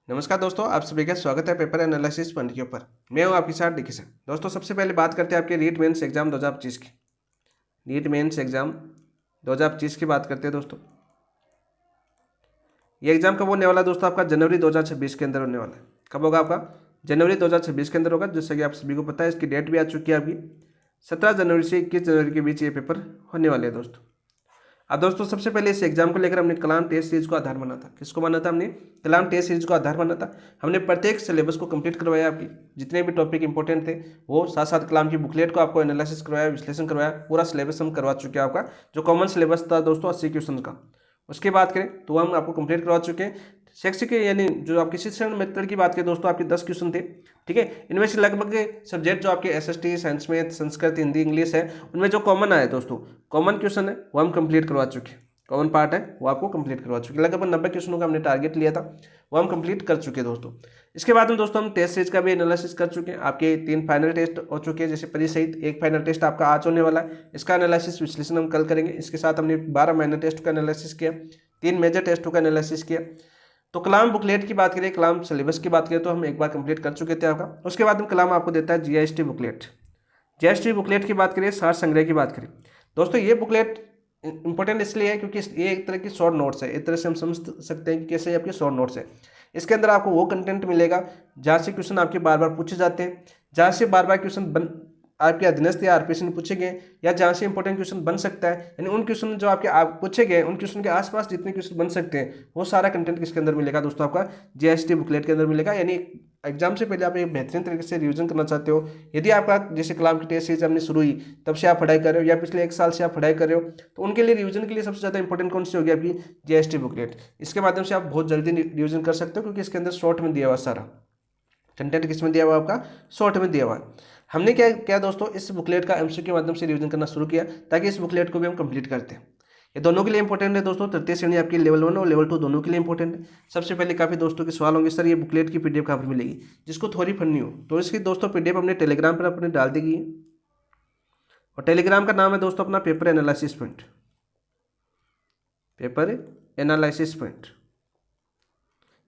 नमस्कार दोस्तों, आप सभी का स्वागत है पेपर एनालिसिस पॉइंट के ऊपर। मैं हूं आपके साथ डिकी सर। दोस्तों सबसे पहले बात करते हैं आपके नीट मेंस एग्जाम 2025 की। नीट मेंस एग्जाम 2025 की बात करते हैं दोस्तों। ये एग्जाम कब होने वाला है दोस्तों? आपका जनवरी 2026 के अंदर होने वाला है। कब होगा आपका? जनवरी 2026 के अंदर होगा। जैसे कि आप सभी को पता है, इसकी डेट भी आ चुकी है आपकी। 17 जनवरी से 21 जनवरी के बीच ये पेपर होने वाले हैं दोस्तों। अब दोस्तों सबसे पहले इस एग्जाम को लेकर हमने कलाम टेस्ट सीरीज को आधार माना था। किसको माना था हमने? कलाम टेस्ट सीरीज को आधार माना था। हमने प्रत्येक सिलेबस को कंप्लीट करवाया। आपकी जितने भी टॉपिक इंपॉर्टेंट थे वो साथ साथ कलाम की बुकलेट को आपको एनालिसिस करवाया, विश्लेषण करवाया। पूरा सिलेबस हम करवा चुके हैं आपका। जो कॉमन सिलेबस था दोस्तों 80 क्वेश्चन का, उसकी बात करें तो हम आपको कंप्लीट करवा चुके हैं। शैक्षिक यानी जो आपकी शिक्षण मेथड की बात करें दोस्तों, आपके 10 क्वेश्चन थे। ठीक है, इनमें से लगभग सब्जेक्ट जो आपके एसएसटी, साइंस में, संस्कृत, हिंदी, इंग्लिश है, उनमें जो कॉमन आए दोस्तों, कॉमन क्वेश्चन है वो हम कंप्लीट करवा चुके हैं। कॉमन पार्ट है वो आपको कंप्लीट करवा चुके हैं। लगभग 90 क्वेश्चनों का हमने टारगेट लिया था, वो हम कंप्लीट कर चुके हैं दोस्तों। इसके बाद में दोस्तों हम टेस्ट सीरीज का भी एनालिसिस कर चुके हैं। आपके 3 फाइनल टेस्ट हो चुके हैं, जैसे परी सहित एक फाइनल टेस्ट आपका आज होने वाला है। इसका एनालिसिस विश्लेषण हम कल करेंगे। इसके साथ हमने 12 माइनर टेस्ट का एनालिसिस किया, 3 मेजर टेस्टों का एनालिसिस किया। तो कलाम बुकलेट की बात करें, कलाम सिलेबस की बात करें तो हम एक बार कंप्लीट कर चुके थे आपका। उसके बाद में कलाम आपको देता है जीएसटी बुकलेट। जीएसटी बुकलेट की बात करें, सार संग्रह की बात करें दोस्तों, ये बुकलेट इंपॉर्टेंट इसलिए है क्योंकि ये एक तरह की शॉर्ट नोट्स है। एक तरह से हम समझ सकते हैं कि कैसे आपके शॉर्ट नोट्स है। इसके अंदर आपको वो कंटेंट मिलेगा जहाँ से क्वेश्चन आपके बार बार पूछे जाते हैं, जहाँ से बार बार क्वेश्चन आपके अधीनस्थ या आरपीएससी में पूछे गए, या जहाँ से इंपॉर्टेंट क्वेश्चन बन सकता है, यानी उन क्वेश्चन जो आपके पूछे गए उन क्वेश्चन के आसपास जितने क्वेश्चन बन सकते हैं वो सारा कंटेंट किसके अंदर मिलेगा दोस्तों? आपका जीएसटी बुकलेट के अंदर मिलेगा। यानी एग्जाम से पहले आप एक बेहतरीन तरीके से रिवीजन करना चाहते हो, यदि आपका जैसे कलाम की टेस्ट सीरीज हमने शुरू हुई तब से आप पढ़ाई कर रहे हो, या पिछले 1 साल से आप पढ़ाई कर रहे हो, तो उनके लिए रिवीजन के लिए सबसे ज़्यादा इंपॉर्टेंट कौन सी होगी? आपकी जीएसटी बुकलेट। इसके माध्यम से आप बहुत जल्दी रिवीजन कर सकते हो क्योंकि इसके अंदर शॉर्ट में दिया हुआ सारा कंटेंट किस में दिया हुआ? आपका शॉर्ट में दिया हुआ है। हमने क्या क्या दोस्तों, इस बुकलेट का एमसीक्यू के माध्यम से रिवीजन करना शुरू किया ताकि इस बुकलेट को भी हम कंप्लीट करते हैं। ये दोनों के लिए इंपॉर्टेंट है दोस्तों। तृतीय श्रेणी आपकी लेवल 1 और लेवल 2 दोनों के लिए इंपॉर्टेंट है। सबसे पहले काफ़ी दोस्तों के सवाल होंगे, सर ये बुकलेट की पीडीएफ कहाँ पर मिलेगी? जिसको थोड़ी पढ़नी हो तो इसकी दोस्तों पीडीएफ हमने टेलीग्राम पर अपने डाल दी गई है, और टेलीग्राम का नाम है दोस्तों अपना paper analysis point. Paper analysis point.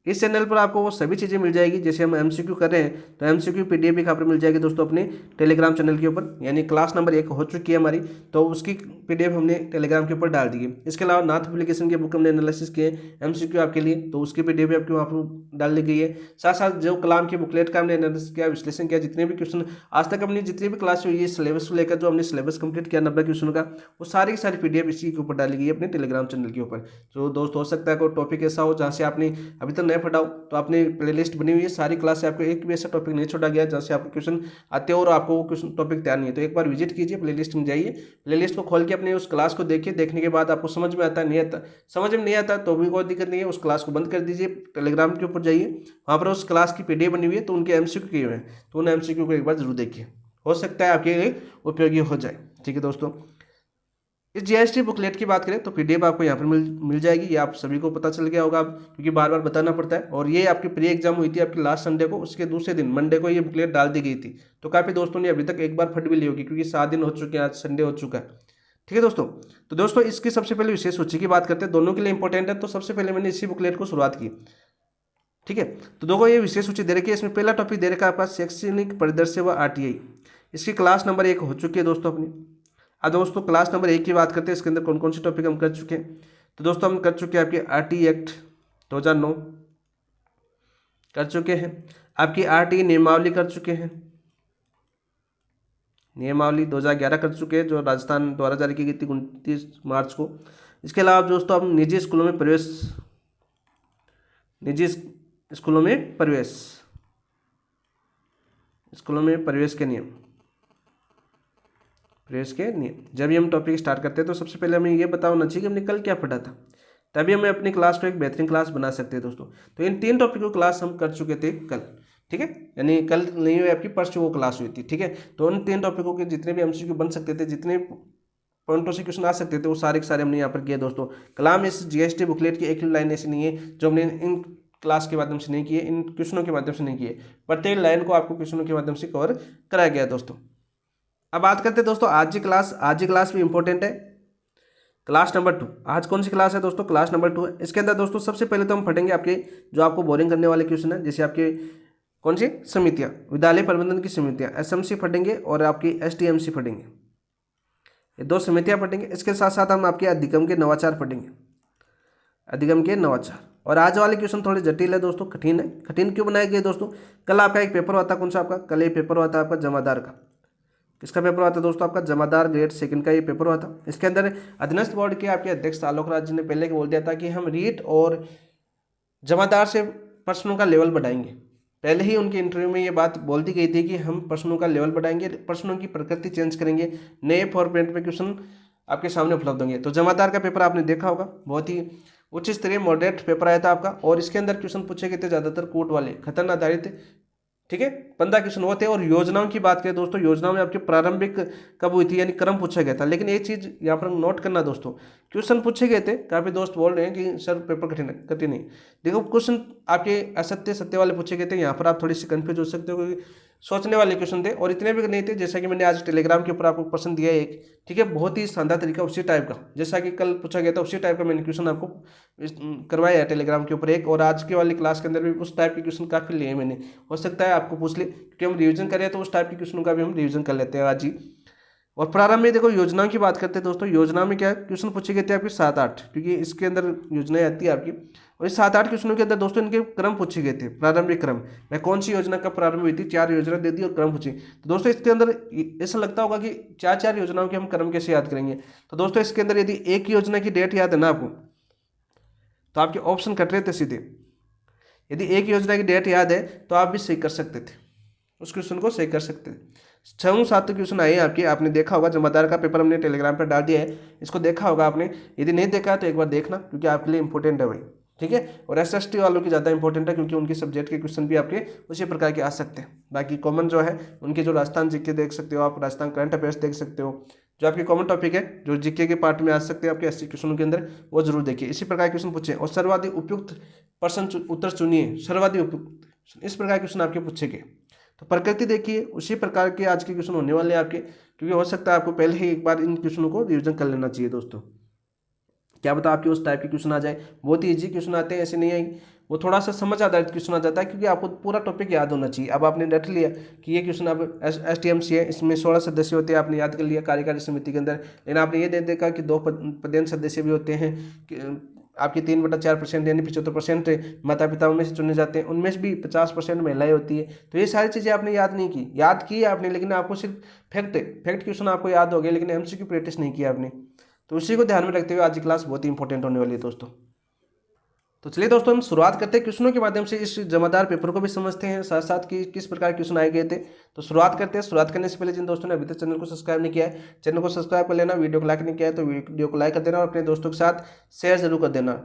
इस चैनल पर आपको वो सभी चीज़ें मिल जाएगी। जैसे हम एमसीक्यू कर रहे हैं तो एमसीक्यू पीडीएफ भी यहाँ पर मिल जाएगी दोस्तों अपने टेलीग्राम चैनल के ऊपर। यानी क्लास नंबर 1 हो चुकी है हमारी, तो उसकी पीडीएफ हमने टेलीग्राम के ऊपर डाल दी है। इसके अलावा नाथ पब्लिकेशन की बुक हमने एनालिसिस किए एमसीक्यू आपके लिए, तो उसकी पीडीएफ भी आपके वहाँ पर डाल दी गई है। साथ साथ जो कलाम की बुकलेट का हमने एनालिसिस किया, विश्लेषण किया, जितने भी क्वेश्चन आज तक हमने जितनी भी क्लास हुई है सिलेबस को लेकर, जो हमने सिलेबस कंप्लीट किया 90 क्वेश्चन का, वो सारी की सारी पीडीएफ इसी के ऊपर डाली गई है अपने टेलीग्राम चैनल के ऊपर। तो दोस्त हो सकता है कोई टॉपिक ऐसा हो जहाँ से आपने अभी तक नहीं पढ़ा हो, तो आपने प्लेलिस्ट बनी हुई है सारी क्लास से, आपको एक भी ऐसा टॉपिक नहीं छोड़ा गया जहाँ से आपको क्वेश्चन आते हो और आपको वो क्वेश्चन टॉपिक तैयार नहीं है। तो एक बार विजिट कीजिए, प्लेलिस्ट में जाइए, प्लेलिस्ट को खोल के अपने उस क्लास को देखिए। देखने के बाद आपको समझ में आता है, नहीं आता, समझ में नहीं आता तो भी कोई दिक्कत नहीं है, उस क्लास को बंद कर दीजिए, टेलीग्राम के ऊपर जाइए, वहाँ पर उस क्लास की पीडीएफ बनी हुई है, तो उनके एमसीक्यू किए हुए हैं, तो उन एमसीक्यू को एक बार जरूर देखिए, हो सकता है आपके लिए उपयोगी हो जाए। ठीक है दोस्तों, इस जीएसटी बुकलेट की बात करें तो पीडीएफ आपको यहाँ पर मिल जाएगी। ये आप सभी को पता चल गया होगा अब, क्योंकि बार बार बताना पड़ता है। और ये आपकी प्री एग्जाम हुई थी आपकी लास्ट संडे को, उसके दूसरे दिन मंडे को ये बुकलेट डाल दी गई थी। तो काफ़ी दोस्तों ने अभी तक एक बार फट भी ली होगी, क्योंकि 7 दिन हो चुके हैं, आज संडे हो चुका है। ठीक है दोस्तों, तो दोस्तों इसकी सबसे पहले विशेष सूची की बात करते हैं, दोनों के लिए इंपॉर्टेंट है। तो सबसे पहले मैंने इसी बुकलेट को शुरुआत की। ठीक है, तो देखो ये विशेष सूची दे रखी है। इसमें पहला टॉपिक दे रखा है आपका शैक्षणिक परिदृश्य व आरटीआई। इसकी क्लास नंबर 1 हो चुकी है दोस्तों अपनी। अब दोस्तों क्लास नंबर 1 की बात करते हैं, इसके अंदर कौन कौन से टॉपिक हम कर चुके हैं। तो दोस्तों हम कर चुके हैं आपकी आरटी एक्ट 2009 कर चुके हैं, आपकी आरटी नियमावली कर चुके हैं, नियमावली 2011 कर चुके हैं, जो राजस्थान द्वारा जारी की गई थी 29 मार्च को। इसके अलावा दोस्तों हम निजी स्कूलों में प्रवेश, निजी स्कूलों में प्रवेश, स्कूलों में प्रवेश के नियम, प्रवेश के नियम। जब भी हम टॉपिक स्टार्ट करते हैं तो सबसे पहले हमें ये पता होना चाहिए कि हमने कल क्या पढ़ा था, तभी हमें अपनी क्लास को एक बेहतरीन क्लास बना सकते हैं दोस्तों। तो इन 3 टॉपिक को क्लास हम कर चुके थे कल। ठीक है, यानी कल नहीं हुई आपकी, परसों वो क्लास हुई थी। ठीक है, तो उन 3 टॉपिकों के जितने भी एमसीक्यू बन सकते थे, जितने पॉइंटों से क्वेश्चन आ सकते थे, वो सारे के सारे हमने यहाँ पर किए दोस्तों। कलाम इस जीएसटी बुकलेट की एक लाइन ऐसी नहीं है जो हमने इन क्लास के माध्यम से नहीं किए, इन क्वेश्चनों के माध्यम से नहीं किए। प्रत्येक लाइन को आपको क्वेश्चनों के माध्यम से कवर कराया गया दोस्तों। अब बात करते हैं दोस्तों आज की क्लास। आज की क्लास भी इंपॉर्टेंट है। Class number 2। आज कौन सी क्लास है दोस्तों? क्लास नंबर 2 है। इसके अंदर दोस्तों सबसे पहले तो हम पढ़ेंगे आपके जो आपको बोरिंग करने वाले क्वेश्चन है, जैसे आपके कौन सी समितियाँ, विद्यालय प्रबंधन की समितियाँ, एसएमसी पढ़ेंगे और आपकी एसटीएमसी पढ़ेंगे। ये 2 समितियाँ पढ़ेंगे। इसके साथ साथ हम आपके अधिगम के नवाचार पढ़ेंगे, अधिगम के नवाचार। और आज वाले क्वेश्चन थोड़े जटिल है दोस्तों, कठिन है। कठिन क्यों बनाए गए दोस्तों? कल आपका एक पेपर हुआ था, कौन सा आपका? कल एक पेपर हुआ था आपका जमादार का। किसका पेपर हुआ था दोस्तों? आपका जमादार ग्रेड 2 का ये पेपर हुआ था। इसके अंदर अधीनस्थ बोर्ड के आपके अध्यक्ष आलोक राज जी ने पहले बोल दिया था कि हम रीट और जमादार से प्रश्नों का लेवल बढ़ाएंगे। पहले ही उनके इंटरव्यू में ये बात बोल दी गई थी कि हम प्रश्नों का लेवल बढ़ाएंगे, प्रश्नों की प्रकृति चेंज करेंगे, नए फॉर्मेट में क्वेश्चन आपके सामने उपलब्ध होंगे। तो जमादार का पेपर आपने देखा होगा, बहुत ही उच्च स्तरीय मॉडरेट पेपर आया था आपका। और इसके अंदर क्वेश्चन पूछे गए थे ज़्यादातर कोर्ट वाले, खतरनाक आधारित, ठीक है, 15 क्वेश्चन होते हैं। और योजनाओं की बात करें दोस्तों, योजनाओं में आपकी प्रारंभिक कब हुई थी, यानी क्रम पूछा गया था। लेकिन एक चीज़ यहाँ पर नोट करना दोस्तों, क्वेश्चन पूछे गए थे, काफ़ी दोस्त बोल रहे हैं कि सर पेपर कठिन कठिन नहीं। देखो क्वेश्चन आपके असत्य सत्य वाले पूछे गए थे, यहाँ पर आप थोड़ी सी कन्फ्यूज हो सकते हो क्योंकि सोचने वाले क्वेश्चन थे और इतने भी नहीं थे। जैसा कि मैंने आज टेलीग्राम के ऊपर आपको प्रश्न दिया है एक, ठीक है, बहुत ही शानदार तरीका उसी टाइप का, जैसा कि कल पूछा गया था उसी टाइप का मैंने क्वेश्चन आपको करवाया है टेलीग्राम के ऊपर एक। और आज की वाली क्लास के अंदर भी उस टाइप के क्वेश्चन काफ़ी लिए मैंने, हो सकता है आपको पूछ ले, क्योंकि हम रिवीजन करें तो उस टाइप के क्वेश्चन का भी हम रिवीजन कर लेते हैं आज ही। और प्रारंभ में देखो योजनाओं की बात करते हैं दोस्तों, योजना में क्या क्वेश्चन पूछे गए थे आपके 7-8, क्योंकि इसके अंदर योजनाएं आती है आपकी। और इस 7-8 क्वेश्चनों के अंदर दोस्तों इनके क्रम पूछे गए थे, प्रारंभिक क्रम, मैं कौन सी योजना कब प्रारंभ हुई थी, 4 योजना दे दी और क्रम पूछी। तो दोस्तों इसके अंदर ऐसा लगता होगा कि 4-4 योजनाओं के हम क्रम कैसे याद करेंगे। तो दोस्तों इसके अंदर यदि एक योजना की डेट याद है ना आपको, तो आपके ऑप्शन कट रहे थे सीधे। यदि एक योजना की डेट याद है तो आप भी सही कर सकते थे, उस क्वेश्चन को सही कर सकते थे। 6-7 क्वेश्चन आए आपके, आपने देखा होगा। जमादार का पेपर हमने टेलीग्राम पर डाल दिया है, इसको देखा होगा आपने। यदि नहीं देखा तो एक बार देखना, क्योंकि आपके लिए इंपॉर्टेंट है भाई, ठीक है। और एसएसटी वालों की ज़्यादा इंपॉर्टेंट है, क्योंकि उनके सब्जेक्ट के क्वेश्चन भी आपके उसी प्रकार के आ सकते हैं। बाकी कॉमन जो है उनके जो राजस्थान जीके देख सकते हो आप, राजस्थान करंट अफेयर्स देख सकते हो, जो आपके कॉमन टॉपिक है जो जीके के पार्ट में आ सकते हैं आपके 80 क्वेश्चनों के अंदर, वो जरूर देखिए। इसी प्रकार के क्वेश्चन पूछे और सर्वाधिक उपयुक्त प्रश्न उत्तर चुनिए, सर्वाधिक उपयुक्त, इस प्रकार के क्वेश्चन आपके पूछेंगे। तो प्रकृति देखिए, उसी प्रकार के आज के क्वेश्चन होने वाले हैं आपके, क्योंकि हो सकता है आपको पहले ही एक बार इन क्वेश्चनों को रिवीजन कर लेना चाहिए दोस्तों। क्या पता आपके उस टाइप के क्वेश्चन आ जाए, बहुत ही ईजी क्वेश्चन आते हैं, ऐसे नहीं आएंगे। वो थोड़ा सा समझ आधारित क्वेश्चन आ जाता है, क्योंकि आपको पूरा टॉपिक याद होना चाहिए। अब आपने रट लिया कि ये क्वेश्चन अब एसटीएमसी है, इसमें 16 सदस्य होते हैं, आपने याद कर लिया कार्यकारी समिति के अंदर। लेकिन आपने ये दे देखा कि 2 पदेन सदस्य भी होते हैं, आपकी 3/4% यानी 75% माता पिताओं में से चुने जाते हैं, उनमें से भी 50% महिलाएं होती है। तो ये सारी चीज़ें आपने याद नहीं की, याद की आपने, लेकिन आपको सिर्फ फैक्ट क्वेश्चन आपको याद हो गए, लेकिन एमसीक्यू प्रैक्टिस नहीं किया आपने। तो उसी को ध्यान में रखते हुए आज की क्लास बहुत ही इंपॉर्टेंट होने वाली है दोस्तों। तो चलिए दोस्तों हम शुरुआत करते हैं क्वेश्चनों के माध्यम से, इस जमादार पेपर को भी समझते हैं, साथ साथ कि किस प्रकार क्वेश्चन आए गए थे। तो शुरुआत करते हैं। शुरुआत करने से पहले जिन दोस्तों ने अभी तक चैनल को सब्सक्राइब नहीं किया है, चैनल को सब्सक्राइब कर लेना। वीडियो को लाइक नहीं किया है तो वीडियो को लाइक कर देना और अपने दोस्तों के साथ शेयर जरूर कर देना।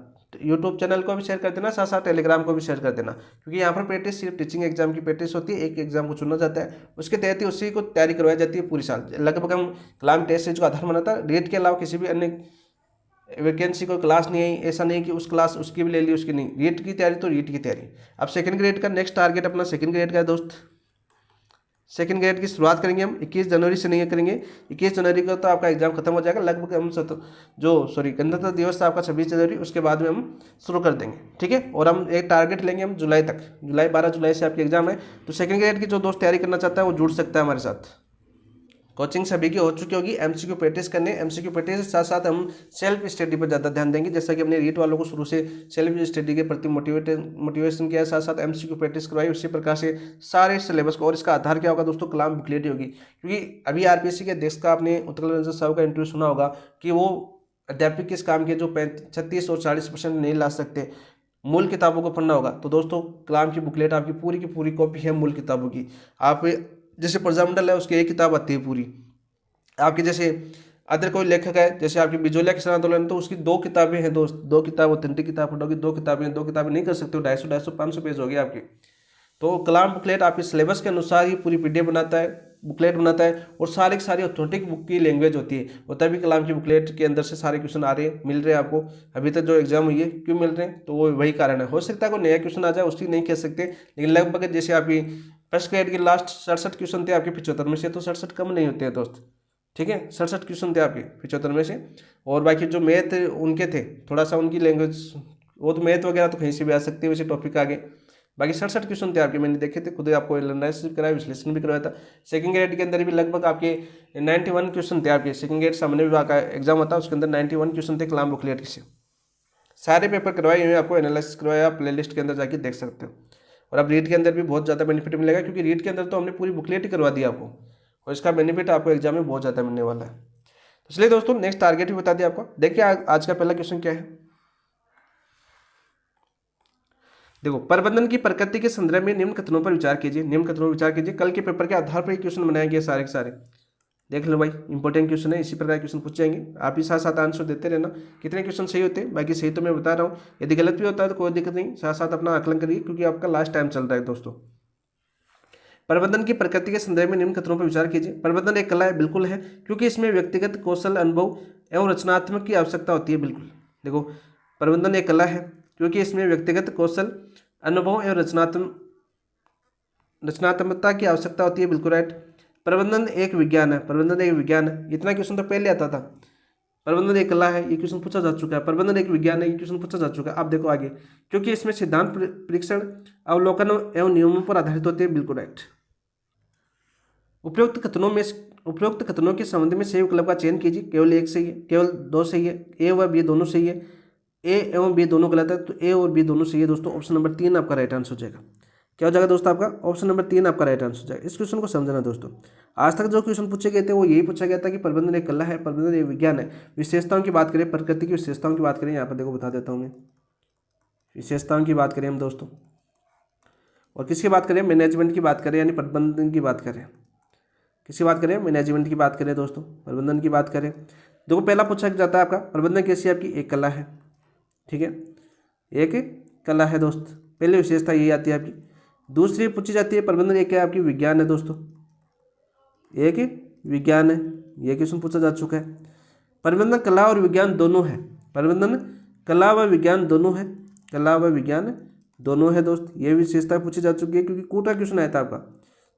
यूट्यूब चैनल को भी शेयर कर देना, साथ साथ टेलीग्राम को भी शेयर कर देना, क्योंकि यहाँ पर प्रैक्टिस सिर्फ टीचिंग एग्जाम की प्रैक्टिस होती है। एक एग्जाम को चुना जाता है, उसके तहत ही उसी को तैयारी करवाई जाती है पूरी साल। लगभग हम कलाम टेस्ट सीरीज को आधार बनाता है, रेट के अलावा किसी भी अन्य वैकेंसी कोई क्लास नहीं आई, ऐसा नहीं कि उस क्लास उसकी भी ले ली उसकी नहीं। रीट की तैयारी तो रीट की तैयारी। अब सेकंड ग्रेड का नेक्स्ट टारगेट अपना सेकंड ग्रेड का है दोस्त। सेकंड ग्रेड की शुरुआत करेंगे हम 21 जनवरी से नहीं करेंगे, 21 जनवरी को तो आपका एग्जाम खत्म हो जाएगा। लगभग हम गणतंत्र दिवस था आपका 26 जनवरी, उसके बाद में हम शुरू कर देंगे, ठीक है। और हम एक टारगेट लेंगे हम जुलाई तक, 12 जुलाई से आपकी एग्जाम है। तो सेकंड ग्रेड की जो दोस्त तैयारी करना चाहता है वो जुड़ सकता है हमारे साथ। कोचिंग सभी की हो चुकी होगी, एमसीक्यू प्रैक्टिस करने, एमसीक्यू प्रैक्टिस के साथ साथ हम सेल्फ स्टडी पर ज़्यादा ध्यान देंगे। जैसा कि हमने रीट वालों को शुरू से सेल्फ स्टडी के प्रति मोटिवेशन किया, साथ साथ एमसीक्यू प्रैक्टिस करवाई। उसी प्रकार से सारे सिलेबस को, और इसका आधार क्या होगा दोस्तों, कलाम बुकलेट ही होगी। क्योंकि अभी आरपीएससी के अध्यक्ष का आपने उत्कल रंजन साहब का इंटरव्यू सुना होगा कि वो अध्यापक किस काम के जो 36 और 40% नहीं ला सकते, मूल किताबों को पढ़ना होगा। तो दोस्तों कलाम की बुकलेट आपकी पूरी की पूरी कॉपी है मूल किताबों की। आप जैसे प्रजामंडल है उसकी एक किताब आती है पूरी, आपके जैसे अदर कोई लेखक है जैसे आपकी बिजोलिया किसान आंदोलन, तो उसकी 2 किताबें हैं दोस्त, 2 किताब ऑथेंटिक किताब पढ़ोगी, 2 किताबें नहीं कर सकते हो, 250, 500 पेज हो गए आपके। तो कलाम बुकलेट आपके सिलेबस के अनुसार ही पूरी पीडीएफ बनाता है, बुकलेट बनाता है, और सारी की सारी ऑथेंटिक बुक की लैंग्वेज होती है। और तभी कलाम की बुकलेट के अंदर से सारे क्वेश्चन आ रहे हैं, मिल रहे हैं आपको। अभी तक जो एग्जाम हुई है क्यों मिल रहे हैं, तो वो वही कारण है। हो सकता है कोई नया क्वेश्चन आ जाए, उसकी नहीं कह सकते, लेकिन लगभग जैसे आपकी फर्स्ट ग्रेड के लास्ट 67 क्वेश्चन थे आपके 75 में से, तो 67 कम नहीं होते हैं दोस्त, ठीक है, 67 क्वेश्चन थे आपके 75 में से। और बाकी जो मैथ उनके थे, थोड़ा सा उनकी लैंग्वेज, वो तो मैथ वगैरह तो कहीं से भी आ सकती है वैसे टॉपिक आगे। बाकी 67 क्वेश्चन थे आपके, मैंने देखे थे खुद ही, आपको एनालिसिस भी कराया, विश्लेषण भी करवाया था। सेकंड ग्रेड के अंदर भी लगभग आपके 91 क्वेश्चन थे आपके। सेकंड ग्रेड सामान्य विभाग का एग्जाम होता है, उसके अंदर 91 क्वेश्चन थे कलाम बुकलेट से। सारे पेपर करवाए हुए आपको, एनालिसिस करवाया, आप प्ले लिस्ट के अंदर जाके देख सकते हो। और अब रीड के अंदर भी बहुत ज़्यादा बेनिफिट मिलेगा, क्योंकि रीड के अंदर तो हमने पूरी बुकलेट ही करवा दी आपको, और इसका बेनिफिट आपको एग्जाम में बहुत ज़्यादा मिलने वाला है। तो इसलिए दोस्तों नेक्स्ट टारगेट भी बता दिया आपको। देखिए आज का पहला क्वेश्चन क्या है। देखो, प्रबंधन की प्रकृति के संदर्भ में निम्न कथनों पर विचार कीजिए। निम्न कथनों पर विचार कीजिए, कल के पेपर के आधार पर ये क्वेश्चन बनाए गए सारे के सारे। देख लो भाई, इंपॉर्टेंट क्वेश्चन है, इसी प्रकार क्वेश्चन पूछ जाएंगे। आप ही साथ साथ आंसर देते रहना। कितने क्वेश्चन सही होते हैं, बाकी सही तो मैं बता रहा हूँ, यदि गलत भी होता है तो कोई दिक्कत नहीं, साथ साथ अपना आकलन करिए, क्योंकि आपका लास्ट टाइम चल रहा है दोस्तों। प्रबंधन की प्रकृति के संदर्भ में निम्न कथनों पर विचार कीजिए। प्रबंधन एक कला है, बिल्कुल है, क्योंकि इसमें व्यक्तिगत कौशल, अनुभव एवं रचनात्मक की आवश्यकता होती है, बिल्कुल। देखो, प्रबंधन एक कला है, क्योंकि इसमें व्यक्तिगत कौशल, अनुभव एवं रचनात्मकता की आवश्यकता होती है, बिल्कुल राइट। प्रबंधन एक विज्ञान है, प्रबंधन एक विज्ञान है, इतना क्वेश्चन तो पहले आता था। प्रबंधन एक कला है, ये क्वेश्चन पूछा जा चुका है। प्रबंधन एक विज्ञान है, ये क्वेश्चन पूछा जा चुका है। आप देखो आगे, क्योंकि इसमें सिद्धांत परीक्षण, अवलोकन एवं नियमों पर आधारित होते हैं, बिल्कुल राइट। उपरोक्त कथनों के संबंध में सही विकल्प का चयन कीजिए। केवल एक सही है, केवल दो सही है, ए व बी दोनों सही है, ए एवं बी दोनों गलत है, तो ए और बी दोनों सही है दोस्तों। ऑप्शन नंबर 3 आपका राइट आंसर हो जाएगा। क्या हो जाएगा दोस्तों आपका? ऑप्शन नंबर 3 आपका राइट आंसर हो जाएगा। इस क्वेश्चन को समझना दोस्तों। आज तक जो क्वेश्चन पूछे गए थे वो यही पूछा गया था कि प्रबंधन एक कला है, प्रबंधन एक विज्ञान है। विशेषताओं की बात करें, प्रकृति की विशेषताओं की बात करें, यहाँ पर देखो बता देता हूँ मैं। विशेषताओं की बात करें हम दोस्तों, और किसकी बात करें? मैनेजमेंट की बात करें, यानी प्रबंधन की बात करें। किसकी बात करें? मैनेजमेंट की बात करें दोस्तों, प्रबंधन की बात करें। देखो, पहला पूछा जाता है आपका, प्रबंधन कैसी है? आपकी एक कला है, ठीक है, एक कला है दोस्त, पहली विशेषता यही आती है आपकी। दूसरी पूछी जाती है, प्रबंधन एक क्या है? आपकी विज्ञान है दोस्तों, एक विज्ञान है, ये क्वेश्चन पूछा जा चुका है। प्रबंधन कला और विज्ञान दोनों है, प्रबंधन कला व विज्ञान दोनों है, कला व विज्ञान दोनों है दोस्त। ये विशेषता पूछी जा चुकी है, क्योंकि कोटा क्वेश्चन आया था आपका,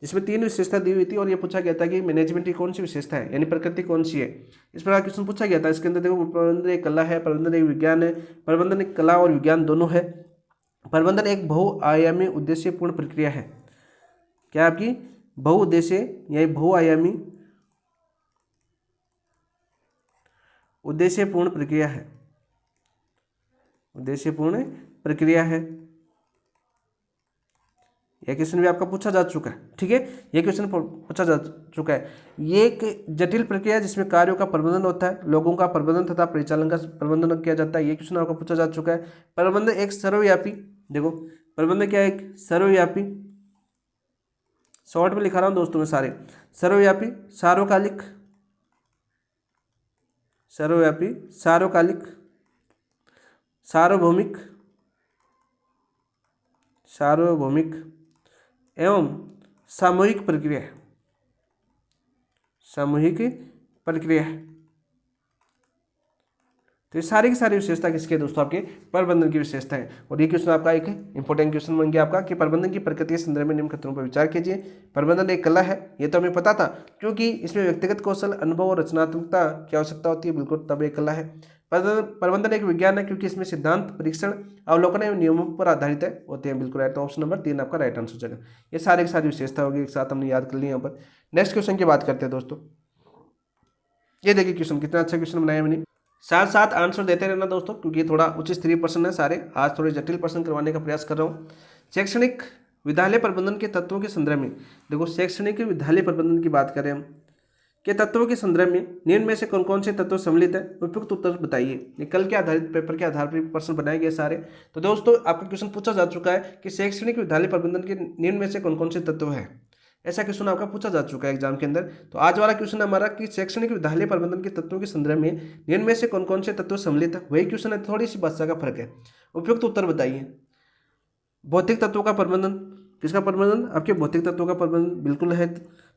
जिसमें 3 विशेषता दी हुई थी, और ये पूछा गया था कि मैनेजमेंट की कौन सी विशेषता है, यानी प्रकृति कौन सी है। इस प्रकार क्वेश्चन पूछा गया था। इसके अंदर देखो, प्रबंधन एक कला है, प्रबंधन एक विज्ञान है, प्रबंधन एक कला और विज्ञान दोनों है। प्रबंधन एक बहुआयामी उद्देश्यपूर्ण प्रक्रिया है। क्या आपकी? बहुउद्देश्य या बहुआयामी उद्देश्यपूर्ण प्रक्रिया है, उद्देश्यपूर्ण प्रक्रिया है। यह क्वेश्चन भी आपका पूछा जा चुका है, ठीक है, यह क्वेश्चन पूछा जा चुका है। ये एक जटिल प्रक्रिया है जिसमें कार्यों का प्रबंधन होता है, लोगों का प्रबंधन तथा परिचालन का प्रबंधन किया जाता है। ये क्वेश्चन आपका पूछा जा चुका है। प्रबंधन एक सर्वव्यापी, देखो प्रबंधन क्या है? एक सर्वव्यापी, शॉर्ट में लिखा रहा हूँ दोस्तों मैं सारे, सर्वव्यापी, सार्वकालिक, सर्वव्यापी, सार्वकालिक, सार्वभौमिक, सार्वभौमिक एवं सामूहिक प्रक्रिया है, सामूहिक प्रक्रिया है। तो ये सारी की सारी विशेषता किसकी है दोस्तों? आपके प्रबंधन की विशेषता है। और ये क्वेश्चन आपका एक इंपॉर्टेंट क्वेश्चन बन गया आपका कि प्रबंधन की प्रकृति के संदर्भ में निम्न कथनों पर विचार कीजिए। प्रबंधन एक कला है, ये तो हमें पता था, क्योंकि इसमें व्यक्तिगत कौशल, अनुभव और रचनात्मकता की आवश्यकता होती है, बिल्कुल, तब एक कला है। प्रबंधन एक विज्ञान है, क्योंकि इसमें सिद्धांत, परीक्षण, अवलोकन एवं नियमों पर आधारित है होते हैं, बिल्कुल राइट। तो ऑप्शन नंबर 3 आपका राइट आंसर हो जाएगा। ये सारी की सारी विशेषता होगी, एक साथ हमने याद कर ली यहाँ पर। नेक्स्ट क्वेश्चन की बात करते हैं दोस्तों। ये देखिए क्वेश्चन, कितना अच्छा क्वेश्चन बनाया मैंने। साथ साथ आंसर देते रहना दोस्तों, क्योंकि थोड़ा उच्च स्तरीय प्रश्न है सारे, आज थोड़े जटिल प्रश्न करवाने का प्रयास कर रहा हूँ। शैक्षणिक विद्यालय प्रबंधन के तत्वों के संदर्भ में, देखो शैक्षणिक विद्यालय प्रबंधन की बात करें हम, के तत्वों के संदर्भ में निम्न में से कौन कौन से तत्व सम्मिलित है? उपयुक्त उत्तर बताइए। ये कल के आधारित पेपर के आधार पर प्रश्न बनाए गए सारे। तो दोस्तों आपका क्वेश्चन पूछा जा चुका है कि शैक्षणिक विद्यालय प्रबंधन के निम्न में से कौन कौन से तत्व है, ऐसा क्वेश्चन आपका पूछा जा चुका है एग्जाम के अंदर। तो आज वाला क्वेश्चन हमारा कि शैक्षणिक विद्यालय प्रबंधन के तत्वों के संदर्भ में निम्न में से कौन कौन से तत्व सम्मिलित है, वही क्वेश्चन है, थोड़ी सी भाषा का फर्क है। उपयुक्त उत्तर बताइए। भौतिक तत्वों का प्रबंधन, किसका प्रबंधन? आपके भौतिक तत्वों का प्रबंधन, बिल्कुल है,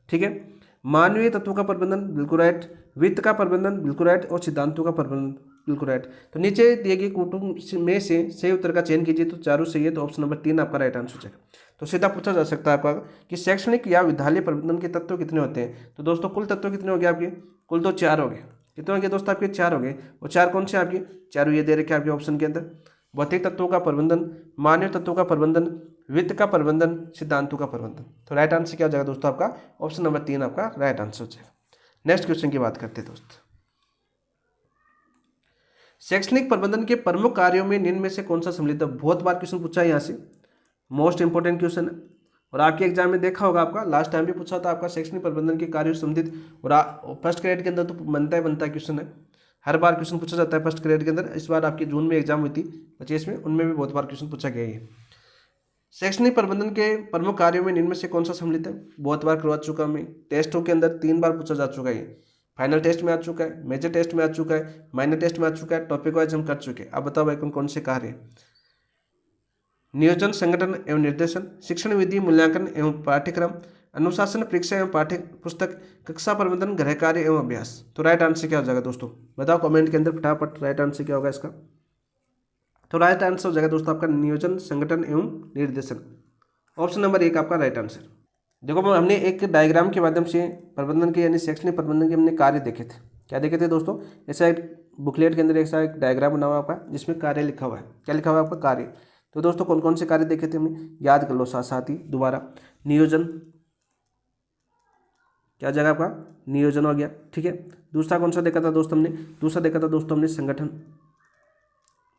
ठीक है। मानवीय तत्वों का प्रबंधन, बिल्कुल राइट। वित्त का प्रबंधन, बिल्कुल राइट। और सिद्धांतों का प्रबंधन, बिल्कुल राइट। तो नीचे दिए गए कुटुंब में से सही उत्तर का चयन कीजिए, तो चारों सही है, तो ऑप्शन नंबर 3 आपका राइट आंसर हो जाएगा। तो सीधा पूछा जा सकता है आपका कि शैक्षणिक या विद्यालय प्रबंधन के तत्व कितने होते हैं? तो दोस्तों कुल तत्व कितने हो गए आपके? कुल तो 4 हो गए। कितने हो गए दोस्तों आपके? 4 हो गए। और 4 कौन से आपके? चारों ये दे रखे आपके ऑप्शन के अंदर। भौतिक तत्वों का प्रबंधन, मानवीय तत्वों का प्रबंधन, वित्त का प्रबंधन, सिद्धांतों का प्रबंधन। तो राइट आंसर क्या हो जाएगा दोस्तों आपका? ऑप्शन नंबर 3 आपका राइट आंसर हो जाएगा। नेक्स्ट क्वेश्चन की बात करते हैं दोस्त। शैक्षणिक प्रबंधन के प्रमुख कार्यों में निम्न में से कौन सा सम्मिलित है? बहुत बार क्वेश्चन पूछा है यहाँ से, मोस्ट इंपोर्टेंट क्वेश्चन है। और आपके एग्जाम में देखा होगा, आपका लास्ट टाइम भी पूछा था आपका शैक्षणिक प्रबंधन के कार्यों से संबंधित। और फर्स्ट ग्रेड के अंदर तो बनता है क्वेश्चन है, हर बार क्वेश्चन पूछा जाता है फर्स्ट ग्रेड के अंदर। इस बार आपकी जून में एग्जाम हुई थी 25 में, उनमें भी बहुत बार क्वेश्चन पूछा गया है। शैक्षणिक प्रबंधन के प्रमुख कार्यों में निम्न में से कौन सा सम्मिलित है? बहुत बार करवा चुका मैं, टेस्टों के अंदर 3 बार पूछा जा चुका है। फाइनल टेस्ट में आ चुका है, मेजर टेस्ट में आ चुका है, माइनर टेस्ट में आ चुका है, टॉपिक वाइज हम कर चुके हैं। अब बताओ भाई कौन से कार्य है? नियोजन, संगठन एवं निर्देशन, शिक्षण विधि, मूल्यांकन एवं पाठ्यक्रम, अनुशासन, परीक्षा एवं पाठ्य पुस्तक, कक्षा प्रबंधन, गृह कार्य एवं अभ्यास। तो राइट आंसर क्या हो जाएगा दोस्तों? बताओ कमेंट के अंदर फटाफट, राइट आंसर क्या होगा इसका? तो राइट आंसर हो जाएगा दोस्तों आपका नियोजन, संगठन एवं निर्देशन। ऑप्शन नंबर 1 आपका राइट आंसर। देखो हमने एक डायग्राम के माध्यम से प्रबंधन के यानी शैक्षणिक प्रबंधन के हमने कार्य देखे थे। क्या देखे थे दोस्तों? ऐसा एक बुकलेट के अंदर ऐसा एक डायग्राम बना हुआ आपका, जिसमें कार्य लिखा हुआ है। क्या लिखा हुआ है आपका? कार्य। तो दोस्तों कौन कौन से कार्य देखे थे हमने? याद कर लो साथ साथ ही दोबारा। नियोजन, क्या जगह आपका? नियोजन हो गया, ठीक है। दूसरा कौन सा देखा था दोस्तों हमने? दूसरा देखा था दोस्तों हमने संगठन,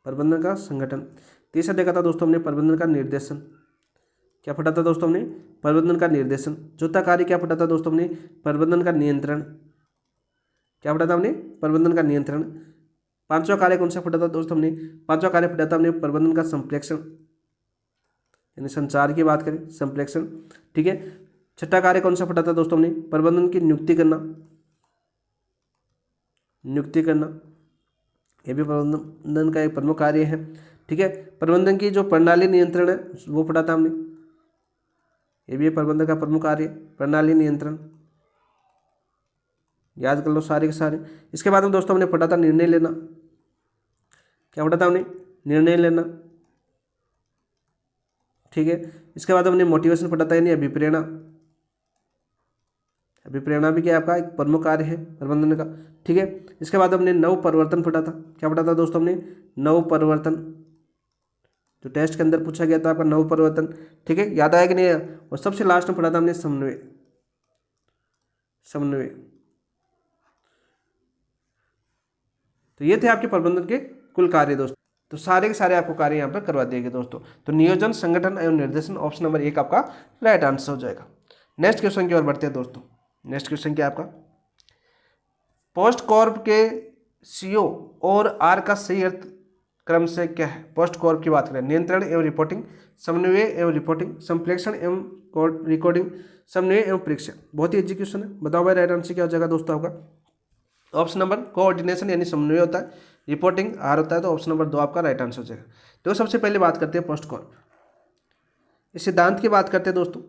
प्रबंधन का संगठन। तीसरा देखा था दोस्तों हमने प्रबंधन का निर्देशन। क्या पढ़ा था दोस्तों हमने? प्रबंधन का निर्देशन। चौथा कार्य क्या पढ़ा था दोस्तों हमने? प्रबंधन का नियंत्रण। क्या पढ़ा था हमने? प्रबंधन का नियंत्रण। पांचवा कार्य कौन सा पढ़ा था दोस्तों हमने? पांचवा कार्य पढ़ा था हमने प्रबंधन का संप्रेषण, यानी संचार की बात करें, संप्रेषण, ठीक है। छठा कार्य कौन सा पढ़ा था दोस्तों हमने? प्रबंधन की नियुक्ति करना, नियुक्ति करना, यह भी प्रबंधन का एक प्रमुख कार्य है, ठीक है। प्रबंधन की जो प्रणाली नियंत्रण है वो पढ़ा था हमने, ये भी प्रबंधन का प्रमुख कार्य, प्रणाली नियंत्रण। याद कर लो सारे के सारे। इसके बाद में दोस्तों हमने पढ़ा था निर्णय लेना। क्या पढ़ा था हमने? निर्णय लेना, ठीक है। इसके बाद हमने मोटिवेशन पढ़ा था, यानी अभिप्रेरणा। अभिप्रेरणा भी क्या आपका एक प्रमुख कार्य है प्रबंधन का, ठीक है। इसके बाद हमने नव परिवर्तन पढ़ा था। क्या पढ़ा था दोस्तों हमने? नव परिवर्तन, जो टेस्ट के अंदर पूछा गया था आपका नव परिवर्तन, ठीक है। याद आया कि नहीं? और सबसे लास्ट में पढ़ा था हमने समन्वय, समन्वय। तो ये थे आपके प्रबंधन के कुल कार्य दोस्तों। तो सारे के सारे आपको कार्य यहाँ पर करवा दिए गए दोस्तों। तो नियोजन, संगठन एवं निर्देशन, ऑप्शन नंबर 1 आपका राइट आंसर हो जाएगा। नेक्स्ट क्वेश्चन की ओर बढ़ते हैं दोस्तों। नेक्स्ट क्वेश्चन क्या आपका? पोस्ट कॉर्प के सीओ और आर का सही अर्थ क्रम से क्या है? पोस्ट कॉर्प की बात करें, नियंत्रण एवं रिपोर्टिंग, समन्वय एवं रिपोर्टिंग, संप्रेषण एवं रिकॉर्डिंग, समन्वय एवं परीक्षण। बहुत ही इजी क्वेश्चन है। बताओ भाई राइट आंसर क्या हो जाएगा दोस्तों आपका? ऑप्शन नंबर कोऑर्डिनेशन यानी समन्वय होता है, रिपोर्टिंग आर होता है, तो ऑप्शन नंबर 2 आपका राइट आंसर हो जाएगा। तो सबसे पहले बात करते हैं पोस्ट कॉर्प, इस सिद्धांत की बात करते हैं दोस्तों।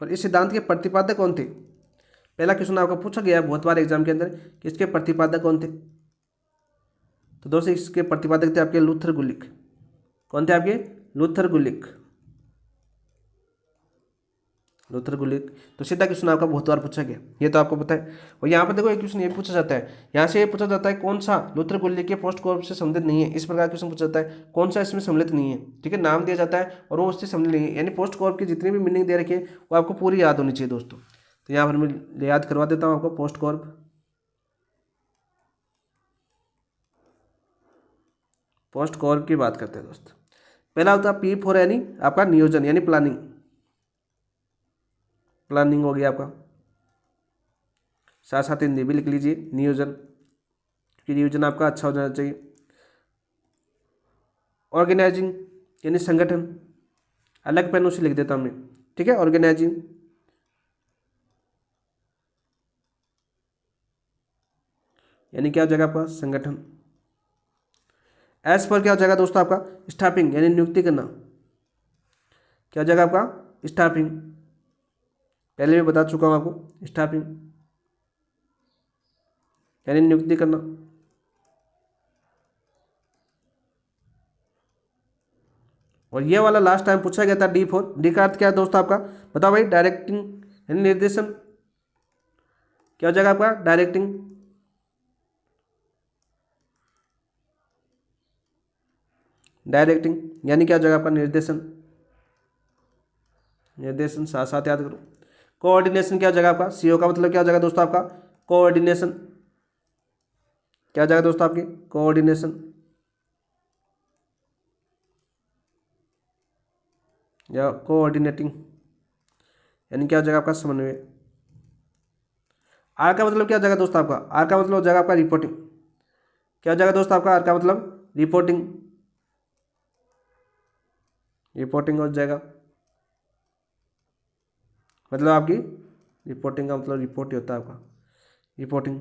और इस सिद्धांत के प्रतिपादक कौन थे? पहला क्वेश्चन आपका पूछा गया है बहुत बार एग्जाम के अंदर कि इसके प्रतिपादक कौन थे। तो दोस्तों इसके प्रतिपादक थे आपके लूथर गुलिक। कौन थे आपके? लूथर गुलिक, लूथर गुलिक। तो सीधा क्वेश्चन आपका बहुत बार पूछा गया, ये तो आपको पता है। और यहाँ पर देखो एक क्वेश्चन ये पूछा जाता है, यहाँ से ये पूछा जाता है कौन सा लूथर गुलिक के पोस्ट कॉर्प से सम्मिलित नहीं है। इस प्रकार क्वेश्चन पूछा जाता है, कौन सा इसमें सम्मिलित नहीं है, ठीक है। नाम दिया जाता है और वो उससे सम्मिलित नहीं है, यानी पोस्ट कॉर्प की जितनी भी मीनिंग दे रखी है वो आपको पूरी याद होनी चाहिए दोस्तों। तो यहाँ पर मैं याद करवा देता हूँ आपको। पोस्ट कॉर्प, पोस्ट कॉर्प की बात करते हैं दोस्त। पहला होता है P फॉर यानी आपका नियोजन यानी प्लानिंग, प्लानिंग हो गया आपका। साथ साथ हिंदी भी लिख लीजिए नियोजन, क्योंकि नियोजन आपका अच्छा हो जाना चाहिए। ऑर्गेनाइजिंग यानी संगठन, अलग पेनों से लिख देता हूँ मैं, ठीक है। ऑर्गेनाइजिंग, यानी क्या हो जाएगा आपका? संगठन। एस पर क्या हो जाएगा दोस्तों आपका? स्टाफिंग यानी नियुक्ति करना। क्या हो जाएगा आपका? स्टाफिंग, पहले भी बता चुका हूँ आपको, स्टाफिंग यानी नियुक्ति करना। और ये वाला लास्ट टाइम पूछा गया था D4। डी का अर्थ क्या है दोस्तों आपका? बताओ भाई। डायरेक्टिंग यानी निर्देशन, क्या हो जाएगा आपका डायरेक्टिंग, डायरेक्टिंग यानी क्या हो जाएगा आपका निर्देशन, निर्देशन साथ साथ याद करो। कोऑर्डिनेशन क्या हो जाएगा आपका, सीओ का मतलब क्या हो जाएगा दोस्तों आपका कोऑर्डिनेशन, क्या हो जाएगा दोस्तों आपकी कोऑर्डिनेशन, या कोऑर्डिनेटिंग यानी क्या हो जाएगा आपका समन्वय। आर का मतलब क्या हो जाएगा दोस्तों आपका, आर का मतलब हो जाएगा आपका रिपोर्टिंग, क्या हो जाएगा दोस्तों आपका आर का मतलब रिपोर्टिंग, रिपोर्टिंग हो जाएगा, मतलब आपकी रिपोर्टिंग का मतलब रिपोर्ट ही होता है आपका रिपोर्टिंग,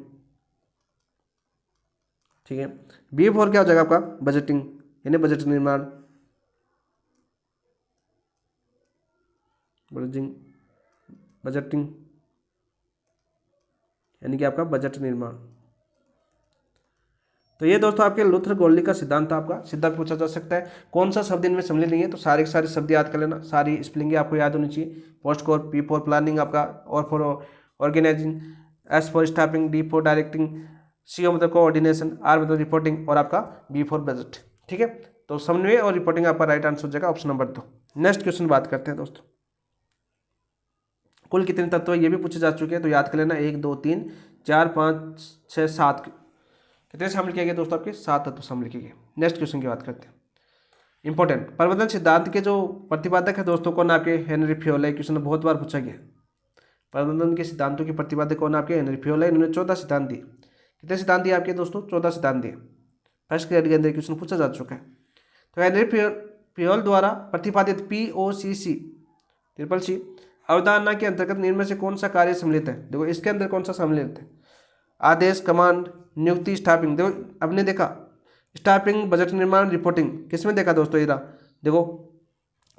ठीक है। बी फॉर क्या हो जाएगा आपका बजटिंग यानी बजट निर्माण, बजटिंग, बजटिंग यानी कि आपका बजट निर्माण। तो ये दोस्तों आपके लुथर गोल्डी का सिद्धांत था, आपका सिद्धांत पूछा जा सकता है कौन सा शब्द इनमें सम्मिलित नहीं है, तो सारे के सारे शब्द याद कर लेना, सारी स्पेलिंग आपको याद होनी चाहिए। POSDCORB, P for planning आपका, और for organising, S for staffing, D for directing, C मतलब कोऑर्डिनेशन, आर मतलब रिपोर्टिंग और आपका बी फॉर बजट, ठीक है। तो समन्वय और रिपोर्टिंग आपका राइट आंसर हो जाएगा ऑप्शन नंबर 2। नेक्स्ट क्वेश्चन बात करते हैं दोस्तों, कुल कितने तत्व है ये भी पूछे जा चुके हैं, तो याद कर लेना 1 2 3 4 5 6 7 कितने शामिल किए गए दोस्तों आपके 7 तत्व शामिल किए गए। नेक्स्ट क्वेश्चन की बात करते हैं, इंपॉर्टेंट प्रबंधन सिद्धांत के जो प्रतिपादक है दोस्तों कौन आपके हेनरी फियोले, क्वेश्चन बहुत बार पूछा गया। प्रबंधन के सिद्धांतों के प्रतिपादक कौन आपके हेनरी फियोले, इन्होंने 14 सिद्धांत दिए। कितने सिद्धांत दिए आपके दोस्तों 14 सिद्धांत दिए, फर्स्ट ग्रेड के अंदर क्वेश्चन पूछा जा चुका है। तो हेनरी फियोल द्वारा प्रतिपादित POCC ट्रिपल सी अवधारणा के अंतर्गत निम्न में से कौन सा कार्य सम्मिलित है, देखो इसके अंदर कौन सा सम्मिलित है, आदेश, कमांड, नियुक्ति, स्टाफिंग। देखो आपने देखा स्टाफिंग, बजट निर्माण, रिपोर्टिंग, किसमें देखा दोस्तों ये रहा, देखो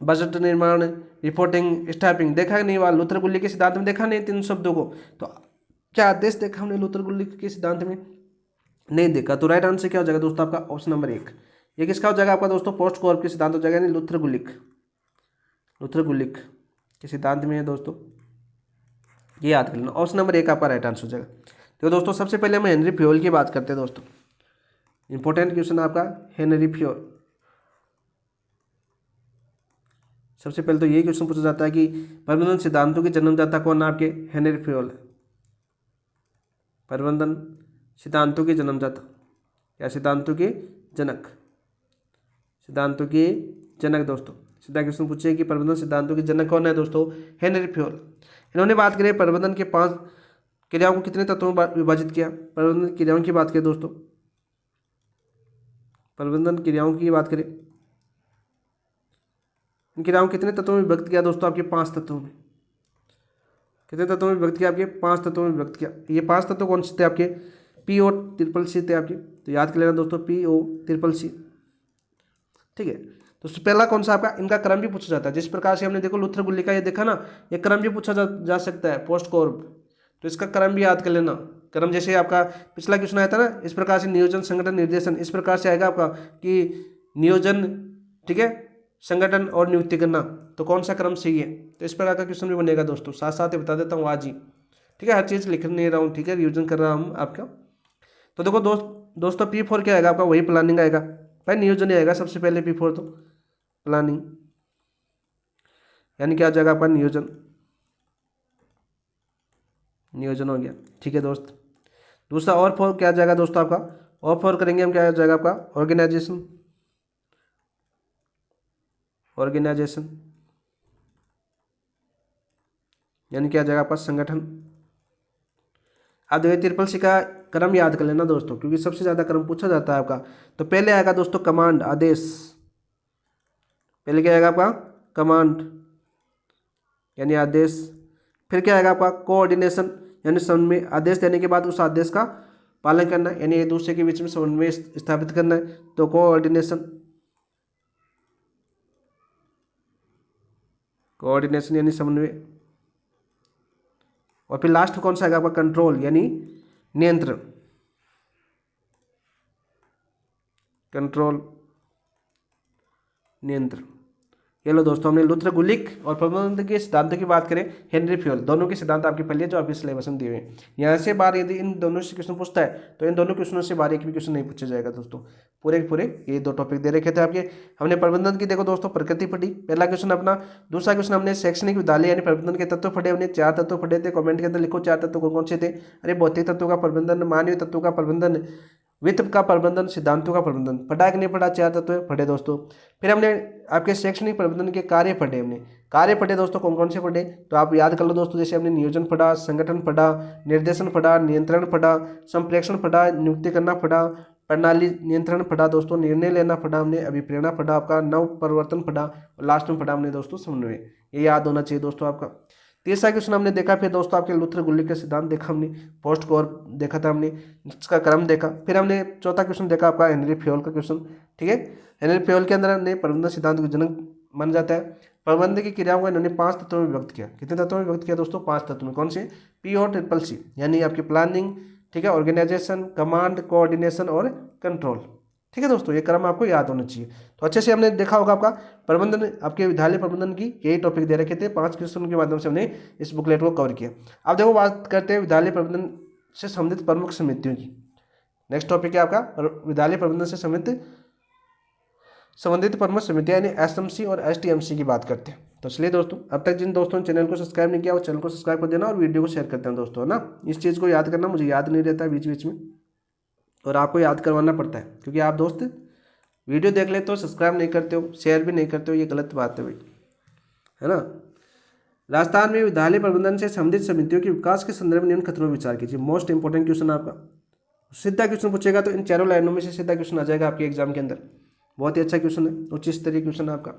बजट निर्माण, रिपोर्टिंग, स्टाफिंग देखा नहीं, वहाँ लूथर गुल्ली के सिद्धांत में देखा नहीं तीन शब्दों को। तो क्या आदेश देखा हमने लूथर गुल्ली के सिद्धांत में, नहीं देखा। तो राइट आंसर क्या हो जाएगा दोस्तों आपका ऑप्शन नंबर 1। ये किसका हो जाएगा आपका दोस्तों पोस्ट कोर के सिद्धांत हो जाएगा, यानी लूथर गुलिक, लूथर गुलिक के सिद्धांत में है दोस्तों, ये याद कर लेना। ऑप्शन नंबर 1 आपका राइट आंसर हो जाएगा। तो दोस्तों सबसे पहले हम हेनरी फ्योल की बात करते हैं दोस्तों, इंपॉर्टेंट क्वेश्चन आपका हेनरी फ्योल। सबसे पहले तो यही क्वेश्चन पूछा जाता है कि प्रबंधन सिद्धांतों के जन्मदाता कौन आपके, हेनरी फ्योल। प्रबंधन सिद्धांतों के जन्मदाता या सिद्धांतों के जनक, सिद्धांतों के जनक दोस्तों, सीधा क्वेश्चन पूछे कि प्रबंधन सिद्धांतों के जनक कौन है दोस्तों, हेनरी फ्योल। इन्होंने बात करी प्रबंधन के 5 क्रियाओं को कितने तत्वों में विभाजित किया, प्रबंधन क्रियाओं की बात करें दोस्तों, प्रबंधन क्रियाओं की बात करें, इन क्रियाओं कितने तत्वों में विभक्त किया दोस्तों, आपके 5 तत्वों में। कितने तत्वों में विभक्त किया, आपके 5 तत्वों में विभक्त किया। ये 5 तत्व कौन से थे आपके, PO ट्रिपल सी थे आपके, तो याद कर लेना दोस्तों PO ट्रिपल सी, ठीक है। तो पहला कौन सा आपका, इनका क्रम भी पूछा जाता है, जिस प्रकार से हमने देखो लूथर गुल्ली का ये देखा ना, ये क्रम भी पूछा जा सकता है पोस्ट कोर, तो इसका क्रम भी याद कर लेना। क्रम जैसे आपका पिछला क्वेश्चन आया था ना, इस प्रकार से नियोजन, संगठन, निर्देशन, इस प्रकार से आएगा आपका कि नियोजन, ठीक है, संगठन और नियुक्ति करना, तो कौन सा क्रम सही है, तो इस प्रकार का क्वेश्चन भी बनेगा दोस्तों। साथ साथ ही बता देता हूँ आज ही, ठीक है, हर चीज़ लिख नहीं रहा हूँ, ठीक है, रिविजन कर रहा हूँ आपका। तो देखो दोस्तों P4 क्या आएगा आपका, वही प्लानिंग आएगा भाई, नियोजन ही आएगा सबसे पहले, P4 तो प्लानिंग यानी क्या आ जाएगा आपका नियोजन, नियोजन हो गया, ठीक है दोस्त। दूसरा और फॉर क्या आ जाएगा दोस्तों आपका, और फॉर करेंगे हम, क्या आ जाएगा आपका ऑर्गेनाइजेशन, ऑर्गेनाइजेशन यानी क्या आ जाएगा आपका संगठन। अब देखिए ट्रिपल सी का क्रम याद कर लेना दोस्तों, क्योंकि सबसे ज़्यादा क्रम पूछा जाता है आपका। तो पहले आएगा दोस्तों कमांड, आदेश, पहले क्या आएगा आपका कमांड यानी आदेश, फिर क्या आएगा आपका कोऑर्डिनेशन यानी समन्वय, आदेश देने के बाद उस आदेश का पालन करना यानी एक दूसरे के बीच में समन्वय स्थापित करना है, तो कोऑर्डिनेशन, कोऑर्डिनेशन यानी समन्वय। और फिर लास्ट कौन सा आएगा आपका कंट्रोल यानी नियंत्रण, कंट्रोल नियंत्रण। ये लो दोस्तों, हमने लुथर गुलिक और प्रबंधन के सिद्धांतों की बात करें, हेनरी फ्यूल, दोनों के सिद्धांत आपके पहले जो आपके सिलेबस में दिए हुए हैं। यहाँ से बार यदि इन दोनों से क्वेश्चन पूछता है तो इन दोनों क्वेश्चनों से बार एक भी क्वेश्चन नहीं पूछा जाएगा दोस्तों। पूरे के पूरे ये 2 टॉपिक दे रखे थे आपके। हमने प्रबंधन की देखो दोस्तों प्रकृति पढ़ी, पहला क्वेश्चन अपना। दूसरा क्वेश्चन हमने शैक्षणिक विद्यालय यानी प्रबंधन के तत्व पढ़े, हमने 4 तत्व पढ़े थे। कमेंट के अंदर लिखो 4 तत्व कौन कौन से थे। अरे भौतिक तत्वों का प्रबंधन, मानवीय तत्वों का प्रबंधन, वित्त का प्रबंधन, सिद्धांतों का प्रबंधन। पढ़ा कि नहीं पढ़ा, 4 तत्व पढ़े दोस्तों। फिर हमने आपके शैक्षणिक प्रबंधन के कार्य पढ़े, हमने कार्य पढ़े दोस्तों कौन कौन से पढ़े, तो आप याद कर लो दोस्तों। जैसे हमने नियोजन पढ़ा, संगठन पढ़ा, निर्देशन पढ़ा, नियंत्रण पढ़ा, संप्रेषण पढ़ा, नियुक्ति करना पढ़ा, प्रणाली नियंत्रण पढ़ा दोस्तों, निर्णय लेना पढ़ा हमने, अभिप्रेरणा पढ़ा आपका, नव परिवर्तन पढ़ा, और लास्ट में पढ़ा हमने दोस्तों समन्वय। ये याद होना चाहिए दोस्तों आपका। तीसरा क्वेश्चन हमने देखा फिर दोस्तों आपके लुथर गुलिक का सिद्धांत देखा हमने, पोस्ट कोर देखा था हमने, इसका क्रम देखा। फिर हमने चौथा क्वेश्चन देखा आपका हेनरी फ्यूल का क्वेश्चन, ठीक है। हेनरी फ्यूल के अंदर हमने प्रबंधन सिद्धांत को जनक माना जाता है। प्रबंधन की क्रियाओं को इन्होंने 5 तत्वों में विभक्त किया। कितने तत्वों में विभक्त किया दोस्तों, 5 तत्वों में। कौन से, P और CCC, यानी आपकी प्लानिंग, ठीक है, ऑर्गेनाइजेशन, कमांड, कोऑर्डिनेशन और कंट्रोल, ठीक है दोस्तों। ये क्रम आपको याद होना चाहिए। तो अच्छे से हमने देखा होगा आपका प्रबंधन, आपके विद्यालय प्रबंधन की यही टॉपिक दे रखे थे। 5 क्वेश्चन के माध्यम से हमने इस बुकलेट को कवर किया। अब देखो बात करते हैं विद्यालय प्रबंधन से संबंधित प्रमुख समितियों की। नेक्स्ट टॉपिक है आपका विद्यालय प्रबंधन से संबंधित प्रमुख समितियां यानी SMC और STMC की बात करते हैं। तो चलिए दोस्तों, अब तक जिन दोस्तों ने चैनल को सब्सक्राइब नहीं किया वो चैनल को सब्सक्राइब कर देना और वीडियो को शेयर करते हैं दोस्तों, है ना। इस चीज़ को याद करना, मुझे याद नहीं रहता है बीच बीच में, और आपको याद करवाना पड़ता है, क्योंकि आप दोस्त वीडियो देख लेते हो, सब्सक्राइब नहीं करते हो, शेयर भी नहीं करते हो, ये गलत बात है भाई, है ना। राजस्थान में विद्यालय प्रबंधन से संबंधित समितियों के विकास के संदर्भ में निम्न खतरों पर विचार कीजिए। मोस्ट इंपॉर्टेंट क्वेश्चन आपका, सीधा क्वेश्चन पूछेगा तो इन 4 लाइनों में से सीधा क्वेश्चन आ जाएगा आपके एग्जाम के अंदर। बहुत ही अच्छा क्वेश्चन है, उच्च स्तरीय क्वेश्चन है आपका।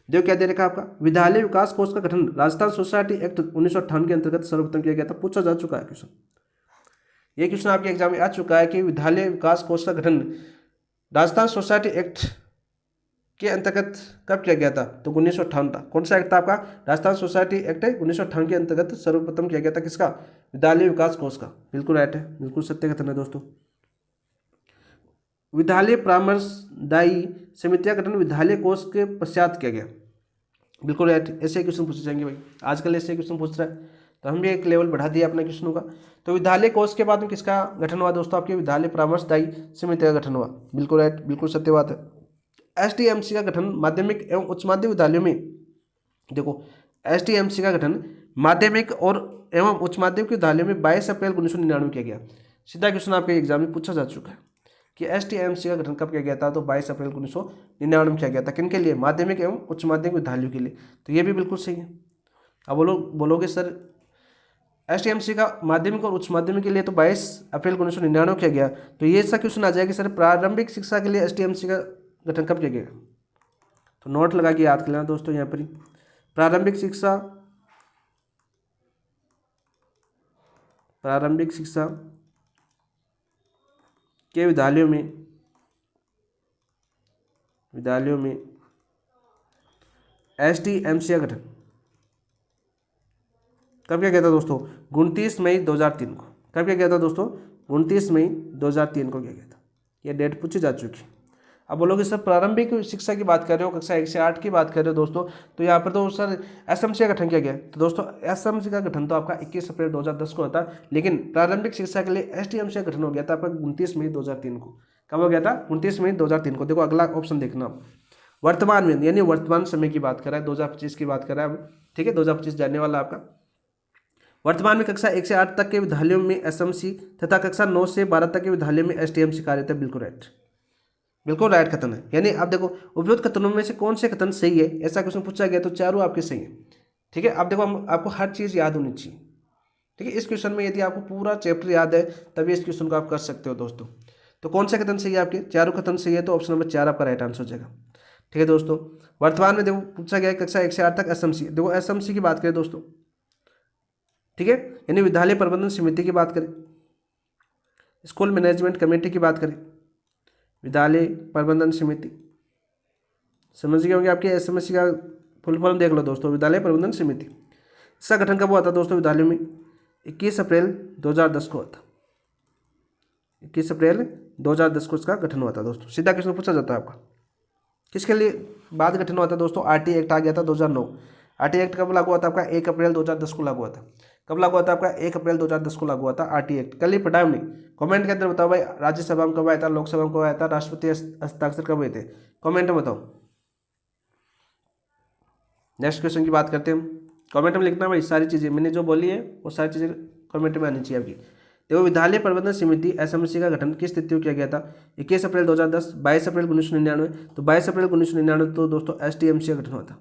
देखो क्या दे रखा है आपका, विद्यालय विकास कोष का गठन राजस्थान सोसाइटी एक्ट 1958 के अंतर्गत सर्वप्रथम किया गया था। पूछा जा चुका है क्वेश्चन, ये क्वेश्चन आपके एग्जाम में आ चुका है कि विद्यालय विकास कोष का गठन राजस्थान सोसाइटी एक्ट के अंतर्गत कब किया गया था, तो 1958 था। कौन सा एक्ट था आपका, राजस्थान सोसाइटी एक्ट 1958 के अंतर्गत सर्वप्रथम किया गया था। किसका, विद्यालय विकास कोष का। बिल्कुल राइट है, बिल्कुल सत्य कथन है दोस्तों। विद्यालय परामर्शदायी समितियां गठन विद्यालय कोष के पश्चात किया गया। बिल्कुल राइट, ऐसे क्वेश्चन पूछे जाएंगे भाई, आजकल ऐसे क्वेश्चन पूछ रहा है, तो हम भी एक लेवल बढ़ा दिया अपने क्वेश्चनों का। तो विद्यालय कोष के बाद में किसका गठन हुआ दोस्तों, आपके विद्यालय परामर्शदायी समिति का गठन हुआ। बिल्कुल राइट, बिल्कुल सत्य बात है। STMC का गठन माध्यमिक एवं उच्च माध्यमिक विद्यालयों में, देखो STMC का गठन माध्यमिक और एवं उच्च माध्यमिक विद्यालयों में 22 अप्रैल 1999 किया गया। सीधा क्वेश्चन आपके एग्जाम में पूछा जा चुका है कि STMC का गठन कब किया गया था, तो 22 अप्रैल 1999 में किया गया था। किनके लिए, माध्यमिक एवं उच्च माध्यमिक विद्यालयों के लिए। तो ये भी बिल्कुल सही है। अब बोलोगे सर STMC का माध्यमिक और उच्च माध्यमिक के लिए तो 22 अप्रैल 1999 किया गया, तो ये ऐसा क्वेश्चन आ जाएगा सर प्रारंभिक शिक्षा के लिए STMC का गठन कब किया गया। तो नोट लगा के याद कर लेना दोस्तों, यहाँ पर ही प्रारंभिक शिक्षा के विद्यालयों में STMC का गठन कब किया गया था दोस्तों, 29 मई 2003 को। कब किया गया था दोस्तों, 29 मई 2003 को किया गया था। ये डेट पूछी जा चुकी है। अब बोलोगे सर प्रारंभिक शिक्षा की बात कर रहे हो, कक्षा 1 से 8 की बात कर रहे हो दोस्तों, तो यहाँ पर तो सर SMC का गठन किया गया। तो दोस्तों SMC का गठन तो आपका 21 अप्रैल 2010 को होता, लेकिन प्रारंभिक शिक्षा के लिए STMC का गठन हो गया था आपका 29 मई 2003 को। कब हो गया था, 29 मई 2003 को। देखो अगला ऑप्शन देखना, वर्तमान में यानी वर्तमान समय की बात कर रहा है, 2025 की बात कर रहा है अब, ठीक है, 2025 जाने वाला आपका। वर्तमान में कक्षा 1 से 8 तक के विद्यालयों में SMC तथा कक्षा 9 से 12 तक के विद्यालयों में STMC कार्यरत है। बिल्कुल राइट, बिल्कुल राइट कथन है। यानी आप देखो उपयुक्त कथनों में से कौन से कथन सही है, ऐसा क्वेश्चन पूछा गया तो चारों आपके सही है, ठीक है। अब देखो आपको हर चीज़ याद होनी चाहिए, ठीक है। इस क्वेश्चन में यदि आपको पूरा चैप्टर याद है तभी इस क्वेश्चन को आप कर सकते हो दोस्तों। तो कौन सा कथन सही है, आपके चारों कथन सही है, तो ऑप्शन नंबर 4 आपका राइट आंसर हो जाएगा, ठीक है दोस्तों। वर्तमान में देखो पूछा गया है कक्षा 1 से 8 तक SMC, देखो SMC की बात करें दोस्तों, ठीक है, यानी विद्यालय प्रबंधन समिति की बात करें, स्कूल मैनेजमेंट कमेटी की बात करें, विद्यालय प्रबंधन समिति, समझ गए होंगे। आपके SMC का फुल फॉर्म देख लो दोस्तों, विद्यालय प्रबंधन समिति। इसका गठन कब हुआ था दोस्तों, विद्यालयों में 21 अप्रैल 2010 को हुआ था। 21 अप्रैल 2010 को इसका गठन हुआ था दोस्तों। सीधा क्वेश्चन पूछा जाता है आपका, किसके लिए बाद गठन हुआ था दोस्तों? आरटी एक्ट आ गया था 2009। आरटी एक्ट कब लागू हुआ था आपका? 1 अप्रैल 2010 को लागू हुआ था। कब लागू हुआ था आपका? 1 अप्रैल 2010 को लागू हुआ था आरटी एक्ट। कल ही पढ़ा हमने। कमेंट के अंदर बताओ भाई, राज्यसभा में कब आया था, लोकसभा में कब आया था, राष्ट्रपति हस्ताक्षर कब हुए थे? कमेंट में बताओ। नेक्स्ट क्वेश्चन की बात करते हैं हम। कमेंट में लिखना भाई, सारी चीज़ें मैंने जो बोली है वो सारी चीज़ें कमेंट में आनी चाहिए आपकी। देखो, विद्यालय प्रबंधन समिति एसएमसी का गठन किस तिथि को किया गया था? 21 अप्रैल 2010, 22 अप्रैल 1999। तो 22 अप्रैल 1999 तो दोस्तों एसटीएमसी का गठन हुआ था,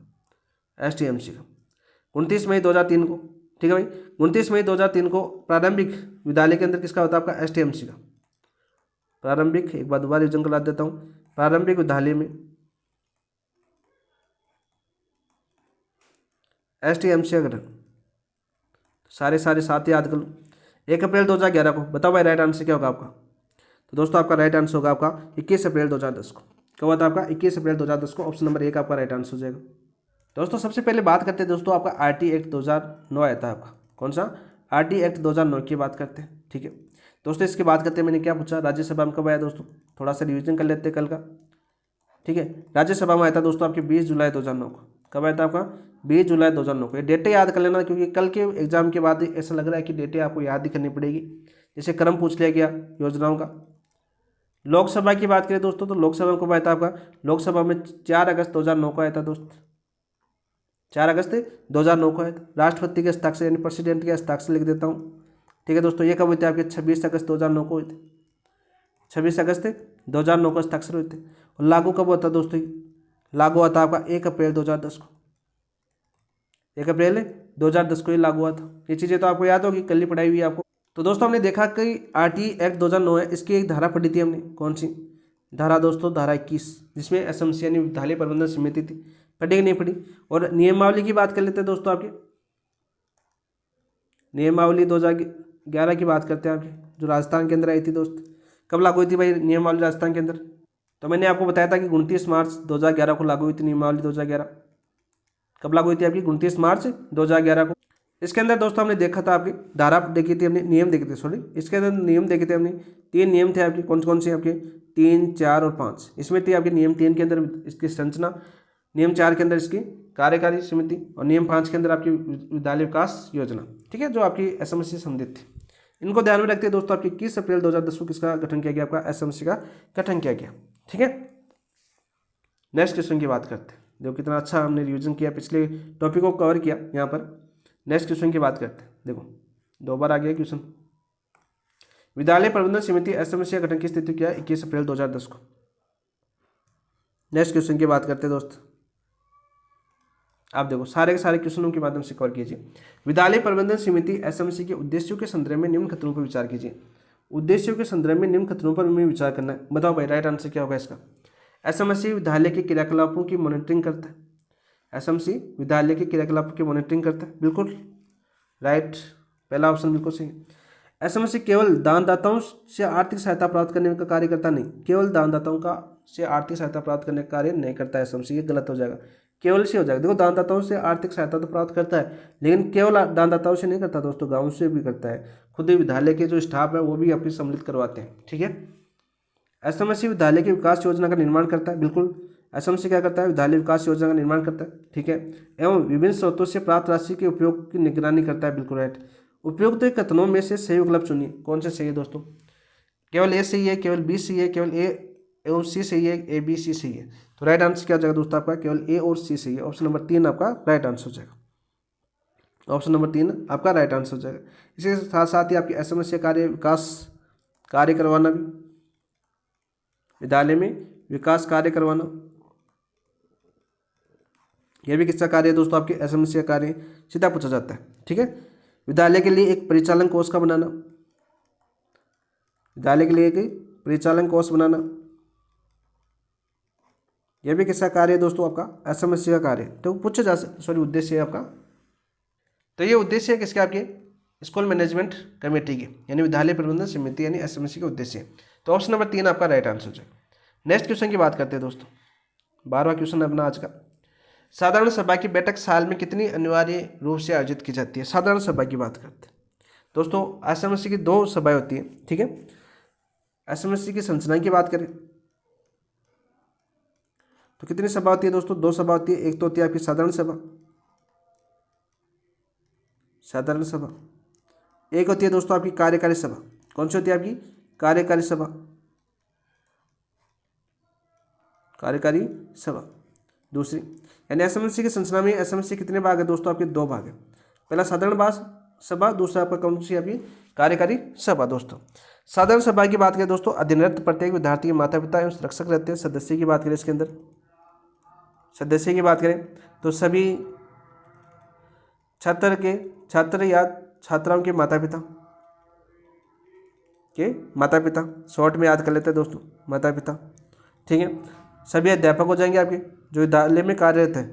एसटीएमसी का। 29 मई 2003 को, ठीक है भाई, 29 मई 2003 को प्रारंभिक विद्यालय के अंदर किसका होता है? आपका एसटीएमसी का। प्रारंभिक, एक बार दोबारा रिविजन करा देता हूँ, प्रारंभिक विद्यालय में एसटीएमसी का गठन, सारे साथ याद कर लो। 1 अप्रैल 2011 को। बताओ भाई राइट आंसर क्या होगा आपका? तो दोस्तों आपका राइट आंसर होगा आपका 21 अप्रैल 2010 को। कब हुआ था आपका? 21 अप्रैल 2010 को। ऑप्शन नंबर 1 आपका राइट आंसर हो जाएगा। दोस्तों सबसे पहले बात करते हैं दोस्तों, आपका आरटी एक्ट 2009 आया था आपका। कौन सा? आरटी एक्ट 2009 की बात करते हैं, ठीक है दोस्तों। इसकी बात करते हैं, मैंने क्या पूछा, राज्यसभा में कब आया दोस्तों? थोड़ा सा रिविजन कर लेते हैं कल का, ठीक है। राज्यसभा में आया था दोस्तों आपके 20 जुलाई 2009 को। कब आया था आपका? 20 जुलाई 2009 को। ये डेटें याद कर लेना, क्योंकि कल के एग्जाम के बाद ऐसा लग रहा है कि डेटें आपको याद ही करनी पड़ेगी। जैसे क्रम पूछ लिया गया योजनाओं का। लोकसभा की बात करें दोस्तों, तो लोकसभा में कब आया था आपका? लोकसभा में 4 अगस्त 2009 को आया था दोस्त, 4 अगस्त 2009 को आया था। राष्ट्रपति के हस्ताक्षर यानी प्रेसिडेंट के हस्ताक्षर लिख देता हूँ, ठीक है दोस्तों। ये कब हुए थे आपके? 26 अगस्त 2009 को हुए थे, 26 अगस्त 2009 को हस्ताक्षर हुए थे। और लागू कब हुआ था दोस्तों? लागू हुआ था आपका 1 अप्रैल 2010 को। 1 अप्रैल 2010 को ये लागू हुआ था। ये चीज़ें तो आपको याद होगी, कल ही पढ़ाई हुई है आपको। तो दोस्तों हमने देखा कि आरटी एक्ट 2009 है, इसकी एक धारा पढ़ी थी हमने। कौन सी धारा दोस्तों? धारा 21, जिसमें एसएमसी यानी विद्यालय प्रबंधन समिति थी। पढ़ी कि नहीं पढ़ी? और नियमावली की बात कर लेते हैं दोस्तों आपके। नियमावली 2011 की बात करते हैं आपके, जो राजस्थान के अंदर आई थी दोस्त। कब लागू हुई थी भाई नियमावली राजस्थान के अंदर? तो मैंने आपको बताया था कि 29 मार्च 2011 को लागू हुई थी नियमावली 2011। कब लागू हुई थी आपकी? 29 मार्च 2011 को। इसके अंदर दोस्तों हमने देखा था, आपकी धारा देखी थी हमने, नियम देखे थे, सॉरी इसके अंदर नियम देखे थे हमने। 3 नियम थे आपके। कौन कौन से आपके? 3, 4 और 5। इसमें थी आपके नियम 3 के अंदर इसकी संरचना, नियम 4 के अंदर इसकी कार्यकारी समिति, और नियम 5 के अंदर आपकी विद्यालय विकास योजना, ठीक है, जो आपकी एसएमसी से संबंधित थी। इनको ध्यान में रखते हैं दोस्तों, आपकी 21 अप्रैल 2010 को किसका गठन किया गया? आपका एसएमसी का गठन किया गया, ठीक है। नेक्स्ट क्वेश्चन की बात करते हैं। देखो कितना अच्छा हमने रिवीजन किया, पिछले टॉपिक को कवर किया यहाँ पर। नेक्स्ट क्वेश्चन की बात करते हैं। देखो 2 बार आ गया क्वेश्चन। विद्यालय प्रबंधन समिति एसएमसी का गठन किस तिथि को किया? 21 अप्रैल 2010 को। नेक्स्ट क्वेश्चन की बात करते हैं दोस्त। आप देखो सारे के सारे क्वेश्चनों के माध्यम से कवर कीजिए। विद्यालय प्रबंधन समिति एसएमसी के उद्देश्यों के संदर्भ में निम्न खतरों पर विचार कीजिए। उद्देश्यों के संदर्भ में निम्न खतरों पर हमें विचार करना है। बताओ भाई राइट आंसर क्या होगा इसका? एसएमसी विद्यालय के क्रियाकलापों की मॉनिटरिंग करता है। एसएमसी विद्यालय के क्रियाकलापों की मॉनिटरिंग करता है, बिल्कुल राइट, पहला ऑप्शन बिल्कुल सही। एसएमसी केवल दानदाताओं से आर्थिक सहायता प्राप्त करने का कार्य करता नहीं, केवल दानदाताओं का से आर्थिक सहायता प्राप्त करने का कार्य नहीं करता है एसएमसी। ये गलत हो जाएगा, केवल से हो जाएगा। देखो दानदाताओं से आर्थिक सहायता तो प्राप्त करता है, लेकिन केवल दानदाताओं से नहीं करता दोस्तों, गाँव से भी करता है। खुद ही विद्यालय के जो स्टाफ है वो भी आपकी सम्मिलित करवाते हैं, ठीक है। एसएमसी विद्यालय की विकास योजना का निर्माण करता है, बिल्कुल एसएमसी क्या करता है? विद्यालय विकास योजना का निर्माण करता है, ठीक है। एवं विभिन्न स्रोतों से प्राप्त राशि के उपयोग की निगरानी करता है, बिल्कुल राइट। उपयुक्त कथनों में से सही विकल्प चुनिए। कौन से सही है दोस्तों? केवल ए सही है, केवल बी सही है, केवल ए एवं सी सही है, ए बी सी सही है। तो राइट आंसर क्या हो जाएगा दोस्तों आपका? केवल ए और सी सही है। ऑप्शन नंबर 3 आपका राइट आंसर हो जाएगा। ऑप्शन नंबर 3 आपका राइट आंसर हो जाएगा। इसके साथ साथ ही आपकी एसएमसी कार्य विकास कार्य करवाना भी, विद्यालय में विकास कार्य करवाना, यह भी किसका कार्य है दोस्तों? आपके एसएमसी का कार्य सीधा पूछा जाता है, ठीक है। विद्यालय के लिए एक परिचालन कोष का बनाना, विद्यालय के लिए एक परिचालन कोष बनाना, यह भी किसका कार्य है दोस्तों? आपका एसएमसी का कार्य। तो पूछा जा सकता, सॉरी उद्देश्य है आपका। तो ये उद्देश्य है किसके? आपके स्कूल मैनेजमेंट कमेटी के, यानी विद्यालय प्रबंधन समिति यानी एसएमसी के उद्देश्य। तो ऑप्शन नंबर 3 आपका राइट आंसर हो जाएगा। नेक्स्ट क्वेश्चन की बात करते हैं दोस्तों, 12वां क्वेश्चन है अपना आज का। साधारण सभा की बैठक साल में कितनी अनिवार्य रूप से आयोजित की जाती है? साधारण सभा की बात करते हैं दोस्तों। एसएमसी की 2 सभाएं होती हैं, ठीक है। एसएमसी की संरचना की बात करें तो कितनी सभा होती है दोस्तों? 2 सभा होती है। एक तो होती है आपकी साधारण सभा, साधारण सभा। एक होती है दोस्तों आपकी कार्यकारी सभा। कौन सी होती है आपकी? कार्यकारी सभा, कार्यकारी सभा। दूसरी, यानी एसएमसी की संरचना में एसएमसी कितने भाग है दोस्तों? आपके 2 भाग है। पहला साधारण सभा, दूसरा आपका कौन सी आपकी? कार्यकारी सभा। दोस्तों साधारण सभा की बात करें दोस्तों, अधीनस्थ प्रत्येक विद्यार्थी के माता पिता एवं शिक्षक रहते हैं। सदस्य की बात करें इसके अंदर, सदस्य की बात करें तो सभी छात्र या छात्राओं के माता पिता शॉर्ट में याद कर लेते हैं दोस्तों, माता पिता। ठीक है, सभी अध्यापक हो जाएंगे आपके, जो विद्यालय में कार्यरत है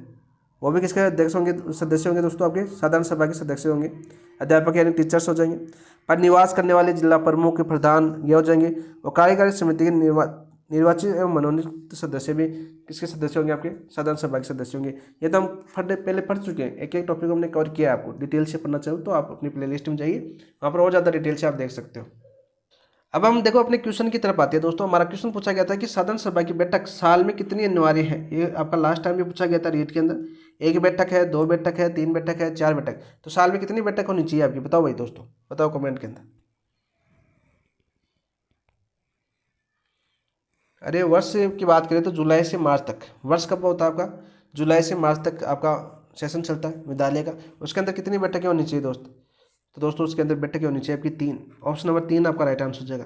वो भी किसके अध्यक्ष होंगे? सदस्य होंगे दोस्तों, आपके साधारण सभा के सदस्य होंगे। अध्यापक यानी टीचर्स हो जाएंगे। पर निवास करने वाले जिला प्रमुख के प्रधान ये हो जाएंगे। और कार्यकारी समिति के निर्वाचित एवं मनोनीत सदस्य भी किसके सदस्य होंगे? आपके साधारण सभा के सदस्य होंगे। ये तो हम पहले पढ़ चुके हैं, एक एक टॉपिक हमने कवर किया है। आपको डिटेल से पढ़ना चाहो तो आप अपनी प्लेलिस्ट में जाइए, वहाँ पर और ज़्यादा डिटेल से आप देख सकते हो। अब हम देखो अपने क्वेश्चन की तरफ आते हैं दोस्तों। हमारा क्वेश्चन पूछा गया था कि साधारण सभा की बैठक साल में कितनी अनिवार्य है? ये आपका लास्ट टाइम भी पूछा गया था रीट के अंदर। 1 बैठक है, 2 बैठक है, 3 बैठक है, 4 बैठक। तो साल में कितनी बैठक होनी चाहिए आपकी? बताओ भाई दोस्तों, बताओ कमेंट के अंदर। अरे वर्ष की बात करें तो जुलाई से मार्च तक। वर्ष कब होता है आपका? जुलाई से मार्च तक आपका सेशन चलता है विद्यालय का। उसके अंदर कितनी बैठकें होनी चाहिए दोस्त? तो दोस्तों उसके अंदर बैठकें होनी चाहिए आपकी 3। ऑप्शन नंबर 3 आपका राइट आंसर हो जाएगा।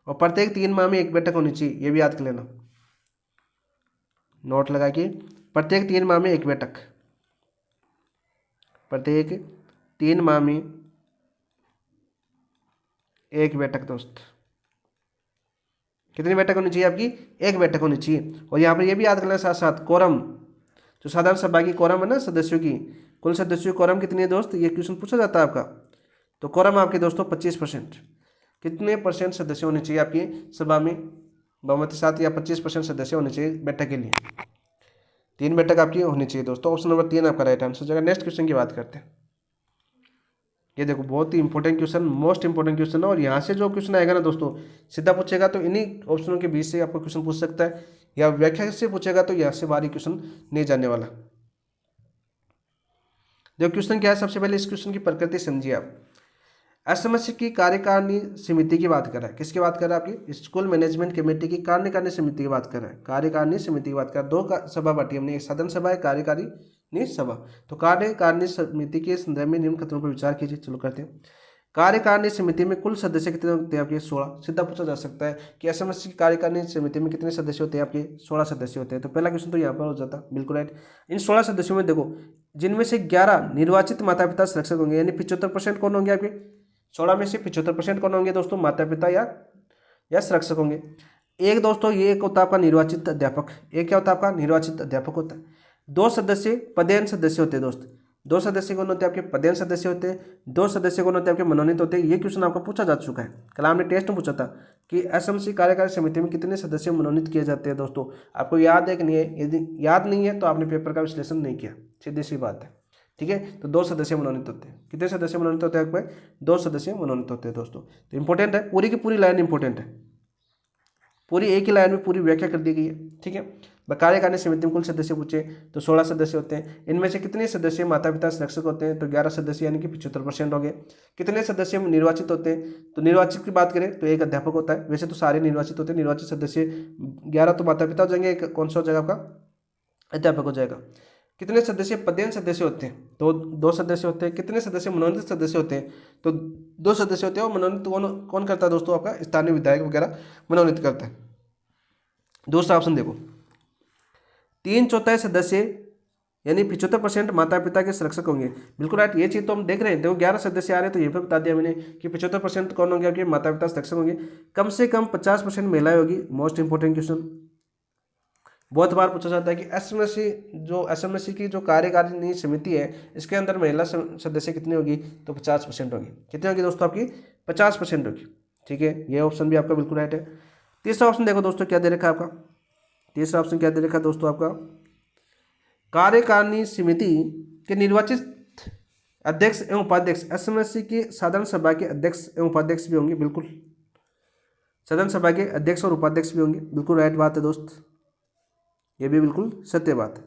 और प्रत्येक 3 माह में 1 बैठक होनी चाहिए, ये भी याद कर लेना, नोट लगा के। प्रत्येक 3 माह में 1 बैठक, प्रत्येक 3 माह में 1 बैठक। दोस्त कितनी बैठक होनी चाहिए आपकी? 1 बैठक होनी चाहिए। और यहाँ पर ये भी याद कर लेना साथ साथ कोरम, जो साधारण सभा की कोरम है ना सदस्यों की, कुल सदस्यों की कोरम कितनी है दोस्त? ये क्वेश्चन पूछा जाता है आपका। तो कोरम आपके दोस्तों 25%। कितने परसेंट सदस्य होने चाहिए आपकी सभा में? बहुमत के साथ या 25% सदस्य होने चाहिए बैठक के लिए। 3 बैठक आपकी होनी चाहिए दोस्तों। ऑप्शन नंबर 3 आपका राइट आंसर हो जाएगा। नेक्स्ट क्वेश्चन की बात करते हैं। ये देखो बहुत ही important question, most important question है। और यहाँ से जो क्वेश्चन आएगा ना दोस्तों, सीधा पूछेगा तो इन्हीं ऑप्शनों के बीच से आपको क्वेश्चन पूछ सकता है, या व्याख्या से पूछेगा तो यहाँ से बाहरी क्वेश्चन नहीं जाने वाला। देखो क्वेश्चन क्या है, सबसे पहले इस क्वेश्चन की प्रकृति समझिए आप। एसएमसी की कार्यकारिणी समिति की बात कर रहा है। किसकी बात कर रहा है? आपकी स्कूल मैनेजमेंट कमेटी की कार्यकारिणी समिति की बात कर रहा है। कार्यकारिणी समिति की बात कर रहा है। 2 सभा बांटी हमने, एक साधारण सभा है, कार्यकारिणी सभा। तो कार्यकारिणी समिति के संदर्भ में निम्न कथनों पर विचार कीजिए। चलो करते हैं। कार्यकारिणी समिति में कुल सदस्य कितने होते हैं आपके? 16। सीधा पूछा जा सकता है कि एसएमसी की कार्यकारिणी समिति में कितने सदस्य होते हैं आपके? 16 सदस्य होते हैं। तो पहला क्वेश्चन तो यहाँ पर हो जाता, बिल्कुल राइट। इन 16 सदस्यों में देखो, जिनमें से 11 निर्वाचित माता पिता संरक्षक होंगे, यानी 75% कौन होंगे आपके? 16 में से 75% कौन होंगे दोस्तों? माता पिता या संरक्षक होंगे। एक दोस्तों ये एक होता है आपका निर्वाचित अध्यापक। एक क्या होता है आपका? निर्वाचित अध्यापक होता है। 2 सदस्य पदेन सदस्य होते हैं दोस्त। 2 सदस्य कौन होते हैं आपके? पदेन सदस्य होते हैं। 2 सदस्य कौन होते हैं आपके? मनोनीत होते हैं। ये क्वेश्चन आपको पूछा जा चुका है, कल हमने टेस्ट में पूछा था कि एसएमसी कार्यकारी समिति में कितने सदस्य मनोनीत किए जाते हैं। दोस्तों आपको याद है कि नहीं है? यदि याद नहीं है तो आपने पेपर का विश्लेषण नहीं किया, सीधी सी बात है। ठीक है, तो 2 सदस्य मनोनीत होते हैं। कितने सदस्य मनोनीत होते हैं आपके? 2 सदस्य मनोनीत होते हैं दोस्तों। तो इंपॉर्टेंट है, पूरी की पूरी लाइन इंपॉर्टेंट है, पूरी एक ही लाइन में पूरी व्याख्या कर दी गई है। ठीक है, कार्यकारिणी समिति में कुल सदस्य पूछे तो 16 सदस्य होते हैं। इनमें से कितने सदस्य माता पिता संरक्षक होते हैं? तो 11 सदस्य यानी कि 75% हो गए। कितने सदस्य निर्वाचित होते हैं? तो निर्वाचित की बात करें तो एक अध्यापक होता है। वैसे तो सारे निर्वाचित होते हैं, निर्वाचित सदस्य 11 तो माता पिता हो जाएंगे, एक कौन सा हो जाएगा आपका? अध्यापक हो जाएगा। कितने सदस्य पदेन सदस्य होते हैं? तो 2 सदस्य होते हैं। कितने सदस्य मनोनीत सदस्य होते हैं? तो 2 सदस्य होते हैं। और मनोनीत कौन करता है दोस्तों? आपका स्थानीय विधायक वगैरह मनोनीत करता है। दूसरा ऑप्शन देखो, 3/4 सदस्य यानी 75% माता पिता के संरक्षक होंगे। बिल्कुल राइट, ये चीज़ तो हम देख रहे हैं। देखो 11 सदस्य आ रहे हैं तो ये भी बता दिया मैंने कि 75% कौन होंगे आपके? माता पिता संरक्षक होंगे। कम से कम 50% महिलाएं होगी। मोस्ट इंपॉर्टेंट क्वेश्चन, बहुत बार पूछा जाता है कि एसएमसी की जो कार्यकारिणी समिति है इसके अंदर महिला सदस्य कितनी होगी? तो 50% होगी। कितनी होगी दोस्तों आपकी? 50% होगी। ठीक है, ये ऑप्शन भी आपका बिल्कुल राइट है। तीसरा ऑप्शन देखो दोस्तों क्या दे रखा है आपका? तीसरा ऑप्शन क्या दे रखा है दोस्तों आपका? कार्यकारिणी समिति के निर्वाचित अध्यक्ष एवं उपाध्यक्ष एसएमसी की साधारण सभा के अध्यक्ष एवं उपाध्यक्ष भी होंगे। बिल्कुल, साधारण सभा के अध्यक्ष और उपाध्यक्ष भी होंगे। बिल्कुल राइट बात है दोस्त। ये भी बिल्कुल सत्य बात है।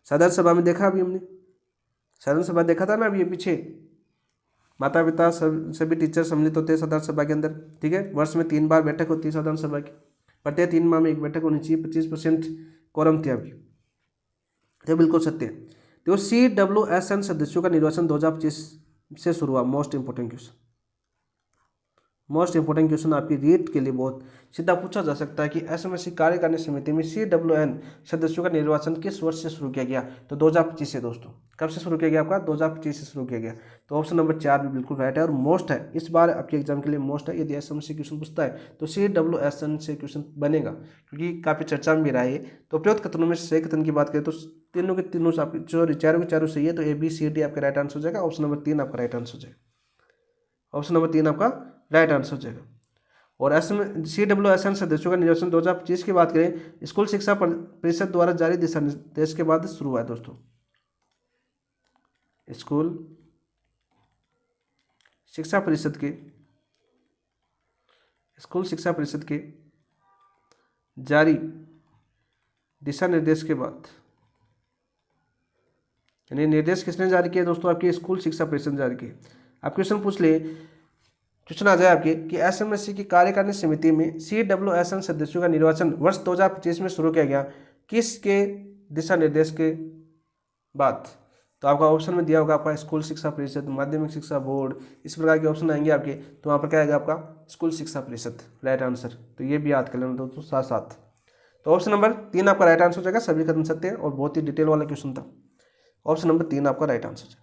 साधारण सभा में देखा अभी हमने, साधारण सभा देखा था ना अभी ये पीछे, माता पिता सभी टीचर सम्मिलित होते हैं साधारण सभा के अंदर, ठीक है। वर्ष में 3 बार बैठक होती है साधारण सभा की, प्रत्येक 3 माह में एक बैठक होनी चाहिए, 25% quorum थी आपकी, तो बिल्कुल सत्य है। तो CWSN सदस्यों का निर्वाचन 2025 से शुरू हुआ। मोस्ट इंपोर्टेंट क्वेश्चन आपकी रीट के लिए बहुत सीधा पूछा जा सकता है कि SMSC कार्यकारिणी समिति में CWN सदस्यों का निर्वाचन किस वर्ष से शुरू किया गया, तो 2025 से दोस्तों। कब से शुरू किया गया आपका, 2025 से शुरू किया गया। तो ऑप्शन नंबर 4 भी बिल्कुल राइट है और मोस्ट है, इस बार आपके एग्जाम के लिए मोस्ट है। यदि SMSC क्वेश्चन पूछता है तो CWSN से क्वेश्चन बनेगा, क्योंकि काफ़ी चर्चा में भी रहा है। तो उपरोक्त कथनों में सही कथन की बात करें तो तीनों के तीनों आपके जो चारों के चारों सही है, तो ABCD आपका राइट आंसर हो जाएगा। ऑप्शन नंबर 3 आपका राइट आंसर हो जाएगा, ऑप्शन नंबर 3 आपका राइट आंसर हो जाएगा। और CWSN सदस्यों का निर्वाचन 2025 की बात करें, स्कूल शिक्षा परिषद द्वारा जारी दिशा निर्देश के बाद शुरू हुआ है दोस्तों। स्कूल शिक्षा परिषद के जारी दिशा निर्देश के बाद, यानी निर्देश किसने जारी किया दोस्तों, आपकी स्कूल शिक्षा परिषद ने जारी किया। आप क्वेश्चन पूछ ले, क्वेश्चन आ जाए आपके कि SMSC की कार्यकारिणी समिति में CWSN सदस्यों का निर्वाचन वर्ष 2025 में शुरू किया गया, किसके दिशा निर्देश के बाद, तो आपका ऑप्शन में दिया होगा आपका स्कूल शिक्षा परिषद, माध्यमिक शिक्षा बोर्ड, इस प्रकार के ऑप्शन आएंगे आपके। तो वहाँ पर क्या आएगा आपका स्कूल शिक्षा परिषद राइट आंसर। तो ये भी याद कर लेना दोस्तों साथ साथ। तो ऑप्शन नंबर 3 आपका राइट आंसर हो जाएगा। सभी कथन सत्य है और बहुत ही डिटेल वाला क्वेश्चन था। ऑप्शन नंबर 3 आपका राइट आंसर है।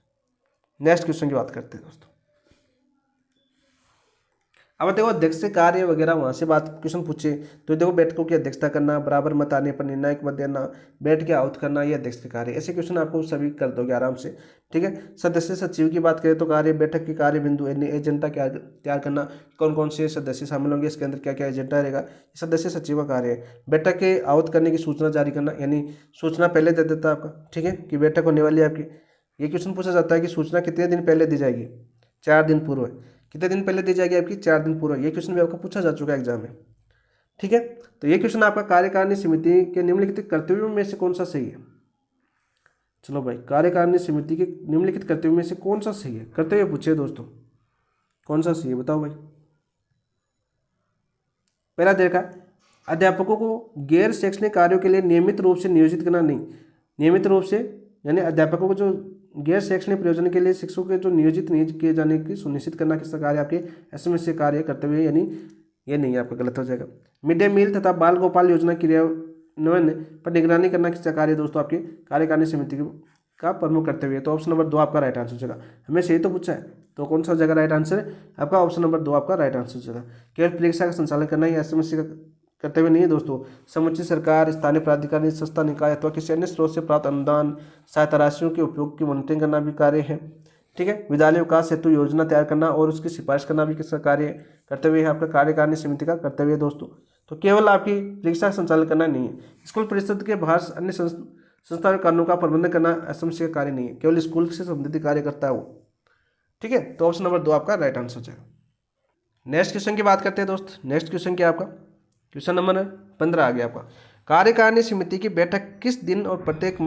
नेक्स्ट क्वेश्चन की बात करते हैं दोस्तों। अब देखो अध्यक्ष से कार्य वगैरह वहाँ से बात क्वेश्चन पूछे, तो देखो बैठकों की अध्यक्षता करना, बराबर मत आने पर निर्णायक मत देना, बैठ के आउट करना, ये अध्यक्ष के कार्य। ऐसे क्वेश्चन आपको सभी कर दोगे आराम से, ठीक है। सदस्य सचिव की बात करें तो कार्य, बैठक के कार्य बिंदु, एजेंडा क्या तैयार करना, कौन कौन से सदस्य शामिल होंगे इसके अंदर, क्या क्या एजेंडा रहेगा, सदस्य सचिव का कार्य है। बैठक के आउट करने की सूचना जारी करना, यानी सूचना पहले दे देता है आपका, ठीक है, कि बैठक होने वाली है आपकी। ये क्वेश्चन पूछा जाता है कि सूचना कितने दिन पहले दी जाएगी, 4 दिन पूर्व। कितने दिन पहले दी जाएगी आपकी, 4 दिन पूर्व। ये क्वेश्चन भी आपको पूछा जा चुका है एग्जाम में, ठीक है। तो ये क्वेश्चन आपका कार्यकारिणी समिति के निम्नलिखित कर्तव्यों में से कौन सा सही है। चलो भाई, कार्यकारिणी समिति के निम्नलिखित कर्तव्यों में से कौन सा सही है, कर्तव्य पूछे दोस्तों, कौन सा सही है बताओ भाई। पहला देखा, अध्यापकों को गैर शैक्षणिक कार्यों के लिए नियमित रूप से नियोजित करना। नहीं, नियमित रूप से यानी अध्यापकों को जो गैर शैक्षणिक प्रयोजन के लिए शिक्षकों के जो नियोजित नहीं किए जाने की सुनिश्चित करना किसका कार्य, आपके SMSC कार्य कर्तव्य, यानी ये नहीं आपका गलत हो जाएगा। मिड डे मील तथा बाल गोपाल योजना क्रियान्वयन पर निगरानी करना किसका कार्य दोस्तों, आपके कार्यकारिणी समिति का प्रमुख कर्तव्य है। तो ऑप्शन नंबर 2 आपका राइट आंसर हो जाएगा। हमें सही तो पूछा है, तो कौन सा हो जाएगा राइट आंसर आपका, ऑप्शन नंबर 2 आपका राइट आंसर हो जाएगा। केवल परीक्षा का संचालन करना ही SMSC का कर्तव्य नहीं है दोस्तों। समुचित सरकार, स्थानीय प्राधिकारी, संस्था, निकाय अथवा किसी अन्य स्रोत से प्राप्त अनुदान, सहायता राशियों के उपयोग की मॉनिटरिंग करना भी कार्य है, ठीक है। विद्यालय विकास हेतु योजना तैयार करना और उसकी सिफारिश करना भी किसका कार्य कर्तव्य है, आपका कार्यकारिणी समिति का कर्तव्य है दोस्तों। तो केवल आपकी परीक्षा का संचालन करना नहीं है। स्कूल परिषद के बाहर अन्य संस्था कानूनों का प्रबंधन करना SMSC का कार्य नहीं है, केवल स्कूल से संबंधित कार्य करता है वो, ठीक है। तो ऑप्शन नंबर 2 आपका राइट आंसर हो जाएगा। नेक्स्ट क्वेश्चन की बात करते हैं दोस्त। नेक्स्ट क्वेश्चन क्या आपका, क्वेश्चन नंबर 15 आ गया आपका। कार्यकारिणी समिति की बैठक किस दिन और प्रत्येक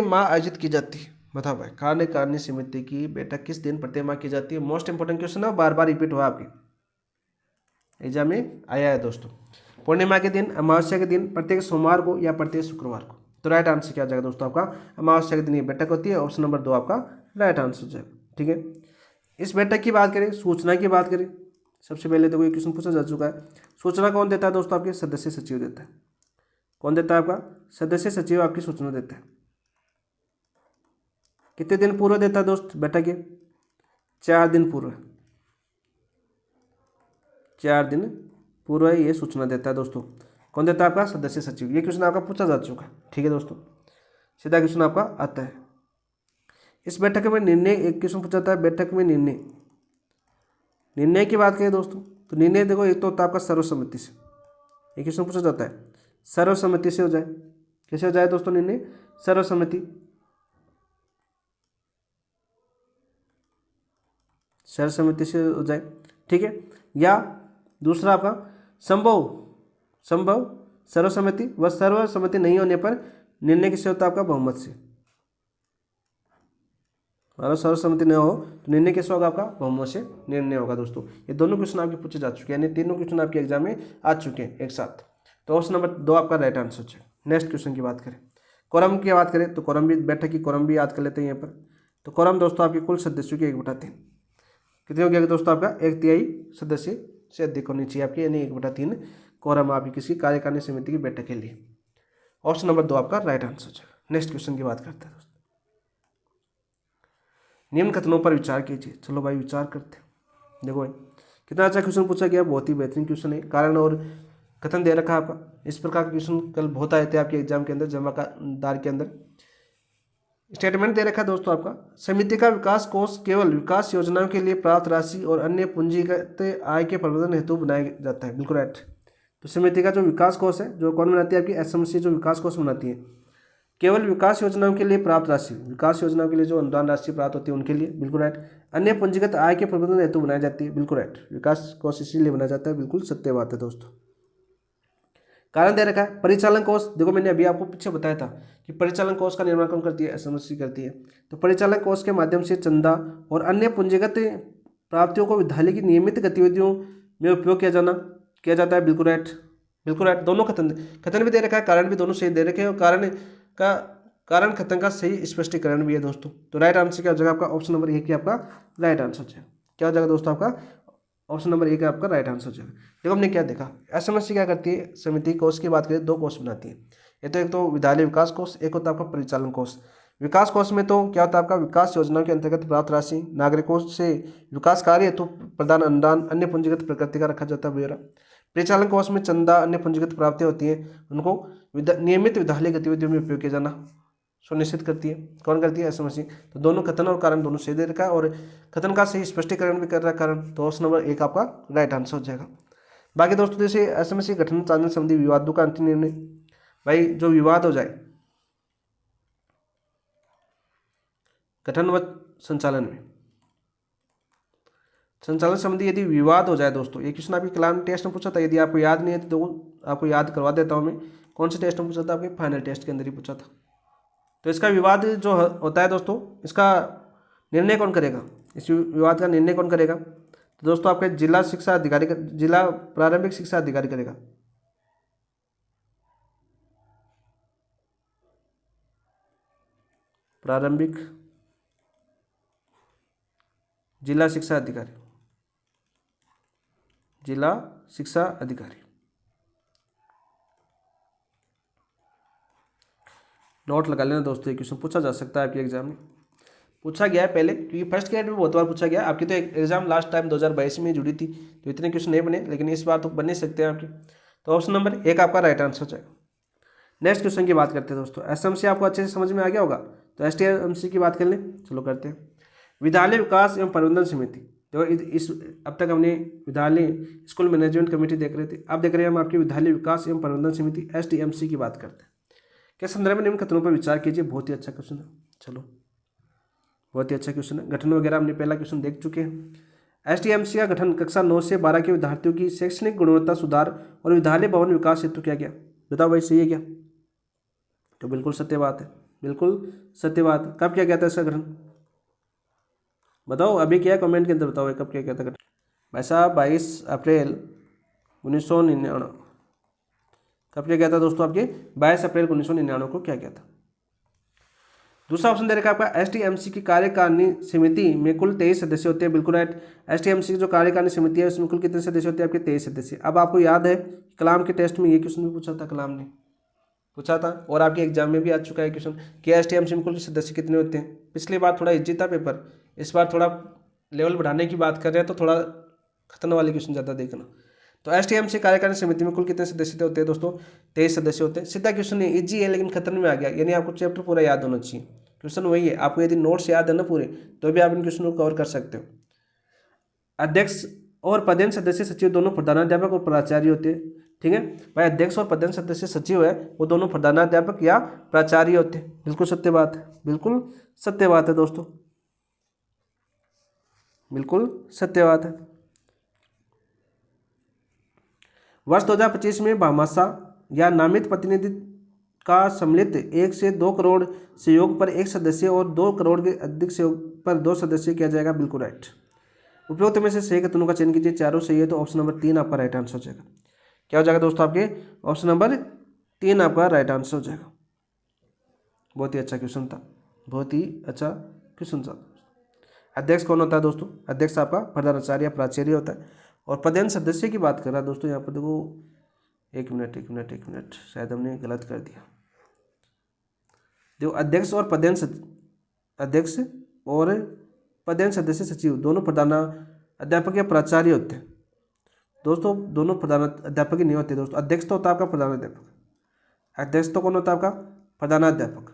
माह आयोजित की जाती है, बताओ भाई। कार्यकारिणी समिति की बैठक किस दिन प्रत्येक माह की जाती है। मोस्ट इंपोर्टेंट क्वेश्चन है, बार बार रिपीट हुआ आपके एग्जाम में आया है दोस्तों। पूर्णिमा के दिन, अमावस्या के दिन, प्रत्येक सोमवार को या प्रत्येक शुक्रवार को। तो राइट आंसर क्या जाएगा दोस्तों आपका, अमावस्या के दिन ये बैठक होती है। ऑप्शन नंबर 2 आपका राइट आंसर हो जाएगा, ठीक है। इस बैठक की बात करें, सूचना की बात करें, सबसे पहले तो कोई क्वेश्चन पूछा जा चुका है। सूचना कौन देता है दोस्तों, आपके सदस्य सचिव देता है। कौन देता है आपका, सदस्य सचिव आपकी सूचना देता है। कितने दिन पूर्व देता है दोस्त बैठक के, 4 दिन पूर्व, 4 दिन पूर्व ये सूचना देता है दोस्तों। कौन देता है आपका, सदस्य सचिव। ये क्वेश्चन आपका पूछा जा चुका है, ठीक है दोस्तों। सीधा क्वेश्चन आपका आता है। इस बैठक में निर्णय, एक क्वेश्चन पूछा जाता है बैठक में निर्णय की बात करें दोस्तों, तो निर्णय देखो एक तो होता है आपका सर्वसम्मति से। एक क्वेश्चन पूछा जाता है सर्वसम्मति से हो जाए, कैसे हो जाए दोस्तों निर्णय, सर्वसम्मति से हो जाए, ठीक है। या दूसरा आपका संभव सर्वसम्मति व सर्वसम्मति नहीं होने पर निर्णय किससे होता है आपका बहुमत से। अगर सर्वसम्मति न हो तो निर्णय कैसे होगा आपका बहुमत से निर्णय होगा दोस्तों। ये दोनों क्वेश्चन आपके पूछे जा चुके हैं, यानी तीनों क्वेश्चन आपके एग्जाम में आ चुके हैं एक साथ। तो ऑप्शन नंबर 2 आपका राइट आंसर है। नेक्स्ट क्वेश्चन की बात करें, कोरम की बात करें तो कोरम भी, बैठक की कोरम भी याद कर लेते हैं यहाँ पर। तो कोरम दोस्तों आपके कुल सदस्यों की 1/3 कितने हो गया दोस्तों आपका 1/3 सदस्य से अधिक होनी चाहिए आपकी, यानी 1/3 कोरम आपकी किसी कार्यकारिणी समिति की बैठक के लिए। ऑप्शन नंबर 2 आपका राइट आंसर है। नेक्स्ट क्वेश्चन की बात करते हैं दोस्तों, निम्न कथनों पर विचार कीजिए। चलो भाई विचार करते हैं। देखो भाई कितना अच्छा क्वेश्चन पूछा गया, बहुत ही बेहतरीन क्वेश्चन है। कारण और कथन दे रखा है आपका। इस प्रकार के क्वेश्चन कल बहुत आए थे आपके एग्जाम के अंदर, जमादार के अंदर। स्टेटमेंट दे रखा है दोस्तों आपका, समिति का विकास कोष केवल विकास योजनाओं के लिए प्राप्त राशि और अन्य पूंजीगत आय के प्रबंधन हेतु बनाया जाता है। बिल्कुल राइट। तो समिति का जो विकास कोष है, जो कौन बनाती है आपकी एसएमसी, जो विकास कोष बनाती है, केवल विकास योजनाओं के लिए प्राप्त राशि, विकास योजनाओं के लिए जो अनुदान राशि प्राप्त होती है उनके लिए। बिल्कुल राइट। अन्य पूंजीगत आय के प्रबंधन हेतु बनाई जाती है। बिल्कुल राइट। विकास कोष इसीलिए बनाया जाता है। बिल्कुल सत्य बात है दोस्तों। कारण दे रखा है परिचालन कोष। देखो मैंने अभी आपको पीछे बताया था कि परिचालन कोष का निर्माण कौन करती है, एसएमसी करती है। तो परिचालन कोष के माध्यम से चंदा और अन्य पूंजीगत प्राप्तियों को विद्यालय की नियमित गतिविधियों में उपयोग किया जाता है। बिल्कुल राइट। बिल्कुल राइट। दोनों कथन भी दे रखा है, कारण भी दोनों सही दे रखे हैं, और कारण कथन का सही स्पष्टीकरण भी है दोस्तों। तो राइट आंसर क्या हो जाएगा आपका, ऑप्शन नंबर 1 आपका राइट आंसर है। क्या हो जाएगा दोस्तों आपका, ऑप्शन नंबर 1 आपका राइट आंसर हो जाएगा। देखो हमने क्या देखा, एसएमसी क्या करती है, समिति कोष की बात करें 2 कोष बनाती है। एक तो विद्यालय विकास कोष, एक होता है आपका परिचालन कोष। विकास कोष में तो क्या होता है आपका, विकास योजनाओं के अंतर्गत प्राप्त राशि, नागरिकों से विकास कार्य हेतु प्रदान अनुदान, अन्य पूंजीगत प्रकृति का रखा जाता है ब्यौरा। परिचालन कोष में चंदा, अन्य पूंजीगत प्राप्तियां होती हैं, उनको नियमित विद्यालय गतिविधियों में उपयोग किया जाना सुनिश्चित करती है। कौन करती है, एसएमसी। तो दोनों कथन और कारण दोनों सही दे रखा है, और कथन का सही स्पष्टीकरण भी कर रहा है कारण। तो ऑप्शन नंबर 1 आपका राइट आंसर हो जाएगा। बाकी दोस्तों जैसे एसएमसी गठन चालन संबंधी विवादों का अंतिम निर्णय, भाई जो विवाद हो जाए गठन व संचालन संबंधी यदि विवाद हो जाए दोस्तों, ये क्वेश्चन आपके क्लास टेस्ट में पूछा था। यदि आपको याद नहीं है तो आपको याद करवा देता हूँ मैं। कौन से टेस्ट में पूछा था, आपके फाइनल टेस्ट के अंदर ही पूछा था। तो इसका विवाद जो होता है दोस्तों, इसका निर्णय कौन करेगा, इस विवाद का निर्णय कौन करेगा। तो दोस्तों आपके जिला शिक्षा अधिकारी, जिला प्रारंभिक शिक्षा अधिकारी करेगा। प्रारंभिक जिला शिक्षा अधिकारी, जिला शिक्षा अधिकारी। नोट लगा लेना दोस्तों, ये क्वेश्चन पूछा जा सकता है आपके एग्जाम में, पूछा गया है पहले, क्योंकि फर्स्ट ग्रेड में बहुत बार पूछा गया। आपकी तो एग्जाम लास्ट टाइम 2022 में जुड़ी थी, तो इतने क्वेश्चन नहीं बने, लेकिन इस बार तो बन नहीं सकते हैं आपके। तो ऑप्शन नंबर 1 आपका राइट आंसर हो जाएगा। नेक्स्ट क्वेश्चन की बात करते हैं दोस्तों। एसएमसी आपको अच्छे से समझ में आ गया होगा, तो एसटीएमसी की बात कर लें। चलो करते हैं। विद्यालय विकास एवं प्रबंधन समिति, देखो इस अब तक हमने विद्यालय स्कूल मैनेजमेंट कमेटी देख रहे थे, अब देख रहे हैं हम आपकी विद्यालय विकास एवं प्रबंधन समिति एसटीएमसी की बात करते हैं। के संदर्भ में निम्न कथनों पर विचार कीजिए। बहुत ही अच्छा क्वेश्चन है, चलो बहुत ही अच्छा क्वेश्चन है। गठन वगैरह हमने पहला क्वेश्चन देख चुके हैं। एसटीएमसी का गठन कक्षा 9 से 12 के विद्यार्थियों की शैक्षणिक गुणवत्ता सुधार और विद्यालय भवन विकास हेतु किया गया। बताओ भाई सही है क्या, तो बिल्कुल सत्य बात है, बिल्कुल सत्य बात। कब किया गया था इसका गठन, बताओ अभी क्या, कमेंट के अंदर बताओ कब किया गया था गठन। भाई साहब 22 अप्रैल 1999। कब किया गया था दोस्तों, आपके 22 अप्रैल 1999 को किया गया था। दूसरा ऑप्शन दे रखा है आपका, एसटीएमसी की कार्यकारिणी समिति में कुल 23 सदस्य होते हैं। बिल्कुल राइट। एसटीएमसी की जो कार्यकारिणी समिति है उसमें कुल कितने सदस्य होते हैं, आपके 23 सदस्य। अब आपको याद है कलाम के टेस्ट में ये क्वेश्चन भी पूछा था, कलाम ने पूछा था, और आपके एग्जाम में भी आ चुका है क्वेश्चन कि एसटीएमसी में कुल सदस्य कितने होते हैं। पिछली बार थोड़ा इजी था पेपर, इस बार थोड़ा लेवल बढ़ाने की बात कर रहे हैं, तो थोड़ा खतरनाक वाले क्वेश्चन ज़्यादा देखना। तो एसटीएमसी कार्यकारिणी समिति में कुल कितने सदस्य होते हैं दोस्तों, 23 सदस्य होते हैं। सीधा क्वेश्चन है, इजी है लेकिन खतरनाक में आ गया, यानी आपको चैप्टर पूरा याद होना चाहिए। क्वेश्चन वही है, आपको यदि नोट्स याद है ना पूरे, तो भी आप इन क्वेश्चन को कवर कर सकते हो। अध्यक्ष और पदेन सदस्य सचिव दोनों प्रधानाध्यापक और प्राचार्य होते हैं। ठीक है भाई, अध्यक्ष और पदेन सदस्य सचिव है वो दोनों प्रधानाध्यापक या प्राचार्य होते हैं। बिल्कुल सत्य बात है, बिल्कुल सत्य बात है दोस्तों, बिल्कुल सत्य बात है। वर्ष 2025 में भामाशाह या नामित प्रतिनिधि का सम्मिलित 1 से 2 करोड़ सहयोग पर एक सदस्य और 2 करोड़ के अधिक सहयोग पर 2 सदस्य किया जाएगा। बिल्कुल राइट। उपयुक्त में से सही के दोनों का चयन कीजिए। चारों सही है तो ऑप्शन नंबर 3 आपका राइट आंसर हो जाएगा। क्या हो जाएगा दोस्तों आपके? ऑप्शन नंबर 3 आपका राइट आंसर हो जाएगा। बहुत ही अच्छा क्वेश्चन था, बहुत ही अच्छा क्वेश्चन था। अध्यक्ष कौन होता है दोस्तों? अध्यक्ष आपका प्रधानाचार्य या प्राचार्य होता है। और पदेन सदस्य की बात कर रहा है दोस्तों, यहाँ पर देखो, एक मिनट, शायद हमने गलत कर दिया। देखो, अध्यक्ष और पदेन सदस्य सचिव दोनों प्रधान अध्यापक या प्राचार्य होते हैं दोस्तों। दोनों प्रधान अध्यापक ही नहीं होते दोस्तों। अध्यक्ष तो होता है आपका प्रधान अध्यापक। अध्यक्ष तो कौन होता है आपका? प्रधानाध्यापक,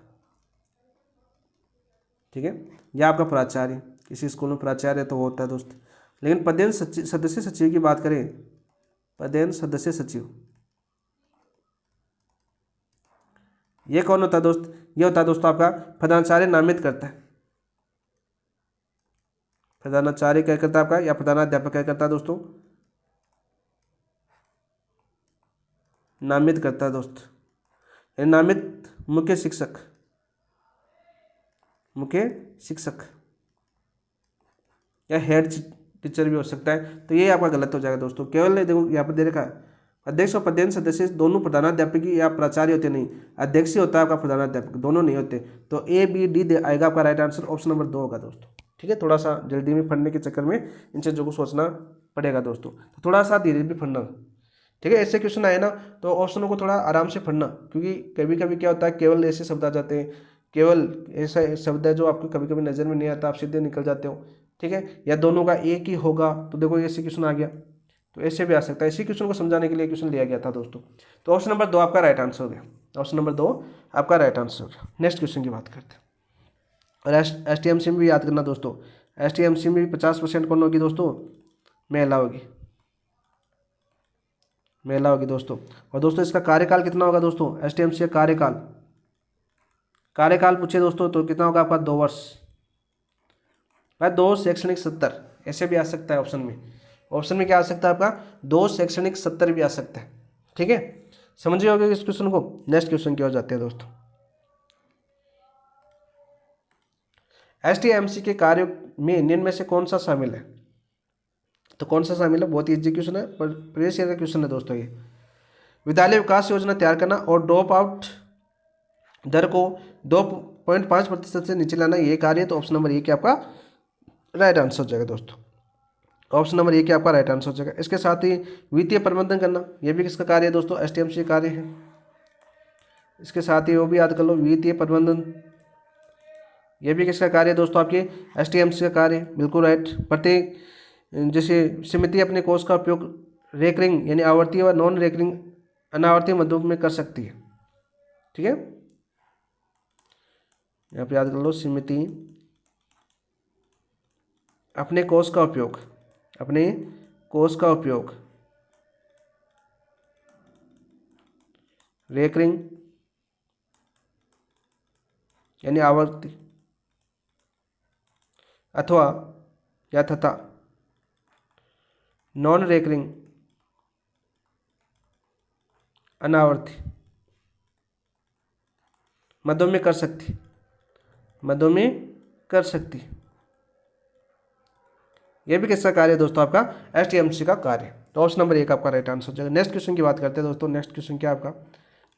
ठीक है, या आपका प्राचार्य। किसी स्कूल में प्राचार्य तो होता है दोस्त। लेकिन पदेन सदस्य सचिव की बात करें, पदेन सदस्य सचिव, ये कौन होता है दोस्त? ये होता है दोस्तों आपका प्रधानाचार्य नामित करता है। प्रधानाचार्य क्या करता है आपका, या प्रधानाध्यापक क्या करता है दोस्तों? नामित करता है दोस्त। नामित मुख्य शिक्षक या हेड टीचर भी हो सकता है। तो ये आपका गलत हो जाएगा दोस्तों। केवल देखो यहाँ पर दे रखा है, अध्यक्ष और पदेन सदस्य दोनों प्रधानाध्यापक या प्राचार्य होते नहीं, अध्यक्ष ही होता है आपका प्रधानाध्यापक, दोनों नहीं होते। तो ए बी डी आएगा आपका राइट आंसर। ऑप्शन नंबर 2 होगा दोस्तों। ठीक है, थोड़ा सा जल्दी में पढ़ने के चक्कर में इन चीज़ों को सोचना पड़ेगा दोस्तों। तो थोड़ा सा धीरे भी पढ़ना, ठीक है। ऐसे क्वेश्चन आए ना तो ऑप्शनों को थोड़ा आराम से पढ़ना, क्योंकि कभी कभी क्या होता है, केवल ऐसे शब्द आ जाते हैं, केवल ऐसा शब्द है जो आपको कभी कभी नज़र में नहीं आता, आप सीधे निकल जाते हो, ठीक है। या दोनों का एक ही होगा, तो देखो ऐसे क्वेश्चन आ गया, तो ऐसे भी आ सकता है। इसी क्वेश्चन को समझाने के लिए क्वेश्चन लिया गया था दोस्तों। तो ऑप्शन नंबर 2 आपका राइट आंसर हो गया। ऑप्शन नंबर 2 आपका राइट आंसर हो गया। नेक्स्ट क्वेश्चन की बात करते हैं। और STMC में भी याद करना दोस्तों, STMC में भी 50% कौन होगी दोस्तों? महिला होगी, महिला होगी दोस्तों। और दोस्तों इसका कार्यकाल कितना होगा दोस्तों? STMC का कार्यकाल पूछे दोस्तों तो कितना होगा आपका? 2 वर्ष। भाई 2 शैक्षणिक सत्र ऐसे भी आ सकता है ऑप्शन में। ऑप्शन में क्या आ सकता है आपका? 2 शैक्षणिक सत्र भी आ सकता है, ठीक है। समझिए होगा इस क्वेश्चन को। नेक्स्ट क्वेश्चन क्या हो जाते हैं दोस्तों? STMC के कार्य में निम्न में से कौन सा शामिल है? तो कौन सा शामिल है? बहुत ही इजी क्वेश्चन है, पर प्रीवियस ईयर का क्वेश्चन है दोस्तों ये। विद्यालय विकास योजना तैयार करना और ड्रॉप आउट दर को 2.5% से नीचे लाना, ये कार्य है। तो ऑप्शन नंबर 1 क्या आपका राइट आंसर हो जाएगा दोस्तों। ऑप्शन नंबर 1 क्या आपका राइट आंसर हो जाएगा। इसके साथ ही वित्तीय प्रबंधन करना, ये भी किसका कार्य है दोस्तों? STMC कार्य है। इसके साथ ही वो भी याद कर लो, वित्तीय प्रबंधन, ये भी किसका कार्य है दोस्तों? आपके STMC का कार्य है। बिल्कुल राइट। प्रत्येक जैसे समिति अपने कोष का उपयोग रेकरिंग यानी आवर्ती व नॉन रेकरिंग अनावर्ती मदों में कर सकती है, ठीक है। यहाँ पे याद कर लो, समिति अपने कोष का उपयोग रेकरिंग यानी आवर्ती अथवा या तथा नॉन रेकरिंग अनावर्ती मदों में कर सकती, यह भी किसका कार्य है दोस्तों? आपका STMC का कार्य। तो ऑप्शन नंबर 1 आपका राइट आंसर हो जाएगा। नेक्स्ट क्वेश्चन की बात करते हैं दोस्तों। नेक्स्ट क्वेश्चन क्या आपका?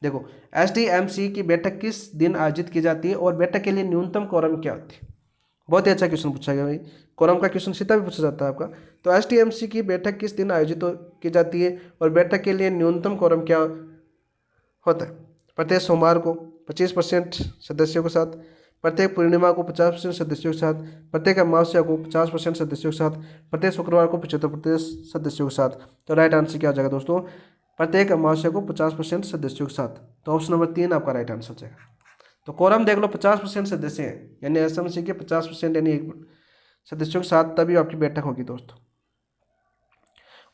देखो, STMC की बैठक किस दिन आयोजित की जाती है और बैठक के लिए न्यूनतम कोरम क्या होती है? बहुत ही अच्छा क्वेश्चन पूछा गया भाई। कोरम का क्वेश्चन सीधा भी पूछा जाता है आपका। तो STMC की बैठक किस दिन आयोजित की जाती है और बैठक के लिए न्यूनतम कोरम क्या होता है? प्रत्येक सोमवार को 25% सदस्यों के साथ, प्रत्येक पूर्णिमा को 50% सदस्यों के साथ, प्रत्येक अमावस्या को 50% सदस्यों के साथ, प्रत्येक शुक्रवार को 75% सदस्यों के साथ। तो राइट आंसर क्या हो जाएगा दोस्तों? प्रत्येक अमावस्या को 50% सदस्यों के साथ। तो ऑप्शन नंबर 3 आपका राइट आंसर हो जाएगा। तो कोरम देख लो, 50% सदस्य हैं, यानी STMC के 50% यानी 1 सदस्यों के साथ तभी आपकी बैठक होगी दोस्तों।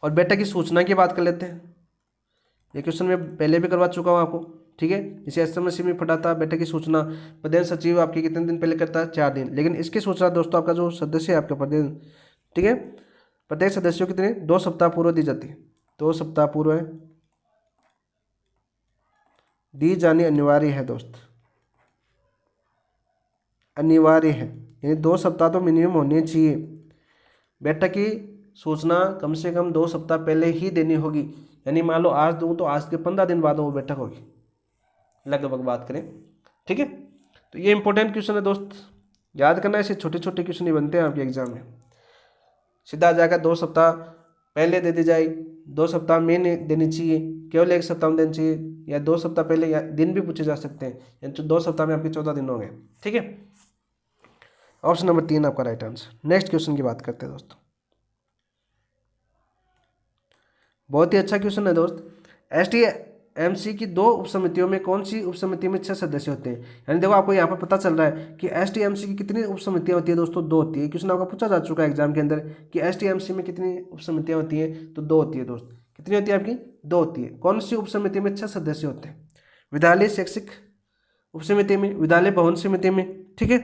और बैठक की सूचना की बात कर लेते हैं। ये क्वेश्चन मैं पहले भी करवा चुका हूँ आपको, ठीक है। इसे SMC में पढ़ा था। बैठक की सूचना प्रदेश सचिव आपकी कितने दिन पहले करता है? 4 दिन। लेकिन इसकी सूचना दोस्तों आपका जो सदस्य है आपके प्रदेश, ठीक है, प्रत्येक सदस्यों कितने 2 सप्ताह पूर्व दी जाती है। 2 सप्ताह पूर्व है दी जानी अनिवार्य है दोस्त, अनिवार्य है, यानी 2 सप्ताह तो मिनिमम होने चाहिए। बैठक की सूचना कम से कम 2 सप्ताह पहले ही देनी होगी, यानी मान लो आज दूँ तो आज के 15 दिन बाद वो बैठक होगी लगभग बात करें। ठीक है, तो ये इंपॉर्टेंट क्वेश्चन है दोस्त, याद करना। ऐसे छोटे छोटे क्वेश्चन ही बनते हैं आपके एग्जाम में। सीधा जाकर 2 सप्ताह पहले दे दी जाए, 2 सप्ताह में नहीं देनी चाहिए, केवल 1 सप्ताह में देनी चाहिए, या 2 सप्ताह पहले, या दिन भी पूछे जा सकते हैं, यानी तो 2 सप्ताह में आपके 14 दिन हो गए। ठीक है, ऑप्शन नंबर 3 आपका राइट आंसर। नेक्स्ट क्वेश्चन की बात करते हैं दोस्तों, बहुत ही अच्छा क्वेश्चन है दोस्त। एसटीएमसी की 2 उपसमितियों में कौन सी उपसमिति में 6 सदस्य होते हैं? यानी देखो आपको यहाँ पर पता चल रहा है कि एसटीएमसी की कितनी उपसमितियाँ होती है दोस्तों, 2 होती है। क्वेश्चन आपका पूछा जा चुका है एग्जाम के अंदर कि एसटीएमसी में कितनी उपसमितियाँ होती हैं, तो 2 होती है दोस्त। कितनी होती है आपकी? 2 होती है। कौन सी उपसमिति में 6 सदस्य होते हैं? विद्यालय शैक्षिक उपसमिति में, विद्यालय भवन समिति में, ठीक है,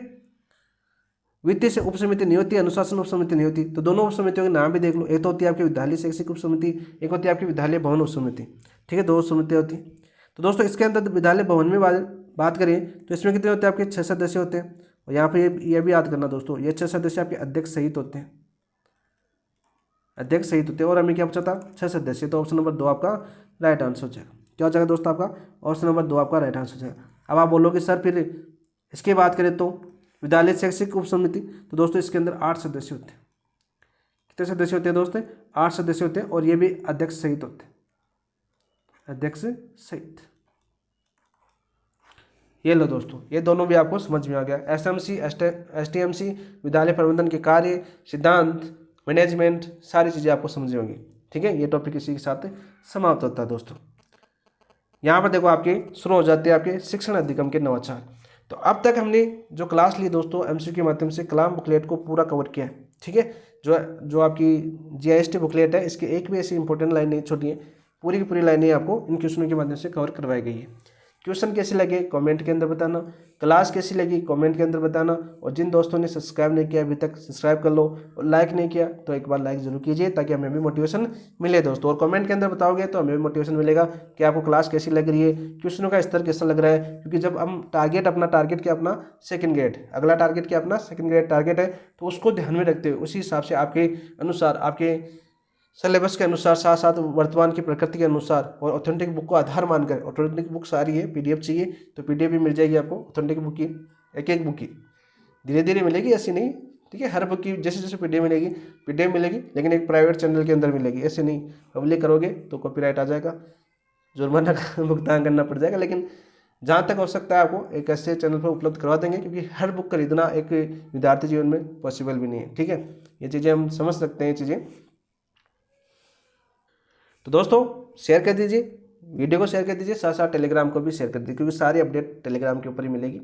वित्तीय से उपसमिति नहीं होती, अनुशासन उपसमिति नहीं होती। तो दोनों उपसमितियों के नाम भी देख लो, एक तो होती है आपकी विद्यालय शैक्षिक उपसमिति, एक होती है आपकी विद्यालय भवन उपसमिति। ठीक है, 2 उपसमितियाँ होती हैं। तो दोस्तों इसके अंदर विद्यालय भवन में बात करें तो इसमें कितने होते हैं आपके? 6 सदस्य होते हैं। और यहाँ पर ये भी याद करना दोस्तों, ये 6 सदस्य आपके अध्यक्ष सहित होते हैं, अध्यक्ष सहित होते हैं। और हमें क्या पूछा था? 6 सदस्य। तो ऑप्शन नंबर 2 आपका राइट आंसर हो जाएगा। क्या हो जाएगा दोस्तों आपका? ऑप्शन नंबर 2 आपका राइट आंसर हो जाएगा। अब आप बोलोगे सर फिर इसकी बात करें तो विद्यालय शैक्षिक उपसमिति, तो दोस्तों इसके अंदर 8 सदस्य होते हैं। कितने सदस्य होते हैं दोस्तों? 8 सदस्य होते हैं, और ये भी अध्यक्ष सहित होते हैं, अध्यक्ष सहित। ये लो दोस्तों, ये दोनों भी आपको समझ में आ गया। एसएमसी, एसटीएमसी, विद्यालय प्रबंधन के कार्य, सिद्धांत, मैनेजमेंट, सारी चीज़ें आपको समझ में होंगी। ठीक है, ये टॉपिक इसी के साथ समाप्त होता है दोस्तों। यहाँ पर देखो आपके शुरू हो जाते हैं आपके शिक्षण अधिगम के नवाचार। तो अब तक हमने जो क्लास ली दोस्तों एमसीक्यू के माध्यम से, कलाम बुकलेट को पूरा कवर किया है। ठीक है, जो आपकी जीआईएसटी बुकलेट है, इसकी एक भी ऐसी इंपॉर्टेंट लाइन नहीं छोटी है, पूरी की पूरी लाइनें आपको इन क्वेश्चनों के माध्यम से कवर करवाई गई है। क्वेश्चन कैसे लगे कमेंट के अंदर बताना, क्लास कैसी लगी कमेंट के अंदर बताना, और जिन दोस्तों ने सब्सक्राइब नहीं किया अभी तक सब्सक्राइब कर लो, और लाइक नहीं किया तो एक बार लाइक जरूर कीजिए ताकि हमें भी मोटिवेशन मिले दोस्तों। और कमेंट के अंदर बताओगे तो हमें भी मोटिवेशन मिलेगा कि आपको क्लास कैसी लग रही है, क्वेश्चनों का स्तर कैसा लग रहा है। क्योंकि जब हम टारगेट क्या अपना सेकंड ग्रेड, अगला टारगेट क्या अपना सेकंड ग्रेड टारगेट है, तो उसको ध्यान में रखते हुए उसी हिसाब से आपके अनुसार, आपके सिलेबस के अनुसार, साथ साथ वर्तमान की प्रकृति के अनुसार, और ऑथेंटिक बुक को आधार मानकर, ऑथेंटिक बुक सारी है, पीडीएफ चाहिए तो पीडीएफ भी मिल जाएगी आपको ऑथेंटिक बुक की, एक बुक की धीरे धीरे मिलेगी, ऐसी नहीं। ठीक है, हर बुक की जैसे जैसे पीडीएफ मिलेगी, लेकिन एक प्राइवेट चैनल के अंदर मिलेगी, ऐसे नहीं पब्लिक करोगे तो कॉपीराइट आ जाएगा, जुर्माना का भुगतान करना पड़ जाएगा। लेकिन जहाँ तक हो सकता है आपको एक ऐसे चैनल पर उपलब्ध करवा देंगे, क्योंकि हर बुक खरीदना एक विद्यार्थी जीवन में पॉसिबल भी नहीं है। ठीक है, ये चीज़ें हम समझ सकते हैं, ये चीज़ें। तो दोस्तों शेयर कर दीजिए, वीडियो को शेयर कर दीजिए, साथ साथ टेलीग्राम को भी शेयर कर दीजिए, क्योंकि सारी अपडेट टेलीग्राम के ऊपर ही मिलेगी।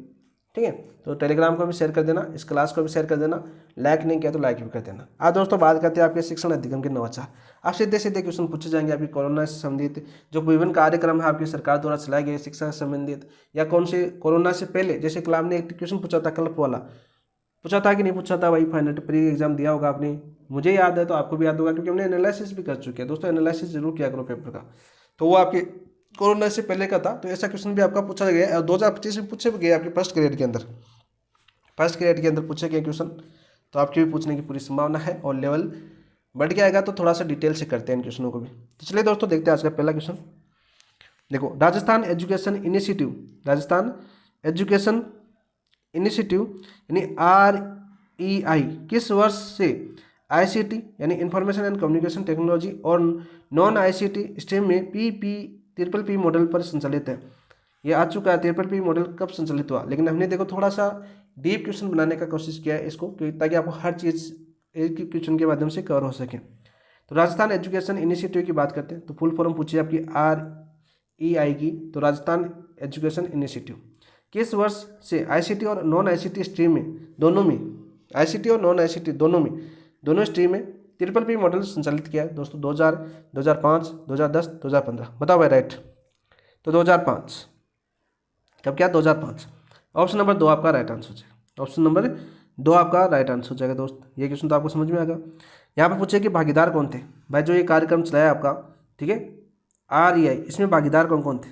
ठीक है, तो टेलीग्राम को भी शेयर कर देना, इस क्लास को भी शेयर कर देना, लाइक नहीं किया तो लाइक भी कर देना। आज दोस्तों बात करते हैं आपके शिक्षण अधिगम के नवाचार। आप सीधे सीधे क्वेश्चन पूछे जाएंगे आपकी कोरोना से संबंधित जो विभिन्न कार्यक्रम है आपकी सरकार द्वारा चलाए गए शिक्षा से संबंधित, या कौन से कोरोना से पहले, जैसे कलाम ने एक क्वेश्चन पूछा था कल्प वाला, पूछा था कि नहीं पूछा था, वही फाइनल प्री एग्जाम दिया होगा आपने, मुझे याद है तो आपको भी याद होगा, क्योंकि हमने एनालिसिस भी कर चुके हैं दोस्तों। एनालिसिस जरूर किया करो पेपर का, तो वो आपके कोरोना से पहले का था। तो ऐसा क्वेश्चन भी आपका पूछा गया और 2025 में पूछे भी गए आपके फर्स्ट ग्रेड के अंदर, पूछे गए क्वेश्चन, तो आपके भी पूछने की पूरी संभावना है। और लेवल बढ़ गया तो थोड़ा सा डिटेल से करते हैं इन क्वेश्चनों को भी। तो चलिए दोस्तों देखते हैं आज का पहला क्वेश्चन। देखो, राजस्थान एजुकेशन इनिशिएटिव यानी REI किस वर्ष से ICT यानी इंफॉर्मेशन एंड कम्युनिकेशन टेक्नोलॉजी और नॉन ICT स्ट्रीम में PPP मॉडल पर संचालित है? ये आ चुका है, PPP मॉडल कब संचालित हुआ, लेकिन हमने देखो थोड़ा सा डीप क्वेश्चन बनाने का कोशिश किया है इसको, ताकि आपको हर चीज़ एक ही क्वेश्चन के माध्यम से कवर हो सके। तो राजस्थान एजुकेशन इनिशिएटिव की बात करते हैं, तो फुल फॉर्म पूछिए आपकी REI की, तो राजस्थान एजुकेशन इनिशिएटिव किस वर्ष से ICT और नॉन ICT स्ट्रीम में, दोनों में, ICT और नॉन ICT दोनों स्ट्रीम में PPP मॉडल संचालित किया है दोस्तों? 2000, 2005, 2010, 2015, बताओ भाई राइट। तो 2005, कब क्या? 2005। ऑप्शन नंबर 2 आपका राइट आंसर हो जाएगा, ऑप्शन नंबर 2 आपका राइट आंसर हो जाएगा दोस्त। ये क्वेश्चन तो आपको समझ में आ गया। यहाँ पर पूछे कि भागीदार कौन थे भाई, जो ये कार्यक्रम चलाया आपका, ठीक है, REI, इसमें भागीदार कौन कौन थे?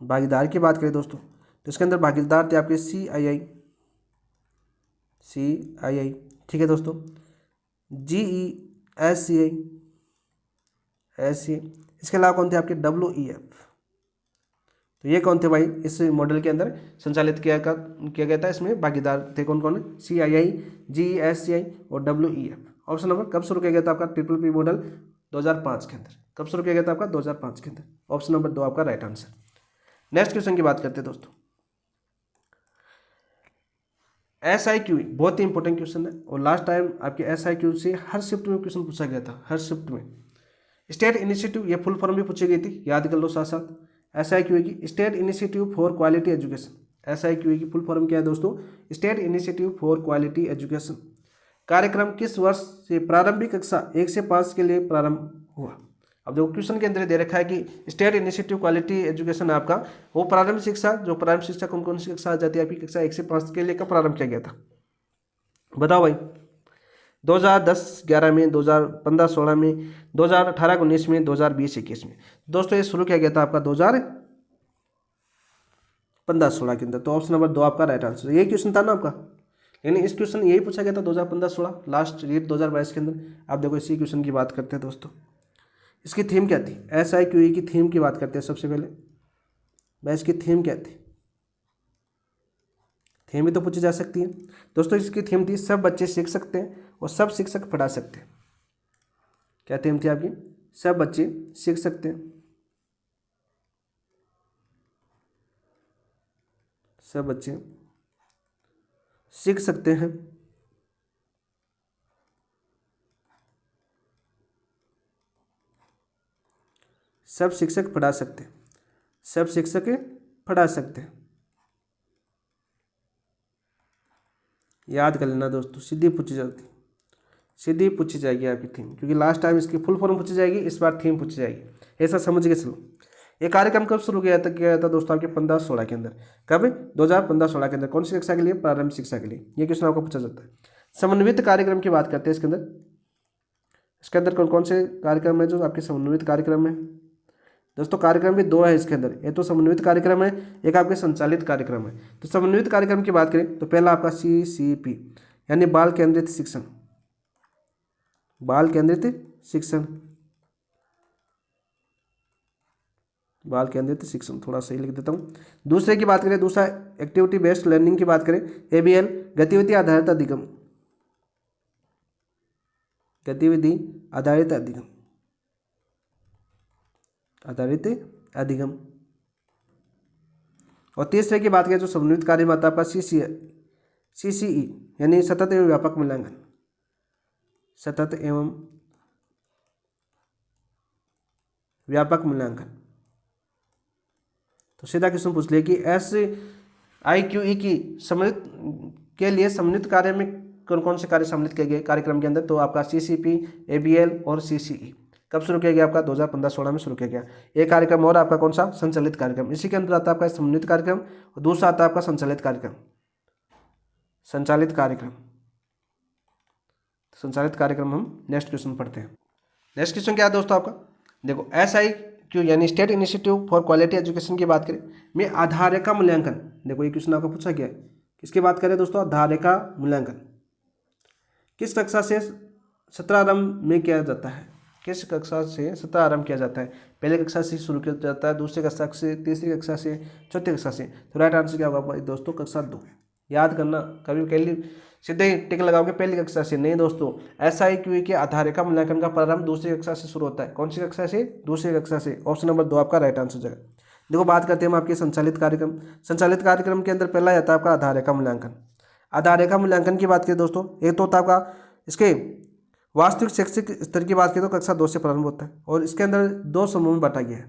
भागीदार की बात करें दोस्तों तो इसके अंदर भागीदार थे आपके CII, ठीक है दोस्तों, GE, SCI, इसके अलावा कौन थे आपके WEF। तो ये कौन थे भाई, इस मॉडल के अंदर संचालित किया गया था। इसमें भागीदार थे कौन कौन, CII, GE, SCI और WEF। ऑप्शन नंबर कब शुरू किया गया था आपका PPP मॉडल 2005 के अंदर, कब शुरू किया गया था आपका 2005 के अंदर। ऑप्शन नंबर 2 आपका राइट आंसर। नेक्स्ट क्वेश्चन की बात करते हैं दोस्तों, SIQ बहुत ही इंपॉर्टेंट क्वेश्चन है और लास्ट टाइम आपके SIQ से हर शिफ्ट में क्वेश्चन पूछा गया था, हर शिफ्ट में। स्टेट इनिशिएटिव, ये फुल फॉर्म भी पूछी गई थी, याद कर लो साथ साथ। SIQ की state initiative for quality education, SIQ की फुल फॉर्म क्या है दोस्तों, state initiative for quality education. कार्यक्रम किस वर्ष से प्रारंभिक कक्षा 1 से 5 के लिए प्रारंभ हुआ। अब देखो क्वेश्चन के अंदर दे रखा है कि स्टेट इनिशिएटिव क्वालिटी एजुकेशन आपका वो प्रारंभिक शिक्षा, जो प्रारंभिक शिक्षा कौन कौन सी कक्षा आ जाती है आपकी, कक्षा 1 से 5 के लिए कब प्रारंभ किया गया था, बताओ भाई। 2010-11 में, 2015-16 में, 2018-19 में, 2020-21 में। दोस्तों ये शुरू किया गया था आपका 2015-16 के अंदर। तो ऑप्शन नंबर 2 आपका राइट आंसर। यही क्वेश्चन था ना आपका, लेकिन इस क्वेश्चन यही पूछा गया था 2015-16, लास्ट रीट 2022 के अंदर। आप देखो इसी क्वेश्चन की बात करते हैं दोस्तों। इसकी थीम क्या थी, SIQ की थीम की बात करते हैं सबसे पहले। भाई इसकी थीम क्या थी, थीम भी तो पूछी जा सकती है दोस्तों। इसकी थीम थी सब बच्चे सीख सकते हैं और सब शिक्षक पढ़ा सकते हैं। क्या थीम थी आपकी, सब बच्चे सीख सकते हैं, सब बच्चे सीख सकते हैं, सब शिक्षक पढ़ा सकते हैं, सब शिक्षक पढ़ा सकते हैं। याद कर लेना दोस्तों, सीधी पूछी जाती, सीधी पूछी जाएगी आपकी थीम, क्योंकि लास्ट टाइम इसकी फुल फॉर्म पूछी जाएगी, इस बार थीम पूछी जाएगी, ऐसा समझ के चलो। ये कार्यक्रम कब शुरू किया था दोस्तों आपके 15-16 के अंदर। कब, 2015-16 के अंदर। कौन सी कक्षा के लिए, प्रारंभिक शिक्षा के लिए। ये क्वेश्चन आपको पूछा जाता है। समन्वित कार्यक्रम की बात करते हैं इसके अंदर। इसके अंदर कौन कौन से कार्यक्रम है जो आपके समन्वित कार्यक्रम है दोस्तों। कार्यक्रम भी 2 है इसके अंदर, एक तो समन्वित कार्यक्रम है, एक आपके संचालित कार्यक्रम है। तो समन्वित कार्यक्रम की बात करें तो पहला आपका CCP यानी बाल केंद्रित शिक्षण, बाल केंद्रित शिक्षण, बाल केंद्रित शिक्षण, थोड़ा सही लिख देता हूँ। दूसरे की बात करें, दूसरा एक्टिविटी बेस्ड लर्निंग की बात करें, ABL गतिविधि आधारित अधिगम, गतिविधि आधारित अधिगम, आधारित अधिगम। और तीसरे की बात करें जो समन्वित कार्य में आता है आपका CCE यानी सतत एवं व्यापक मूल्यांकन, सतत एवं व्यापक मूल्यांकन। तो सीधा क्वेश्चन पूछ लिया कि SIQE की सम्मिलित के लिए सम्मिलित कार्य में कौन कौन से कार्य सम्मिलित किए गए कार्यक्रम के अंदर। तो आपका CCP, ABL और CCE कब शुरू किया गया आपका 2015-16 में शुरू किया गया। एक कार्यक्रम और आपका कौन सा, संचालित कार्यक्रम। इसी के अंदर आता है आपका सम्मिलित कार्यक्रम और दूसरा आता है आपका संचालित कार्यक्रम, संचालित कार्यक्रम। संचालित कार्यक्रम हम नेक्स्ट क्वेश्चन पढ़ते हैं। नेक्स्ट क्वेश्चन क्या है दोस्तों आपका, देखो SIQ यानी state initiative for quality education की बात करें में आधार रेखा मूल्यांकन। देखो ये क्वेश्चन आपको पूछा गया है, किसकी बात करें दोस्तों, आधार रेखा मूल्यांकन किस कक्षा से सत्र आरंभ में किया जाता है, किस कक्षा से सत्र आरंभ किया जाता है। पहले कक्षा से शुरू किया जाता है, दूसरी कक्षा से, तीसरी कक्षा से, चौथी कक्षा से। तो राइट आंसर क्या होगा दोस्तों, कक्षा 2। याद करना, कभी पहली सीधे ही टिक लगाओगे पहली कक्षा से, नहीं दोस्तों। SIQ के आधार रेखा मूल्यांकन का प्रारंभ दूसरी कक्षा से शुरू होता है। कौन सी कक्षा से, दूसरी कक्षा से। ऑप्शन नंबर 2 आपका राइट आंसर जाएगा। देखो बात करते हैं हम आपके संचालित कार्यक्रम। संचालित कार्यक्रम के अंदर पहला आता है आपका आधार रेखा मूल्यांकन। आधार रेखा मूल्यांकन की बात करें दोस्तों, एक तो होता है आपका इसके वास्तविक शैक्षिक स्तर की बात करें तो कक्षा 2 से प्रारंभ होता है और इसके अंदर 2 समूह में बांटा गया है।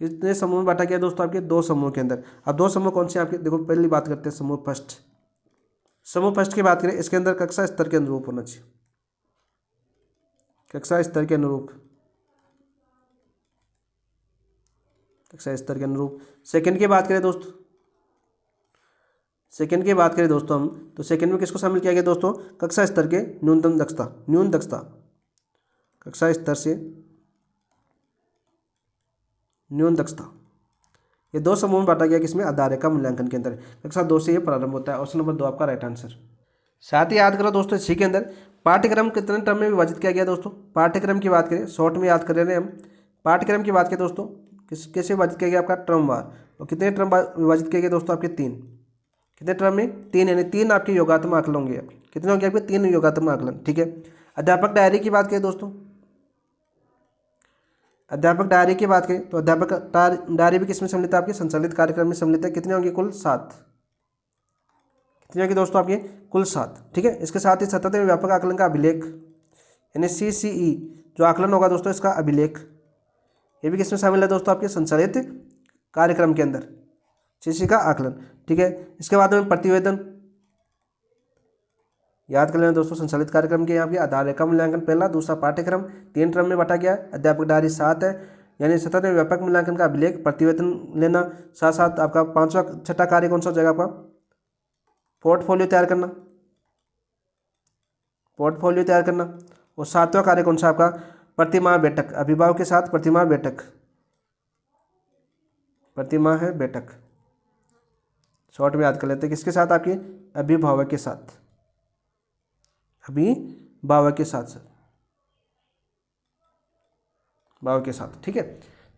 कितने समूह में बांटा गया दोस्तों, आपके 2 समूह के अंदर। अब 2 समूह कौन से आपके, देखो पहली बात करते हैं समूह फर्स्ट। समूह फर्स्ट की बात करें, इसके अंदर कक्षा स्तर के अनुरूप होना चाहिए, कक्षा स्तर के अनुरूप, कक्षा स्तर के अनुरूप। सेकंड की बात करें दोस्तों, सेकंड की बात करें दोस्तों हम, तो सेकंड में किसको शामिल किया गया दोस्तों, कक्षा स्तर के न्यूनतम दक्षता, न्यून दक्षता, कक्षा स्तर से न्यून दक्षता। ये दो समूह में बांटा गया किसमें, आधार रेखा मूल्यांकन के अंदर। कक्षा 2 से ये प्रारंभ होता है। ऑप्शन नंबर 2 आपका राइट आंसर। साथ ही याद करो दोस्तों इसी के अंदर पाठ्यक्रम कितने टर्म में विभाजित किया गया दोस्तों। पाठ्यक्रम की बात करें, शॉर्ट में याद कर रहे हैं हम। पाठ्यक्रम की बात करें दोस्तों, कैसे विभाजित किया गया आपका, टर्म वार। और कितने टर्म विभाजित किए गए दोस्तों आपके, 3। कितने टर्म में, 3, यानी 3 आपके योगात्मक आकलन होंगे। कितने होंगे आपके, 3 योगात्मक आकलन, ठीक है। अध्यापक डायरी की बात करें दोस्तों, अध्यापक डायरी की बात करें तो अध्यापक डायरी भी किसमें सम्मिलित है, आपके संचालित कार्यक्रम में सम्मिलित है। कितने होंगे, कुल 7। कितने होंगे दोस्तों आपके, कुल 7, ठीक है। इसके साथ ही सतत एवं व्यापक आकलन का अभिलेख यानी CCE जो आकलन होगा दोस्तों, इसका अभिलेख ये भी किसमें शामिल है दोस्तों, आपके संचालित कार्यक्रम के अंदर, CCE का आकलन, ठीक है। इसके बाद में प्रतिवेदन याद कर लेना दोस्तों। संचालित कार्यक्रम के यहाँ पे आधार रेखा मूल्यांकन पहला, दूसरा पाठ्यक्रम 3 टर्म में बांटा गया है। अध्यापक डायरी 7 है, यानी सतत एवं व्यापक मूल्यांकन का अभिलेख, प्रतिवेदन लेना, साथ साथ आपका 5वां 6ठा कार्य कौन सा हो जाएगा आपका, पोर्टफोलियो तैयार करना, पोर्टफोलियो तैयार करना। और 7वां कार्य कौन सा आपका, प्रतिमाह बैठक, अभिभावक के साथ प्रतिमाह बैठक, प्रतिमाह बैठक। शॉर्ट में याद कर लेते हैं, किसके साथ, आपके अभिभावक के साथ, अभिभावक के साथ, भाव के साथ, ठीक है।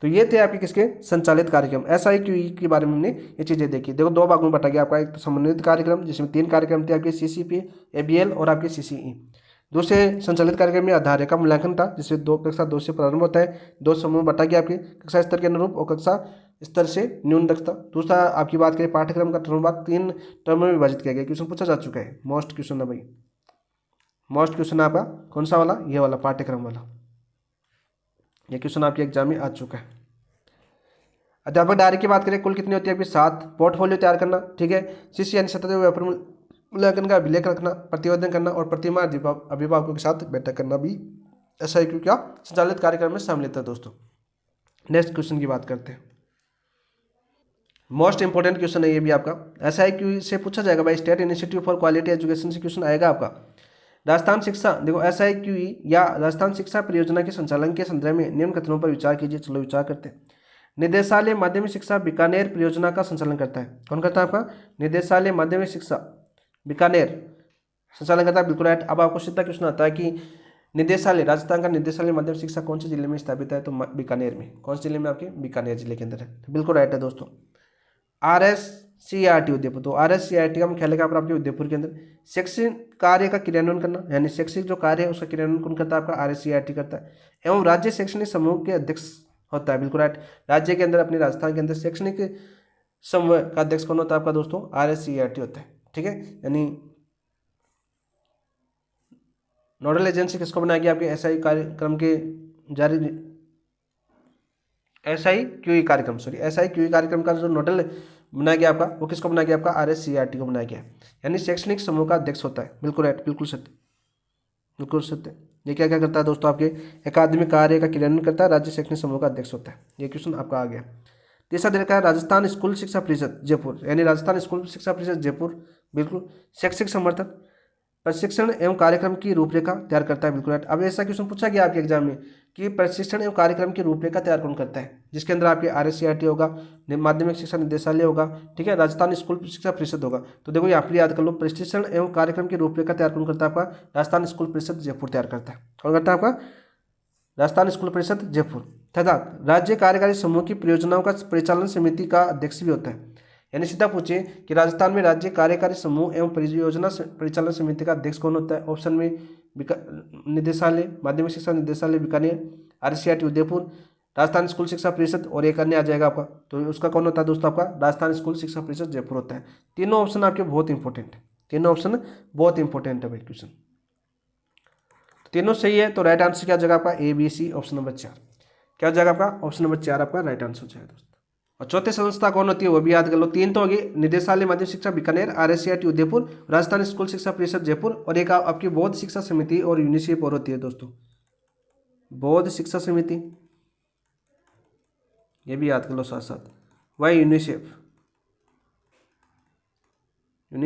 तो ये थे आपके किसके, संचालित कार्यक्रम। SIQE के बारे में हमने ये चीज़ें देखी। देखो 2 भागों में बटा गया आपका, एक तो समन्वित कार्यक्रम जिसमें 3 कार्यक्रम थे आपके, CCP, ABL और आपके CCE। दूसरे संचालित कार्यक्रम में आधार रेखा मूल्यांकन था, जिससे कक्षा 2 से प्रारंभ होता है। 2 समूह बटा गया आपके, कक्षा स्तर के अनुरूप और कक्षा स्तर से न्यून दक्षता। दूसरा आपकी बात करें पाठ्यक्रम का टर्म 3 टर्म में विभाजित किया गया। क्वेश्चन पूछा जा चुका है, मोस्ट क्वेश्चन है भाई, मोस्ट क्वेश्चन आपका कौन सा वाला, ये वाला पाठ्यक्रम वाला। ये क्वेश्चन आपके एग्जाम में आ चुका है। अध्यापक डायरी की बात करें, कुल कितनी होती है आपकी, 7। पोर्टफोलियो तैयार करना, ठीक है। CCE यानी सतत एवं व्यापक मूल्यांकन का अभिलेख रखना, प्रतिवेदन करना और प्रतिमाह अभिभावकों के साथ बैठक करना भी SIQE का संचालित कार्यक्रम में शामिल है दोस्तों। नेक्स्ट क्वेश्चन की बात करते हैं। मोस्ट इंपॉर्टेंट क्वेश्चन है ये भी आपका, SIQE से पूछा जाएगा भाई, state institute for quality education से क्वेश्चन आएगा आपका। राजस्थान शिक्षा, देखो SIQE या राजस्थान शिक्षा परियोजना के संचालन के संदर्भ में निम्न कथनों पर विचार कीजिए। चलो विचार करते हैं। निदेशालय माध्यमिक शिक्षा बीकानेर परियोजना का संचालन करता है। कौन करता है आपका, निदेशालय माध्यमिक शिक्षा बीकानेर संचालन करता है, बिल्कुल राइट। अब आपको सीधा क्वेश्चन आता है कि निदेशालय, राजस्थान का निदेशालय माध्यमिक शिक्षा कौन से जिले में स्थापित है, तो बीकानेर में। कौन से जिले में, आपके बीकानेर जिले के अंदर है, बिल्कुल राइट है दोस्तों। RSCRT उदयपुर, तो RSCRT का मुख्यालय कहाँ पर, आपके उदयपुर के अंदर। शैक्षिक कार्य का क्रियान्वयन करना, यानी शैक्षिक जो कार्य है उसका क्रियान्वयन कौन करता है, आपका RSCRT करता है। एवं राज्य शैक्षणिक समूह के अध्यक्ष होता है, बिल्कुल राइट। राज्य के अंदर, अपने राजस्थान के अंदर शैक्षणिक समूह का अध्यक्ष कौन होता है आपका दोस्तों, RSCRT होता है, ठीक है। यानी नोडल एजेंसी किसको बनाया गया, आपके SI कार्यक्रम के जारी, SIQE कार्यक्रम, सॉरी SIQE कार्यक्रम का जो नोडल बनाया गया आपका, वो किसको बनाया गया आपका, RSCRT को बनाया गया, यानी शैक्षणिक समूह का अध्यक्ष होता है, बिल्कुल राइट, बिल्कुल सत्य, बिल्कुल सत्य। ये क्या क्या करता है दोस्तों, आपके अकादमिक कार्य का क्रियान्वयन करता है, राज्य शैक्षणिक समूह का अध्यक्ष होता है। ये क्वेश्चन आपका आ गया। तीसरा दे रखा है राजस्थान स्कूल शिक्षा परिषद जयपुर, यानी राजस्थान स्कूल शिक्षा परिषद जयपुर, बिल्कुल। शैक्षिक समर्थन, प्रशिक्षण एवं कार्यक्रम की रूपरेखा तैयार करता है, बिल्कुल राइट। अब ऐसा क्वेश्चन पूछा गया आपके एग्जाम में कि प्रशिक्षण एवं कार्यक्रम की रूपरेखा तैयार कौन करता है, जिसके अंदर आपके RSCRT होगा, माध्यमिक शिक्षा निदेशालय होगा, ठीक है, राजस्थान स्कूल शिक्षा परिषद होगा। तो देखो यहाँ पर याद कर लो, प्रशिक्षण एवं कार्यक्रम की रूपरेखा तैयार कौन करता है, आपका राजस्थान स्कूल परिषद जयपुर तैयार करता है। कौन करता है, आपका राजस्थान स्कूल परिषद जयपुर। तथा राज्य कार्यकारी समूह की परियोजनाओं का परिचालन समिति का अध्यक्ष भी होता है। यानी सीधा पूछे कि राजस्थान में राज्य कार्यकारी समूह एवं परियोजना परिचालन समिति का अध्यक्ष कौन होता है। ऑप्शन में निदेशालय, माध्यमिक शिक्षा निदेशालय बीकानेर, RSCRT उदयपुर, राजस्थान स्कूल शिक्षा परिषद और एक अन्य आ जाएगा आपका, तो उसका कौन होता है दोस्तों, आपका राजस्थान स्कूल शिक्षा परिषद जयपुर होता है। तीनों ऑप्शन आपके बहुत इंपॉर्टेंट है, तीनों ऑप्शन बहुत इंपॉर्टेंट है भाई क्वेश्चन, तीनों सही है। तो राइट आंसर क्या हो जाएगा आपका, ABC ऑप्शन नंबर 4। क्या हो जाएगा आपका, ऑप्शन नंबर 4 आपका राइट आंसर हो जाएगा दोस्तों। और चौथे संस्था कौन होती है वो भी याद कर लो। 3 तो होगी, निदेशालय माध्यमिक शिक्षा बीकानेर, RSCRT उदयपुर, राजस्थान स्कूल शिक्षा परिषद जयपुर, और एक आपकी बौद्ध शिक्षा समिति और यूनिसेफ और होती है दोस्तों, बौद्ध शिक्षा समिति, ये भी याद कर लो साथ साथ, वही यूनिसेफ। तो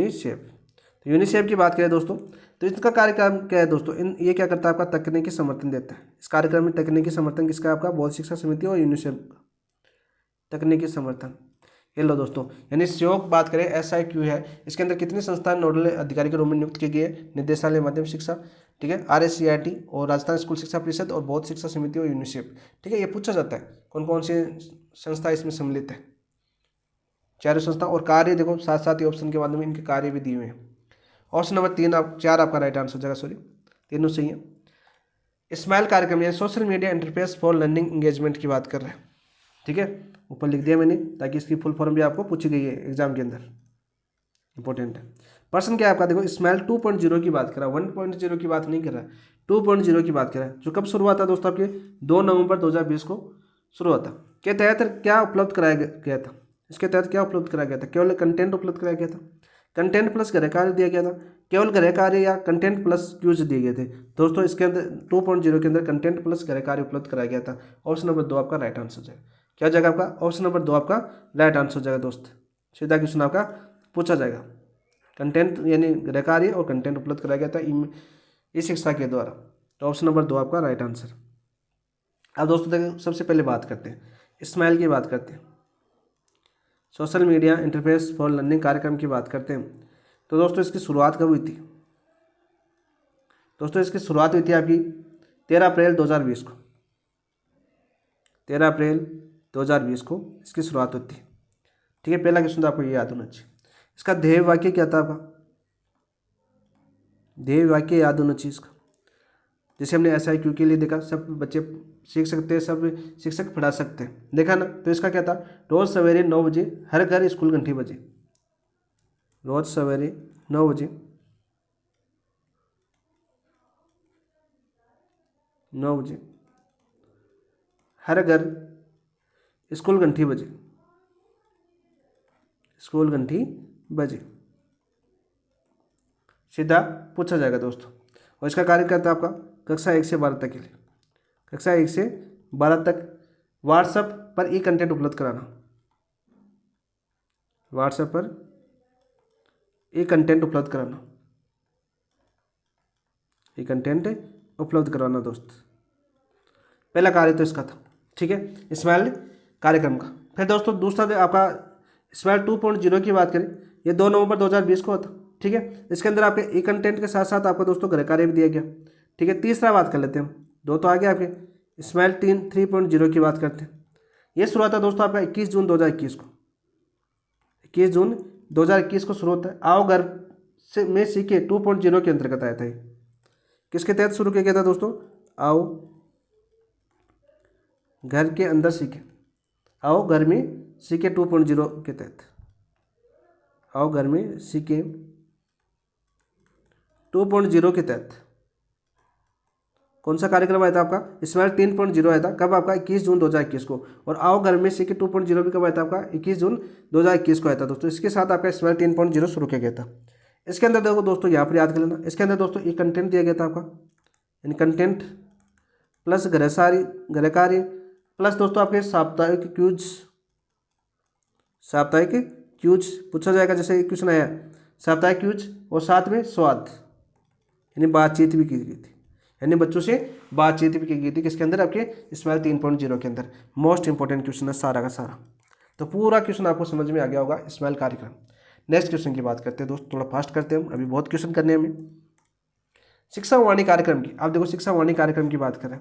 यूनिसेफ की बात करें दोस्तों, तो इसका कार्यक्रम क्या है दोस्तों, ये क्या करता है, आपका तकनीकी समर्थन देता है। इस कार्यक्रम में तकनीकी समर्थन किसका, आपका बौद्ध शिक्षा समिति और यूनिसेफ का तकनीकी समर्थन। ये लो दोस्तों, यानी सहयोग बात करें SIQ है, इसके अंदर कितनी संस्थान नोडल अधिकारी के रूप में नियुक्त किए गए? निदेशालय माध्यमिक शिक्षा, ठीक है, RSCIT और राजस्थान स्कूल शिक्षा परिषद और बौद्ध शिक्षा समिति और यूनिसेफ, ठीक है। ये पूछा जाता है कौन कौन सी संस्था इसमें सम्मिलित है, चारों संस्था। और कार्य देखो साथ साथ ही ऑप्शन के माध्यम में इनके कार्य भी दिए हुए हैं। ऑप्शन नंबर 4 आपका राइट आंसर हो जाएगा, सॉरी तीनों सही है। स्माइल कार्यक्रम या social media interface for learning engagement की बात कर रहे हैं, ठीक है, ऊपर लिख दिया मैंने ताकि इसकी फुल फॉर्म भी आपको पूछी गई है एग्जाम के अंदर, इंपॉर्टेंट है। पर्सन क्या है आपका, देखो स्माइल 2.0 की बात कर रहा है, 1.0 की बात नहीं कर रहा है, 2.0 की बात कर रहा है, जो कब शुरू हुआ था दोस्तों आपके 2 नवंबर 2020 को शुरू हुआ था। के तहत क्या उपलब्ध कराया गया था, इसके तहत क्या उपलब्ध कराया गया था? केवल कंटेंट उपलब्ध कराया गया था, कंटेंट प्लस गृह कार्य दिया गया था, केवल गृह कार्य या कंटेंट प्लस क्यूज दिए गए थे? दोस्तों इसके अंदर 2.0 के अंदर कंटेंट प्लस गृह कार्य उपलब्ध कराया गया था। ऑप्शन नंबर 2 आपका राइट आंसर हो जाएगा। क्या हो जाएगा आपका? ऑप्शन नंबर 2 आपका राइट आंसर हो जाएगा दोस्त। सीधा क्वेश्चन आपका पूछा जाएगा, कंटेंट यानी गृह कार्य और कंटेंट उपलब्ध कराया गया था इस शिक्षा के द्वारा। तो ऑप्शन नंबर 2 आपका राइट आंसर। अब दोस्तों देखो सबसे पहले बात करते हैं स्माइल की, बात करते हैं social media interface for learning कार्यक्रम की बात करते हैं। तो दोस्तों इसकी शुरुआत कब हुई थी? दोस्तों इसकी शुरुआत हुई थी आपकी 13 अप्रैल 2020 को, 13 अप्रैल 2020 को इसकी शुरुआत होती है, ठीक है। पहला क्वेश्चन तो आपको ये याद होना चाहिए। इसका ध्येय वाक्य क्या था आपका? ध्येय वाक्य याद होना चाहिए इसका। जैसे हमने SIQ के लिए देखा, सब बच्चे सीख सकते हैं, सब शिक्षक पढ़ा सकते हैं, देखा ना। तो इसका क्या था? रोज सवेरे 9 बजे हर घर स्कूल घंटी बजे, रोज सवेरे 9 बजे 9 बजे हर घर स्कूल घंटी बजे, स्कूल घंटी बजे, सीधा पूछा जाएगा दोस्तों। और इसका कार्य करता है आपका कक्षा 1 से 12 तक के लिए, कक्षा 1 से 12 तक व्हाट्सएप पर ई कंटेंट उपलब्ध कराना, व्हाट्सएप पर ई कंटेंट उपलब्ध कराना, ई कंटेंट उपलब्ध कराना दोस्त। पहला कार्य तो इसका था, ठीक है, स्माइल कार्यक्रम का। फिर दोस्तों दूसरा आपका स्माइल 2.0 की बात करें, ये 2 नवंबर 2020 को होता, ठीक है। इसके अंदर आपके ई कंटेंट के साथ साथ आपको दोस्तों गृह कार्य भी दिया गया, ठीक है। तीसरा बात कर लेते हैं हम, 2 तो आ गया आपके। स्माइल 3.0 की बात करते हैं। ये शुरू होता है दोस्तों आपका 21 जून 2021 को, 21 जून 2021 को शुरू होता है। आओ घर से में सीखे 2.0 के अंतर्गत आया था। ये किसके तहत शुरू किया गया था दोस्तों? आओ घर के अंदर सीखे, आओ घर में सीखे 2.0 के तहत, आओ घर में सीखे 2.0 के तहत कौन सा कार्यक्रम आया था आपका? स्माइल 3.0 आया था, कब आपका? 21 जून 2021 को। और आओ घर में सीखे 2.0 भी कब आया था आपका? 21 जून 2021 को आया था दोस्तों। इसके साथ आपका स्माइल 3.0 शुरू किया गया था। इसके अंदर देखो दोस्तों, यहाँ पर याद कर लेना, इसके अंदर दोस्तों ये कंटेंट दिया गया था आपका, यानी कंटेंट प्लस गृह कार्य प्लस दोस्तों आपके साप्ताहिक क्यूज, साप्ताहिक क्यूज पूछा जाएगा। जैसे क्वेश्चन आया साप्ताहिक क्यूज, और साथ में स्वाद यानी बातचीत भी की गई थी, यानी बच्चों से बातचीत भी की गई थी। किसके अंदर? आपके स्माइल 3.0 के अंदर। मोस्ट इंपॉर्टेंट क्वेश्चन है सारा का सारा, तो पूरा क्वेश्चन आपको समझ में आ गया होगा स्माइल कार्यक्रम। नेक्स्ट क्वेश्चन की बात करते हैं दोस्त, थोड़ा फास्ट करते हैं हम, अभी बहुत क्वेश्चन करने हैं हमें। शिक्षा वाणी कार्यक्रम की, आप देखो शिक्षा वाणी कार्यक्रम की बात करें,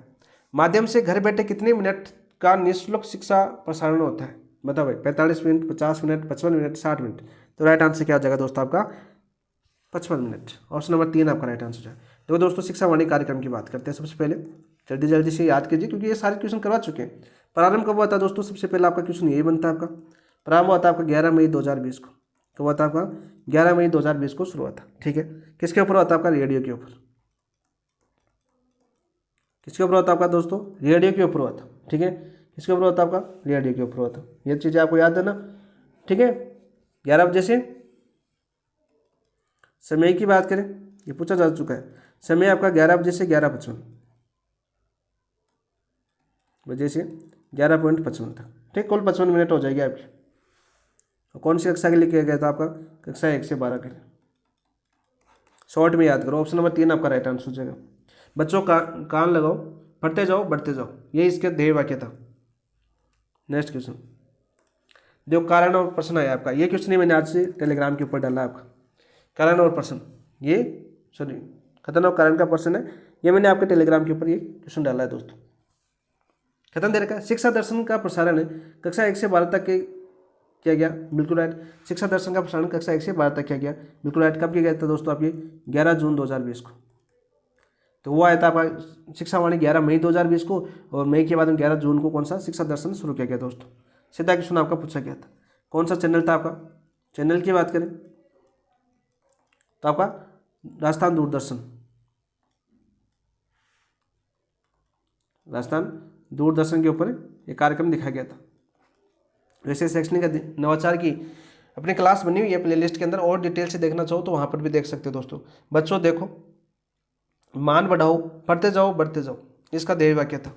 माध्यम से घर बैठे कितने मिनट का निःशुल्क शिक्षा प्रसारण होता है? बताओ भाई, 45 मिनट, 50 मिनट, 55 मिनट, 60 मिनट। तो राइट आंसर क्या हो जाएगा दोस्तों आपका? 55 मिनट। ऑप्शन नंबर 3 आपका राइट आंसर हो जाएगा। तो दोस्तों शिक्षा वाणी कार्यक्रम की बात करते हैं। सबसे पहले जल्दी जल्दी से याद कीजिए, क्योंकि ये सारे क्वेश्चन करवा चुके हैं। प्रारंभ कब हुआ था दोस्तों? सबसे पहले आपका क्वेश्चन यही बनता है आपका, प्रारंभ हुआ था आपका 11 मई 2020 को। कब हुआ था आपका? 11 मई 2020 को शुरू हुआ था, ठीक है। किसके ऊपर हुआ था आपका? रेडियो के ऊपर। किसके ऊपर हुआ था आपका दोस्तों? रेडियो के ऊपर हुआ था, ठीक है। किसके ऊपर हुआ था आपका? रेडियो के ऊपर हुआ था। ये चीज़ें आपको याद है ना, ठीक है। 11 बजे से समय की बात करें, ये पूछा जा चुका है। समय आपका 11 बजे से 11:55 बजे से 11:55 तक, ठीक। कुल 55 मिनट हो जाएगी आपकी। और कौन सी कक्षा के लिए किया गया था आपका? कक्षा 1 से 12 के लिए। शॉर्ट में याद करो, ऑप्शन नंबर 3 आपका राइट आंसर हो जाएगा। बच्चों कान लगाओ, पढ़ते जाओ, बढ़ते जाओ, ये इसके ध्येय वाक्य था। नेक्स्ट क्वेश्चन, देखो कारण और प्रश्न है आपका, ये क्वेश्चन ही मैंने आज से टेलीग्राम के ऊपर डाला है आपका, कारण और प्रश्न, ये सॉरी कथन और कारण का प्रश्न है, ये मैंने आपके टेलीग्राम के ऊपर ये क्वेश्चन डाला है दोस्तों। कथन दे रखा है, शिक्षा दर्शन का प्रसारण है कक्षा 1 से 12 तक के किया गया, बिल्कुल राइट। शिक्षा दर्शन का प्रसारण कक्षा 1 से 12 तक किया गया, बिल्कुल राइट। कब किया गया था दोस्तों आप, ये 11 जून 2020 को। तो वो आया था आपका शिक्षा वाणी 11 मई 2020 को, और मई के बाद में 11 जून को कौन सा शिक्षा दर्शन शुरू किया गया दोस्तों। सीधा क्वेश्चन आपका पूछा गया था। कौन सा चैनल था आपका, चैनल की बात करें तो आपका राजस्थान दूरदर्शन, राजस्थान दूरदर्शन के ऊपर एक कार्यक्रम दिखाया गया था। वैसे शैक्षणिक नवाचार की अपनी क्लास बनी हुई है प्लेलिस्ट के अंदर, और डिटेल से देखना चाहो तो वहाँ पर भी देख सकते हो दोस्तों। बच्चों देखो, मान बढ़ाओ, पढ़ते जाओ बढ़ते जाओ, इसका ध्येय वाक्य था।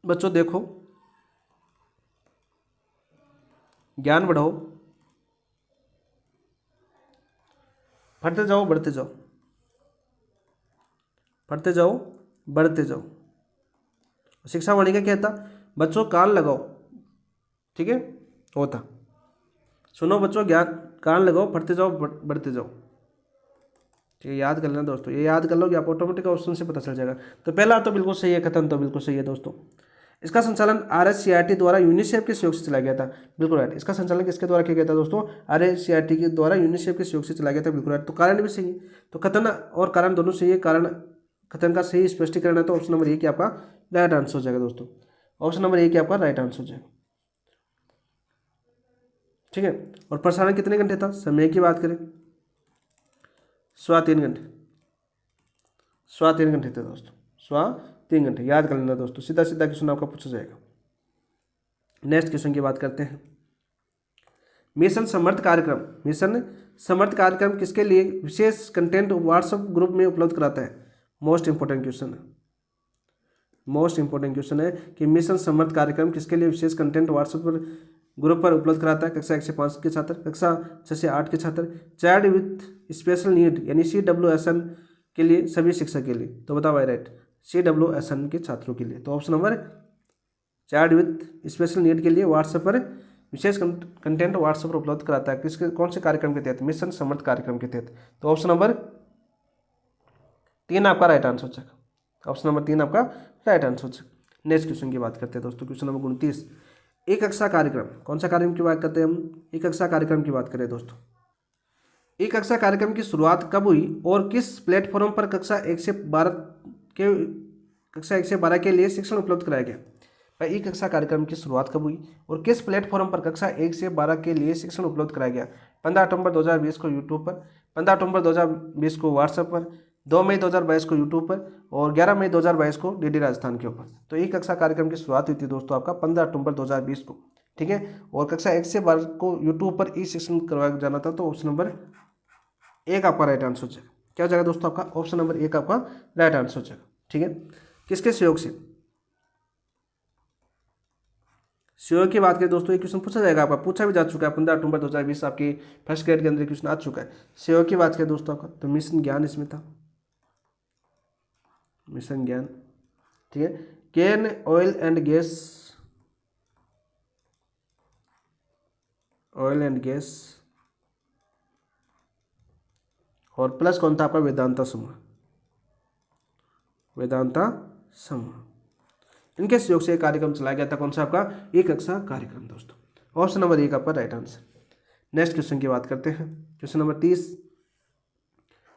बच्चों देखो, ज्ञान बढ़ाओ, पढ़ते जाओ बढ़ते जाओ, पढ़ते जाओ बढ़ते जाओ। शिक्षा वाणी का क्या था, बच्चों कान लगाओ, ठीक है, वो था सुनो बच्चों, ज्ञान कान लगाओ, पढ़ते जाओ बढ़ते जाओ। ठीक है, याद कर लेना दोस्तों, ये याद कर लो कि आप ऑटोमेटिक ऑप्शन से पता चल जाएगा। तो पहला तो बिल्कुल सही है, कथन तो बिल्कुल सही है दोस्तों। इसका संचालन RSCRT द्वारा यूनिसेफ के सहयोग से चलाया गया था, बिल्कुल राइट। इसका संचालन किसके द्वारा किया गया था दोस्तों, RSCRT के द्वारा यूनिसेफ के सहयोग से चलाया गया था, बिल्कुल राइट। तो कारण भी सही है, तो कथन और कारण दोनों सही है। कारण कथन का सही स्पष्टीकरण है, तो ऑप्शन नंबर 1 आपका राइट आंसर हो जाएगा दोस्तों। ऑप्शन नंबर 1 आपका राइट आंसर हो जाएगा, ठीक है। और प्रसारण कितने घंटे था, समय की बात करें 3.25 घंटे, 3.25 घंटे थे दोस्तों, 3.25 घंटे। याद कर लेना दोस्तों, सीधा सीधा क्वेश्चन आपका पूछा जाएगा। नेक्स्ट क्वेश्चन की बात करते हैं। मिशन समर्थ कार्यक्रम, मिशन समर्थ कार्यक्रम किसके लिए विशेष कंटेंट व्हाट्सएप ग्रुप में उपलब्ध कराता है। मोस्ट इंपोर्टेंट क्वेश्चन है, मोस्ट इंपोर्टेंट क्वेश्चन है कि मिशन समर्थ कार्यक्रम किसके लिए विशेष कंटेंट व्हाट्सएप पर ग्रुप पर उपलब्ध कराता है। कक्षा 1 से 5 के छात्र, कक्षा 6 से 8 के छात्र, चाइल्ड विथ स्पेशल नीड यानी CWSN के लिए, सभी शिक्षक के लिए। तो बताओ भाई राइट, CWSN के छात्रों के लिए। तो option number child with special need के लिए व्हाट्सएप पर विशेष कंटेंट व्हाट्सएप पर उपलब्ध कराता है, किसके कौन से कार्यक्रम के तहत, मिशन समर्थ कार्यक्रम के तहत। तो ऑप्शन नंबर 3 आपका राइट आंसर हो जाएगा, ऑप्शन नंबर 3 आपका राइट आंसर हो जाएगा। नेक्स्ट क्वेश्चन की बात करते हैं दोस्तों, क्वेश्चन नंबर 29। एक कक्षा कार्यक्रम, कौन सा कार्यक्रम की बात करते हैं हम, एक कक्षा कार्यक्रम की बात करें दोस्तों। एक कक्षा कार्यक्रम की शुरुआत कब हुई और किस प्लेटफॉर्म पर कक्षा 1 से 12 के लिए शिक्षण उपलब्ध कराया गया। भाई ई कक्षा कार्यक्रम की शुरुआत कब हुई और किस प्लेटफॉर्म पर कक्षा 1 से 12 के लिए शिक्षण उपलब्ध कराया गया। 15 अक्टूबर 2020 को यूट्यूब पर, 15 अक्टूबर 2020 को व्हाट्सएप पर, 2 मई 2022 को यूट्यूब पर, और 11 मई 2022 को DD राजस्थान के ऊपर। तो ई कक्षा कार्यक्रम की शुरुआत हुई थी दोस्तों आपका 15 अक्टूबर 2020 को, ठीक है। और कक्षा 1 से 12 को यूट्यूब पर ई शिक्षण करवाया जाना था। तो ऑप्शन नंबर 1 आपका राइट आंसर हो जाएगा। क्या हो जाएगा दोस्तों आपका, ऑप्शन नंबर 1 आपका राइट आंसर हो जाएगा, ठीक है। किसके सहयोग से, सहयोग की बात करें दोस्तों, ये क्वेश्चन पूछा जाएगा आपका, पूछा भी जा चुका है 15 अक्टूबर 2020 आपकी फर्स्ट ग्रेड के अंदर क्वेश्चन आ चुका है। सहयोग की बात करें दोस्तों आपका, तो मिशन ज्ञान इसमें था, मिशन ज्ञान, ठीक है। केन ऑयल एंड गैस और प्लस कौन था आपका, वेदांता समूह, वेदांता समूह, इनके सहयोग से एक कार्यक्रम चलाया गया था। कौन सा आपका, एक कक्षा कार्यक्रम दोस्तों। ऑप्शन नंबर 1 आपका राइट आंसर। नेक्स्ट क्वेश्चन की बात करते हैं, क्वेश्चन नंबर 30।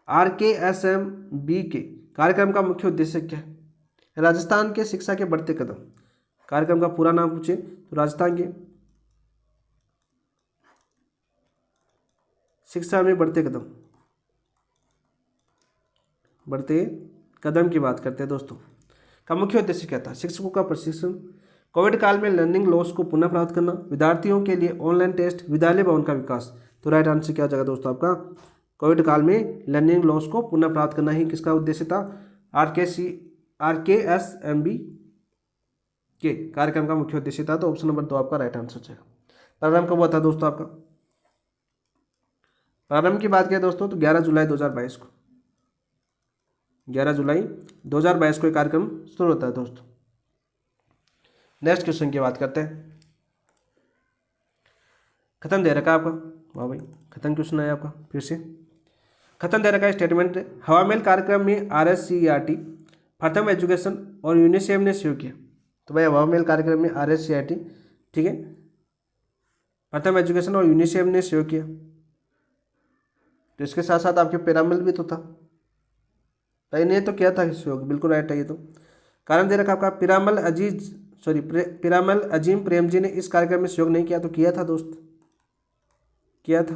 RKSMB के कार्यक्रम का मुख्य उद्देश्य क्या है। राजस्थान के शिक्षा के बढ़ते कदम, कार्यक्रम का पूरा नाम पूछे तो राजस्थान के शिक्षा में बढ़ते कदम, बढ़ते कदम की बात करते हैं दोस्तों। का मुख्य उद्देश्य क्या था, शिक्षकों का प्रशिक्षण, कोविड काल में लर्निंग लॉस को पुनः प्राप्त करना, विद्यार्थियों के लिए ऑनलाइन टेस्ट, विद्यालय भवन का विकास। तो राइट आंसर क्या हो जाएगा दोस्तों आपका, कोविड काल में लर्निंग लॉस को पुनः प्राप्त करना ही किसका उद्देश्य था, RKSMB के कार्यक्रम का मुख्य उद्देश्य था। तो ऑप्शन नंबर 2 आपका राइट आंसर हो जाएगा। प्रारंभ कब हुआ था दोस्तों आपका, प्रारंभ की बात करें दोस्तों तो 11 जुलाई 2022 को, 11 जुलाई 2022 को एक कार्यक्रम शुरू होता है दोस्तों। नेक्स्ट क्वेश्चन की बात करते हैं। खत्म दे रखा है आपका, वाह भाई खत्म क्वेश्चन है आपका फिर से। खत्म दे रखा है स्टेटमेंट, हवा महल कार्यक्रम में RSCERT, प्रथम एजुकेशन और यूनिसेफ ने सहयोग किया। तो भाई हवा महल कार्यक्रम में RSCERT, ठीक है, प्रथम एजुकेशन और यूनिसेफ ने सहयोग किया। तो इसके साथ साथ आपके पिरामल भी तो था भाई, ने तो किया था सहयोग, बिल्कुल राइट है ये तो। कारण दे रखा आपका, पिरामल अजीम प्रेम जी ने इस कार्यक्रम में सहयोग नहीं किया। तो किया था दोस्त, किया था,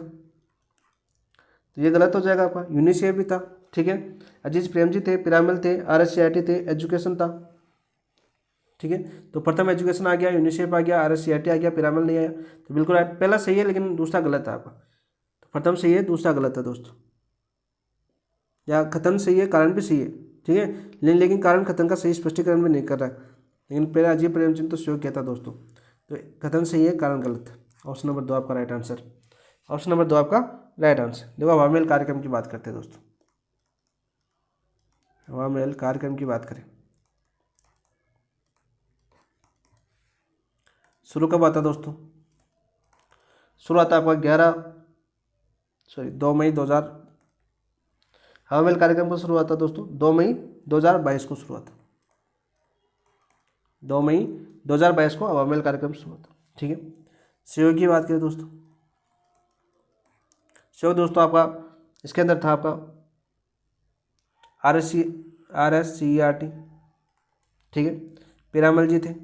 तो ये गलत हो जाएगा आपका। यूनिसेफ भी था, ठीक है, अजीज प्रेम जी थे, पिरामल थे, RSCERT थे, एजुकेशन था, ठीक है। तो प्रथम एजुकेशन आ गया, यूनिसेफ आ गया, RSCERT आ गया, पिरामल नहीं आया। तो बिल्कुल राइट, पहला सही है लेकिन दूसरा गलत है आपका। तो प्रथम सही है, दूसरा गलत है दोस्तों, या कथन सही है, कारण भी सही है, ठीक है, लेकिन कारण कथन का सही स्पष्टीकरण भी नहीं कर रहा है। लेकिन पहले अजीब प्रेम जी ने तो सहयोग किया था दोस्तों। तो कथन सही है, कारण गलत। ऑप्शन नंबर 2 आपका राइट आंसर, ऑप्शन नंबर 2 आपका राइट आंसर। देखो हवा महल कार्यक्रम की बात करते हैं दोस्तों, हवा महल कार्यक्रम की बात करें, शुरू कब आता दोस्तों? शुरू आता है आपका 2 मई 2000, हवा महल कार्यक्रम को शुरू आता दोस्तों 2 मई 2022 को शुरू आता, 2 मई 2022 को हवा महल कार्यक्रम शुरू होता, ठीक है। सहयोग की बात करें दोस्तों, सहयोग दोस्तों आपका इसके अंदर था आपका RSCERT, ठीक है, पिरामल जी थे,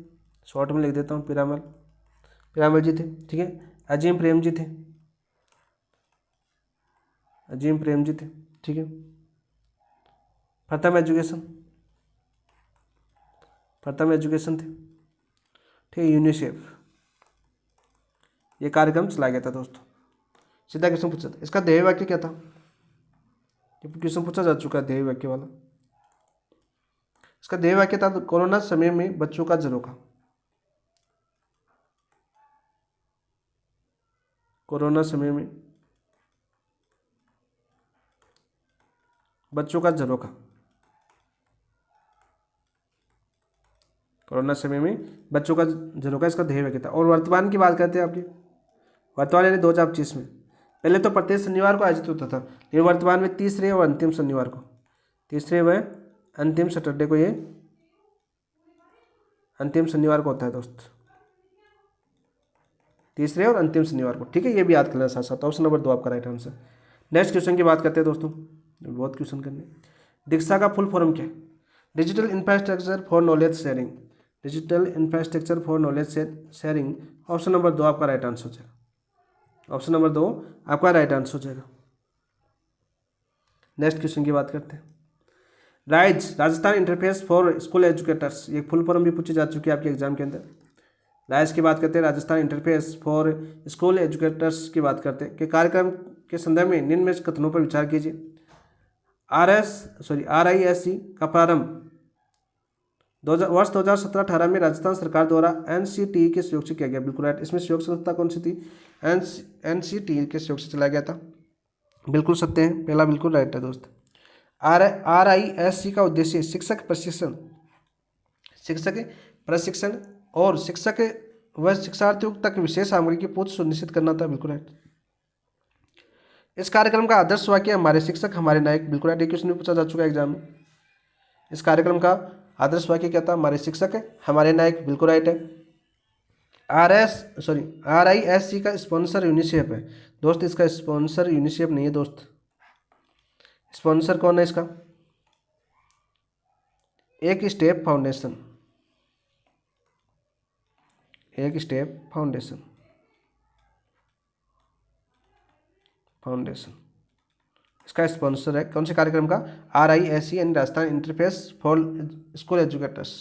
शॉर्ट में लिख देता हूँ, पिरामल जी थे, ठीक है, अजीम प्रेम जी थे, अजीम प्रेम जी थे, ठीक है, प्रथम एजुकेशन थे, ठीक है, यूनिसेफ, ये कार्यक्रम चलाया गया था दोस्तों। सीधा क्वेश्चन पूछा था, इसका ध्येय वाक्य क्या था? ये क्वेश्चन पूछा जा चुका है ध्येय वाक्य वाला। इसका ध्येय वाक्य था कोरोना समय में बच्चों का झरोखा, कोरोना समय में बच्चों का झरोखा, कोरोना समय में बच्चों का झरोखा इसका ध्येय वाक्य था। और वर्तमान की बात करते हैं आपकी, वर्तमान यानी 2025 में, पहले तो प्रत्येक शनिवार को आयोजित होता था, लेकिन वर्तमान में तीसरे व अंतिम शनिवार को, तीसरे व अंतिम सैटरडे को, ये अंतिम शनिवार को होता है दोस्त, तीसरे और अंतिम शनिवार को, ठीक है, ये भी याद करना साथ साथ। ऑप्शन नंबर 2 आपका राइट आंसर। नेक्स्ट क्वेश्चन की बात करते हैं दोस्तों, बहुत क्वेश्चन करने। दीक्षा का फुल फॉर्म क्या है? Digital infrastructure for knowledge sharing, digital infrastructure for knowledge sharing. Option number 2 आपका राइट आंसर हो जाएगा, ऑप्शन नंबर 2 आपका राइट आंसर हो जाएगा। नेक्स्ट क्वेश्चन की बात करते हैं। Rise Rajasthan interface for school educators, ये फुल फॉर्म भी पूछी जा चुकी है आपके एग्जाम के अंदर। राइज की बात करते हैं, Rajasthan interface for school educators की बात करते हैं कि कार्यक्रम के संदर्भ में निम्न में कथनों पर विचार कीजिए। RISC का प्रारंभ वर्ष 2017-18 में राजस्थान सरकार द्वारा NCTE के सहयोग से किया गया, बिल्कुल राइट। इसमें सहयोग संस्था कौन सी थी? NCTE के सहयोग से चलाया गया था, बिल्कुल सत्य है, पहला बिल्कुल राइट है दोस्त। RISC का उद्देश्य शिक्षक प्रशिक्षण और शिक्षक व शिक्षार्थियों तक विशेष सामग्री की पहुंच सुनिश्चित करना था, बिल्कुल राइट। इस कार्यक्रम का आदर्श वाक्य हमारे शिक्षक हमारे नायक, बिल्कुल राइट, क्वेश्चन भी पूछा जा चुका है एग्जाम में। इस कार्यक्रम का आदर्श वाक्य क्या था? हमारे शिक्षक हमारे नायक, बिल्कुल राइट है। RISC का स्पॉन्सर यूनिसेफ है दोस्त, इसका स्पॉन्सर यूनिसेफ नहीं है दोस्त। स्पॉन्सर कौन है इसका? एक स्टेप फाउंडेशन, एक स्टेप फाउंडेशन इसका स्पॉन्सर है कौन से कार्यक्रम का? RISC यानी Rajasthan interface for school educators.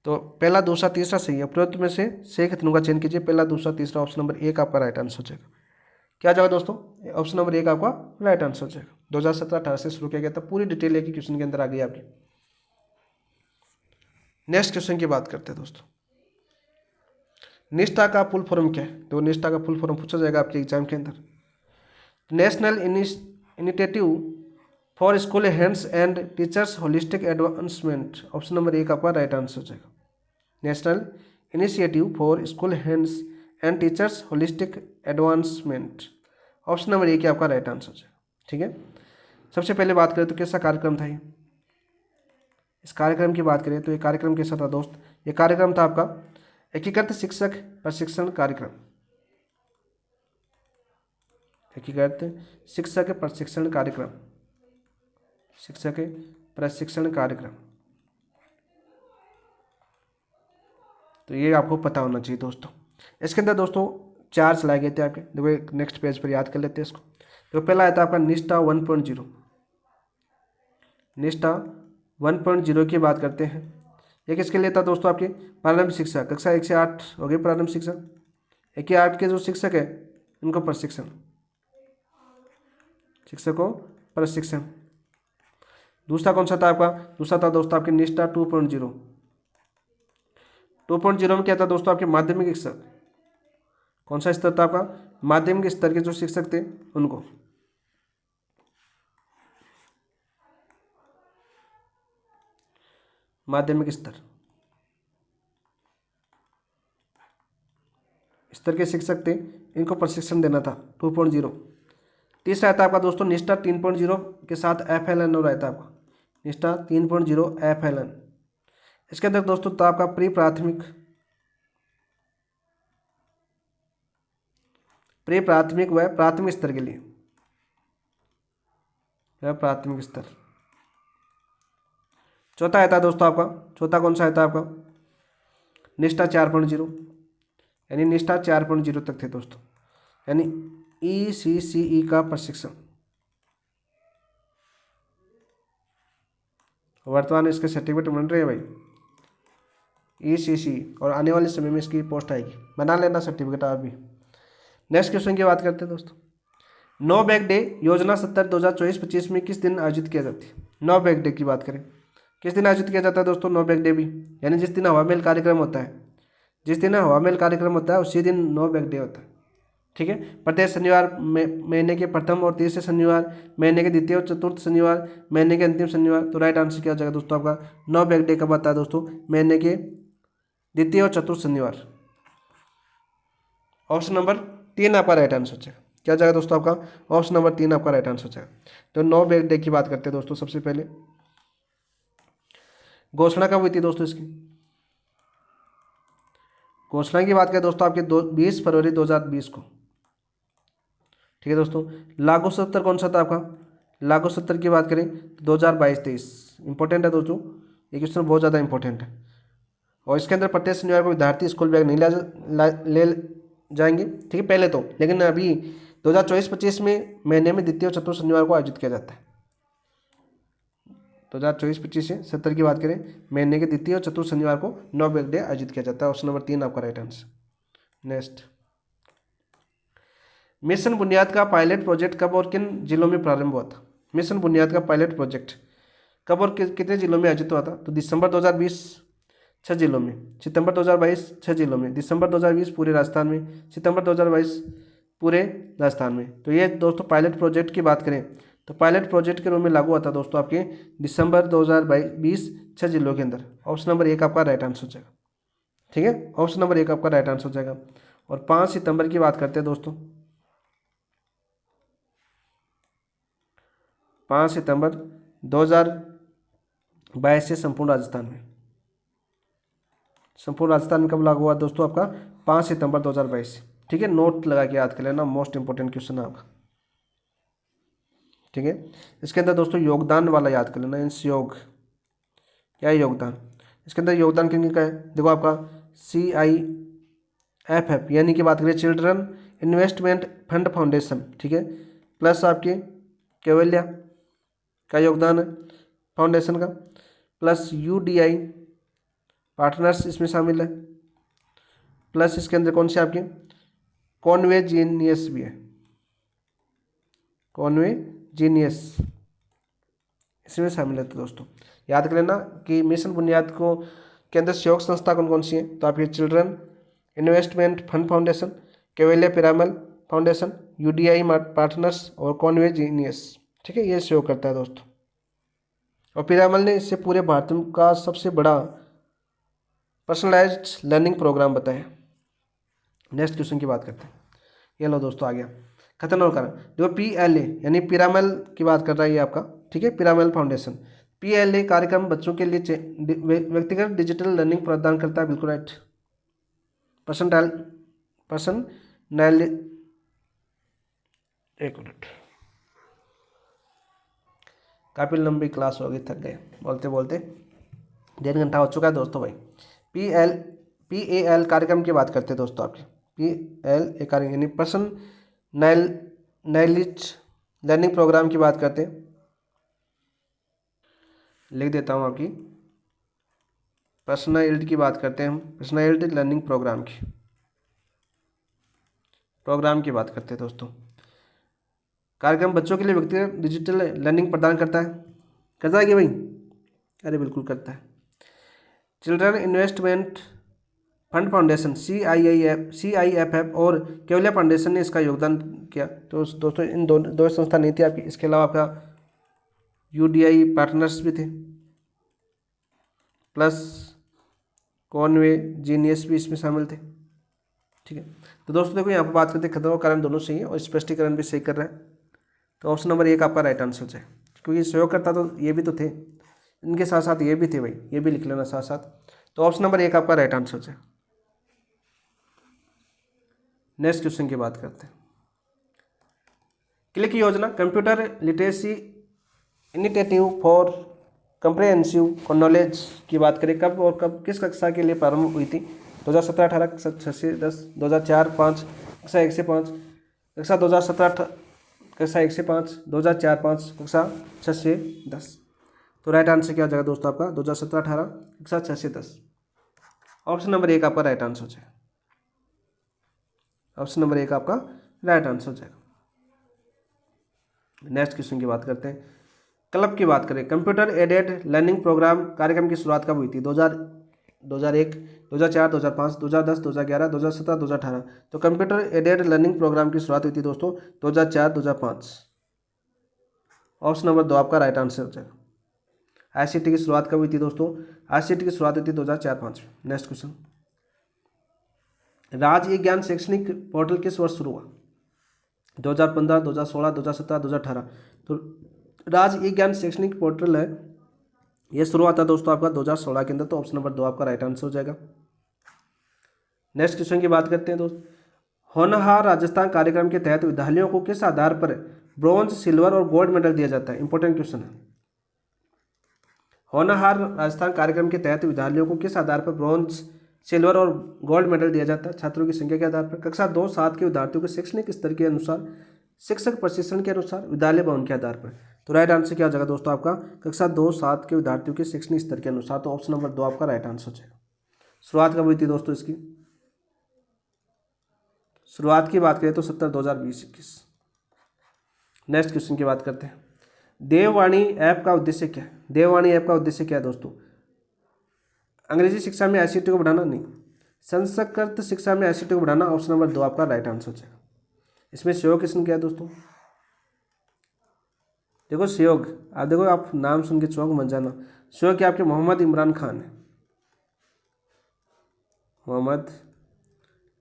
तो पहला दूसरा तीसरा सही है, उपरोक्त में से सही कथनों का चयन कीजिए, पहला दूसरा तीसरा। ऑप्शन नंबर 1 आपका राइट आंसर हो जाएगा। क्या जाएगा दोस्तों? ऑप्शन नंबर 1 आपका राइट आंसर हो जाएगा। 2017-18 से शुरू किया गया था, पूरी डिटेल एक ही क्वेश्चन के अंदर आ गई आपकी। नेक्स्ट क्वेश्चन की बात करते हैं दोस्तों, निष्ठा का फुल फॉर्म क्या है? तो निष्ठा का फुल फॉर्म पूछा जाएगा आपके एग्जाम के अंदर। National initiative for school hands and teachers holistic advancement. Option number 1 आपका राइट आंसर हो जाएगा। National initiative for school hands and teachers holistic advancement. Option number A क्या आपका राइट आंसर है। ठीक है, सबसे पहले बात करें तो कैसा कार्यक्रम था ये। इस कार्यक्रम की बात करें तो ये कार्यक्रम कैसा था दोस्त, ये कार्यक्रम था आपका एकीकृत शिक्षक प्रशिक्षण कार्यक्रम। एकीकृत शिक्षक प्रशिक्षण कार्यक्रम, शिक्षक प्रशिक्षण कार्यक्रम। तो ये आपको पता होना चाहिए दोस्तों। इसके अंदर दोस्तों 4 चलाए गए थे आपके, देखो नेक्स्ट पेज पर याद कर लेते हैं इसको। तो पहला आया था आपका निष्ठा 1.0। निष्ठा 1.0 की बात करते हैं, ये किसके लिए था दोस्तों, आपके प्रारंभिक शिक्षा कक्षा 1 से 8 हो गई प्रारंभिक शिक्षा। 1 से 8 के जो शिक्षक है उनको प्रशिक्षण, शिक्षकों प्रशिक्षण। दूसरा कौन सा था आपका, दूसरा था दोस्तों आपके निष्ठा 2.0। 2.0 में क्या था दोस्तों, आपके माध्यमिक स्तर। कौन सा स्तर था आपका, माध्यमिक स्तर के जो शिक्षक थे उनको। माध्यमिक स्तर के शिक्षक थे, इनको प्रशिक्षण देना था 2.0। तीसरा आता आपका दोस्तों निष्ठा 3.0 के साथ FLN और रहता आपका निष्ठा 3.0 FLN। इसके अंदर दोस्तों था आपका प्री प्राथमिक व प्राथमिक स्तर के लिए, प्राथमिक स्तर। चौथा आता दोस्तों आपका, चौथा कौन सा आता आपका निष्ठा 4.0, यानी निष्ठा 4.0 तक थे दोस्तों, यानी ECCE का प्रशिक्षण। वर्तमान में इसके सर्टिफिकेट बन रहे हैं भाई ECCE, और आने वाले समय में इसकी पोस्ट आएगी, बना लेना सर्टिफिकेट आप भी। नेक्स्ट क्वेश्चन की बात करते हैं दोस्तों। नो बैग डे योजना 70 2024-25 में किस दिन आयोजित किया जाती है। नो बैग डे की बात करें, किस दिन आयोजित किया जाता है दोस्तों नो बैग डे भी, यानी जिस दिन हवा महल कार्यक्रम होता है, जिस दिन हवा महल कार्यक्रम होता है उसी दिन नो बैग डे होता है। ठीक है, प्रत्येक शनिवार महीने के प्रथम और तीसरे शनिवार, महीने के द्वितीय और चतुर्थ शनिवार, महीने के अंतिम शनिवार। तो राइट आंसर क्या हो जाएगा दोस्तों आपका, नो बैग डे कब आता है दोस्तों, महीने के द्वितीय और चतुर्थ शनिवार। ऑप्शन नंबर 3 आपका राइट आंसर हो जाएगा। क्या जाएगा दोस्तों आपका, ऑप्शन नंबर 3 आपका राइट आंसर हो जाएगा। तो नो बैग डे की बात करते हैं दोस्तों। सबसे पहले घोषणा कब हुई थी दोस्तों इसकी, घोषणा की बात करें दोस्तों आपके 20 फरवरी 2020 को। ठीक है दोस्तों, लागू सत्र कौन सा था आपका, लागू सत्र की बात करें 2022-23। इंपॉर्टेंट है दोस्तों, ये क्वेश्चन बहुत ज़्यादा इंपॉर्टेंट है। और इसके अंदर प्रत्येक शनिवार को विद्यार्थी स्कूल बैग नहीं ले जाएंगे, ठीक है पहले तो, लेकिन अभी 2024-25 में महीने में द्वितीय और चतुर्थ शनिवार को आयोजित किया जाता है। 2024-25 से 70 की बात करें, महीने के द्वितीय और चतुर्थ शनिवार को नो बैग डे आयोजित किया जाता है। ऑप्शन नंबर 3 आपका राइट आंसर। नेक्स्ट, मिशन बुनियाद का पायलट प्रोजेक्ट कब और किन जिलों में प्रारंभ हुआ था। मिशन बुनियाद का पायलट प्रोजेक्ट कब और कितने जिलों में आयोजित हुआ था। तो दिसंबर 2020 6 जिलों में, सितंबर 2022 6 जिलों में, दिसंबर 2020 पूरे राजस्थान में, सितंबर 2022 पूरे राजस्थान में। तो ये दोस्तों पायलट प्रोजेक्ट की बात करें तो पायलट प्रोजेक्ट के रूप में लागू हुआ था दोस्तों आपके दिसंबर 2020 6 जिलों के अंदर। ऑप्शन नंबर 1 आपका राइट आंसर हो जाएगा। ठीक है, ऑप्शन नंबर 1 आपका राइट आंसर हो जाएगा। और 5 सितंबर की बात करते हैं दोस्तों, 5 सितंबर 2022 से संपूर्ण राजस्थान में, संपूर्ण राजस्थान में कब लागू हुआ दोस्तों आपका 5 सितंबर 2022। ठीक है, नोट लगा के याद कर लेना, मोस्ट इंपोर्टेंट क्वेश्चन है आपका। ठीक है, इसके अंदर दोस्तों योगदान वाला याद कर लेना, इंस योग क्या है योगदान। इसके अंदर योगदान किन का है, देखो आपका CIFF यानी कि बात करें चिल्ड्रन इन्वेस्टमेंट फंड फाउंडेशन। ठीक है, प्लस आपके केवल्या का योगदान है फाउंडेशन का, प्लस UDI पार्टनर्स इसमें शामिल है, प्लस इसके अंदर कौन से आपके कॉन्वे जीनियस भी है, कॉन्वे जीनियस इसमें शामिल है। तो दोस्तों याद कर लेना कि मिशन बुनियाद को के अंदर सहयोग संस्था कौन कौन सी है। तो आपके children investment fund foundation, Kaivalya Piramal foundation, UDI partners और कॉन्वे जीनियस। ठीक है, ये सहयोग करता है दोस्तों। और पिरामल ने इससे पूरे भारत का सबसे बड़ा पर्सनलाइज्ड लर्निंग प्रोग्राम बताएं। नेक्स्ट क्वेश्चन की बात करते हैं। ये लो दोस्तों आ गया खतरनाक कारण। देखो PLA यानी पिरामल की बात कर रहा है ये आपका, ठीक है, पिरामल फाउंडेशन। PLA कार्यक्रम बच्चों के लिए व्यक्तिगत डिजिटल लर्निंग प्रदान करता है, बिल्कुल राइट। पर्सनल एक मिनट, काफ़ी लंबी क्लास होगी, थक गए बोलते बोलते, 1.5 घंटा हो चुका है दोस्तों भाई। PAL कार्यक्रम की बात करते हैं दोस्तों आपके। PLA कार्यक्रम यानी पर्सनलाइज्ड लर्निंग प्रोग्राम की बात करते हैं। लिख देता हूँ आपकी, पर्सनलाइज्ड की बात करते हैं हम, पर्सनलाइज्ड लर्निंग प्रोग्राम की बात करते हैं दोस्तों। कार्यक्रम बच्चों के लिए व्यक्तिगत डिजिटल लर्निंग प्रदान करता है कि भाई? अरे बिल्कुल करता है। Children investment fund foundation CIFF और केवलिया फाउंडेशन ने इसका योगदान किया। तो दोस्तों इन दो संस्था नहीं थी आपकी, इसके अलावा आपका UDI पार्टनर्स भी थे, प्लस कॉनवे जीनियस भी इसमें शामिल थे, ठीक है। तो दोस्तों देखो यहाँ पर बात करते हैं खतरा कारण दोनों सही है और स्पष्टीकरण भी सही कर रहा है। तो ऑप्शन नंबर 1 आपका राइट आंसर है, क्योंकि सहयोग करता तो ये भी तो थे, इनके साथ साथ ये भी थे भाई, ये भी लिख लेना साथ साथ। तो ऑप्शन नंबर 1 आपका राइट आंसर है। नेक्स्ट क्वेश्चन की बात करते हैं। क्लिक योजना computer literacy initiative for comprehensive knowledge की बात करें, कब और कब किस कक्षा के लिए प्रारंभ हुई थी? 2017-18, कक्षा 6 से 10, 2004-5, कक्षा 1 से 5, कक्षा 2017 कक्षा 1 से 5, 2004-5, कक्षा 6 से 10। तो राइट आंसर क्या हो जाएगा दोस्तों आपका? 2017-18, कक्षा 6 से 10। ऑप्शन नंबर 1 आपका राइट आंसर हो जाएगा। ऑप्शन नंबर 1 आपका राइट आंसर हो जाएगा। नेक्स्ट क्वेश्चन की बात करते हैं। क्लब की बात करें, कंप्यूटर एडेड लर्निंग प्रोग्राम कार्यक्रम की शुरुआत कब हुई थी? 2001, 2004, 2005, 2010, 2011, 2017, 2018। तो कंप्यूटर एडेड लर्निंग प्रोग्राम की शुरुआत हुई थी दोस्तों 2004, 2005। ऑप्शन नंबर 2 आपका राइट आंसर हो जाएगा। ICT की शुरुआत कब हुई थी दोस्तों? ICT की शुरुआत हुई थी 2004-5 में। नेक्स्ट क्वेश्चन, राज्य ई ज्ञान शैक्षणिक पोर्टल किस वर्ष शुरू हुआ? 2015, 2016, 2017, 2018। तो राज्य ई ज्ञान शैक्षणिक पोर्टल है, ये शुरू हुआ था दोस्तों आपका 2016 के अंदर। तो ऑप्शन नंबर 2 आपका राइट आंसर हो जाएगा। नेक्स्ट क्वेश्चन की बात करते हैं दोस्त। होनहार राजस्थान कार्यक्रम के तहत विद्यालयों को किस आधार पर ब्रॉन्ज, सिल्वर और गोल्ड मेडल दिया जाता है? इंपॉर्टेंट क्वेश्चन है। होनहार राजस्थान कार्यक्रम के तहत विद्यालयों को किस आधार पर ब्रॉन्ज, सिल्वर और गोल्ड मेडल दिया जाता है? छात्रों की संख्या के आधार पर, कक्षा 2-7 के विद्यार्थियों के शैक्षणिक स्तर के अनुसार, शिक्षक प्रशिक्षण के अनुसार, विद्यालय भवन के आधार पर। तो राइट आंसर क्या हो जाएगा दोस्तों आपका? कक्षा 2-7 के विद्यार्थियों के शैक्षणिक स्तर के अनुसार। तो ऑप्शन नंबर 2 आपका राइट आंसर है। शुरुआत कब हुई थी दोस्तों इसकी? शुरुआत की बात करें तो 2017-2020-21। नेक्स्ट क्वेश्चन की बात करते हैं। देववाणी ऐप का उद्देश्य क्या है? देववाणी ऐप का उद्देश्य क्या है दोस्तों? अंग्रेजी शिक्षा में ICT को बढ़ाना? नहीं। संस्कृत शिक्षा में ICT को बढ़ाना। ऑप्शन नंबर 2 आपका राइट आंसर है। इसमें सहयोग किसने किया दोस्तों? देखो सहयोग, आप देखो, आप नाम सुन के चौंक मत जाना। सहयोग क्या आपके मोहम्मद इमरान खान है, मोहम्मद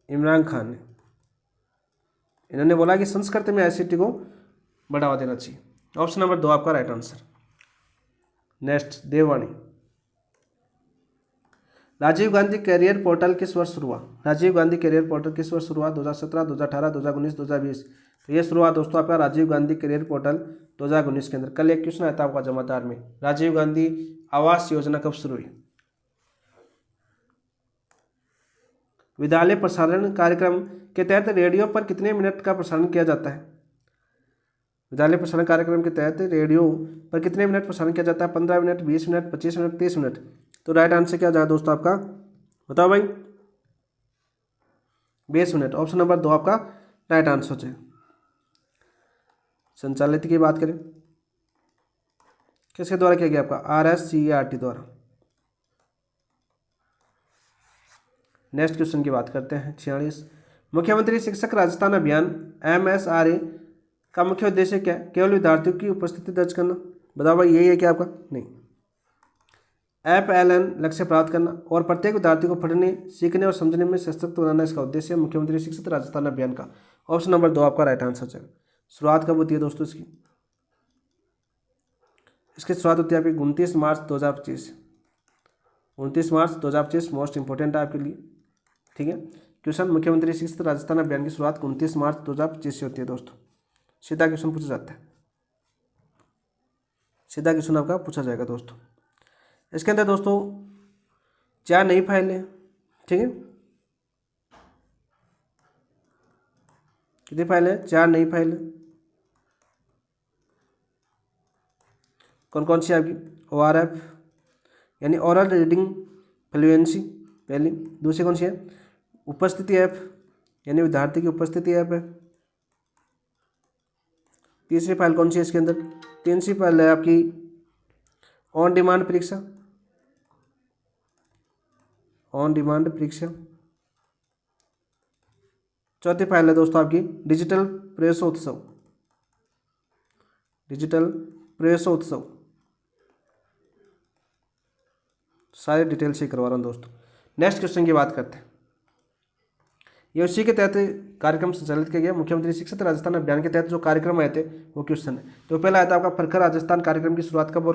इमरान खान है। इन्होंने बोला कि संस्कृत में ICT को बढ़ावा देना चाहिए। ऑप्शन नंबर 2 आपका राइट आंसर। नेक्स्ट, देववाणी। राजीव गांधी कैरियर पोर्टल किस वर्ष शुरू हुआ? राजीव गांधी कैरियर पोर्टल किस वर्ष शुरू हुआ? 2017, 2018, 2019, 2020। तो ये शुरू हुआ दोस्तों आपका राजीव गांधी कैरियर पोर्टल 2019 के अंदर। कल एक क्वेश्चन आया था आपका जमादार में, राजीव गांधी आवास योजना कब शुरू हुई? विद्यालय प्रसारण कार्यक्रम के तहत रेडियो पर कितने मिनट का प्रसारण किया जाता है? विद्यालय प्रसारण कार्यक्रम के तहत रेडियो पर कितने मिनट प्रसारण किया जाता है? 15 मिनट, 20 मिनट, 25 मिनट, 30 मिनट। तो राइट आंसर क्या जाएगा दोस्तों आपका? बताओ भाई। 20 मिनट। ऑप्शन नंबर 2 आपका राइट आंसर है। संचालित की बात करें, किसके द्वारा किया गया? आपका RSCERT द्वारा। नेक्स्ट क्वेश्चन की बात करते हैं 46। मुख्यमंत्री शिक्षक राजस्थान अभियान MSRA का मुख्य उद्देश्य क्या है? केवल विद्यार्थियों की उपस्थिति दर्ज करना। बताओ भाई, यही है क्या आपका? नहीं। FLN लक्ष्य प्राप्त करना और प्रत्येक विद्यार्थी को पढ़ने, सीखने और समझने में सशक्त बनाना इसका उद्देश्य है मुख्यमंत्री शिक्षित राजस्थान अभियान का। ऑप्शन नंबर 2 आपका राइट आंसर है। शुरुआत कब होती है दोस्तों इसकी? इसकी शुरुआत होती है आपकी 29 मार्च 2025। 29 मार्च 2025 मोस्ट इंपॉर्टेंट है आपके लिए, ठीक है। क्वेश्चन, मुख्यमंत्री शिक्षित राजस्थान अभियान की शुरुआत 29 मार्च 2025 से होती है दोस्तों। सीधा क्वेश्चन पूछा जाता है, सीधा क्वेश्चन आपका पूछा जाएगा दोस्तों। इसके अंदर दोस्तों 4 नई फाइलें, ठीक है। कितनी फाइल है? 4 नई फाइलें। कौन कौन सी आपकी? ORF यानी ओरल रीडिंग फ्लुएंसी पहली। दूसरी कौन सी है? उपस्थिति ऐप यानी विद्यार्थी की उपस्थिति ऐप है। तीसरी फाइल कौन सी है इसके अंदर? तीसरी फाइल है आपकी ऑन डिमांड परीक्षा, ऑन डिमांड परीक्षा। चौथी फाइल है दोस्तों आपकी डिजिटल प्रवेशोत्सव, डिजिटल प्रवेशोत्सव। सारे डिटेल से करवा रहा हूँ दोस्तों। नेक्स्ट क्वेश्चन की बात करते हैं। ये उसी के तहत कार्यक्रम संचालित किया गया, मुख्यमंत्री शिक्षित राजस्थान अभियान के तहत जो कार्यक्रम आए थे वो क्वेश्चन है। तो पहला आया था आपका प्रखर राजस्थान कार्यक्रम की शुरुआत कब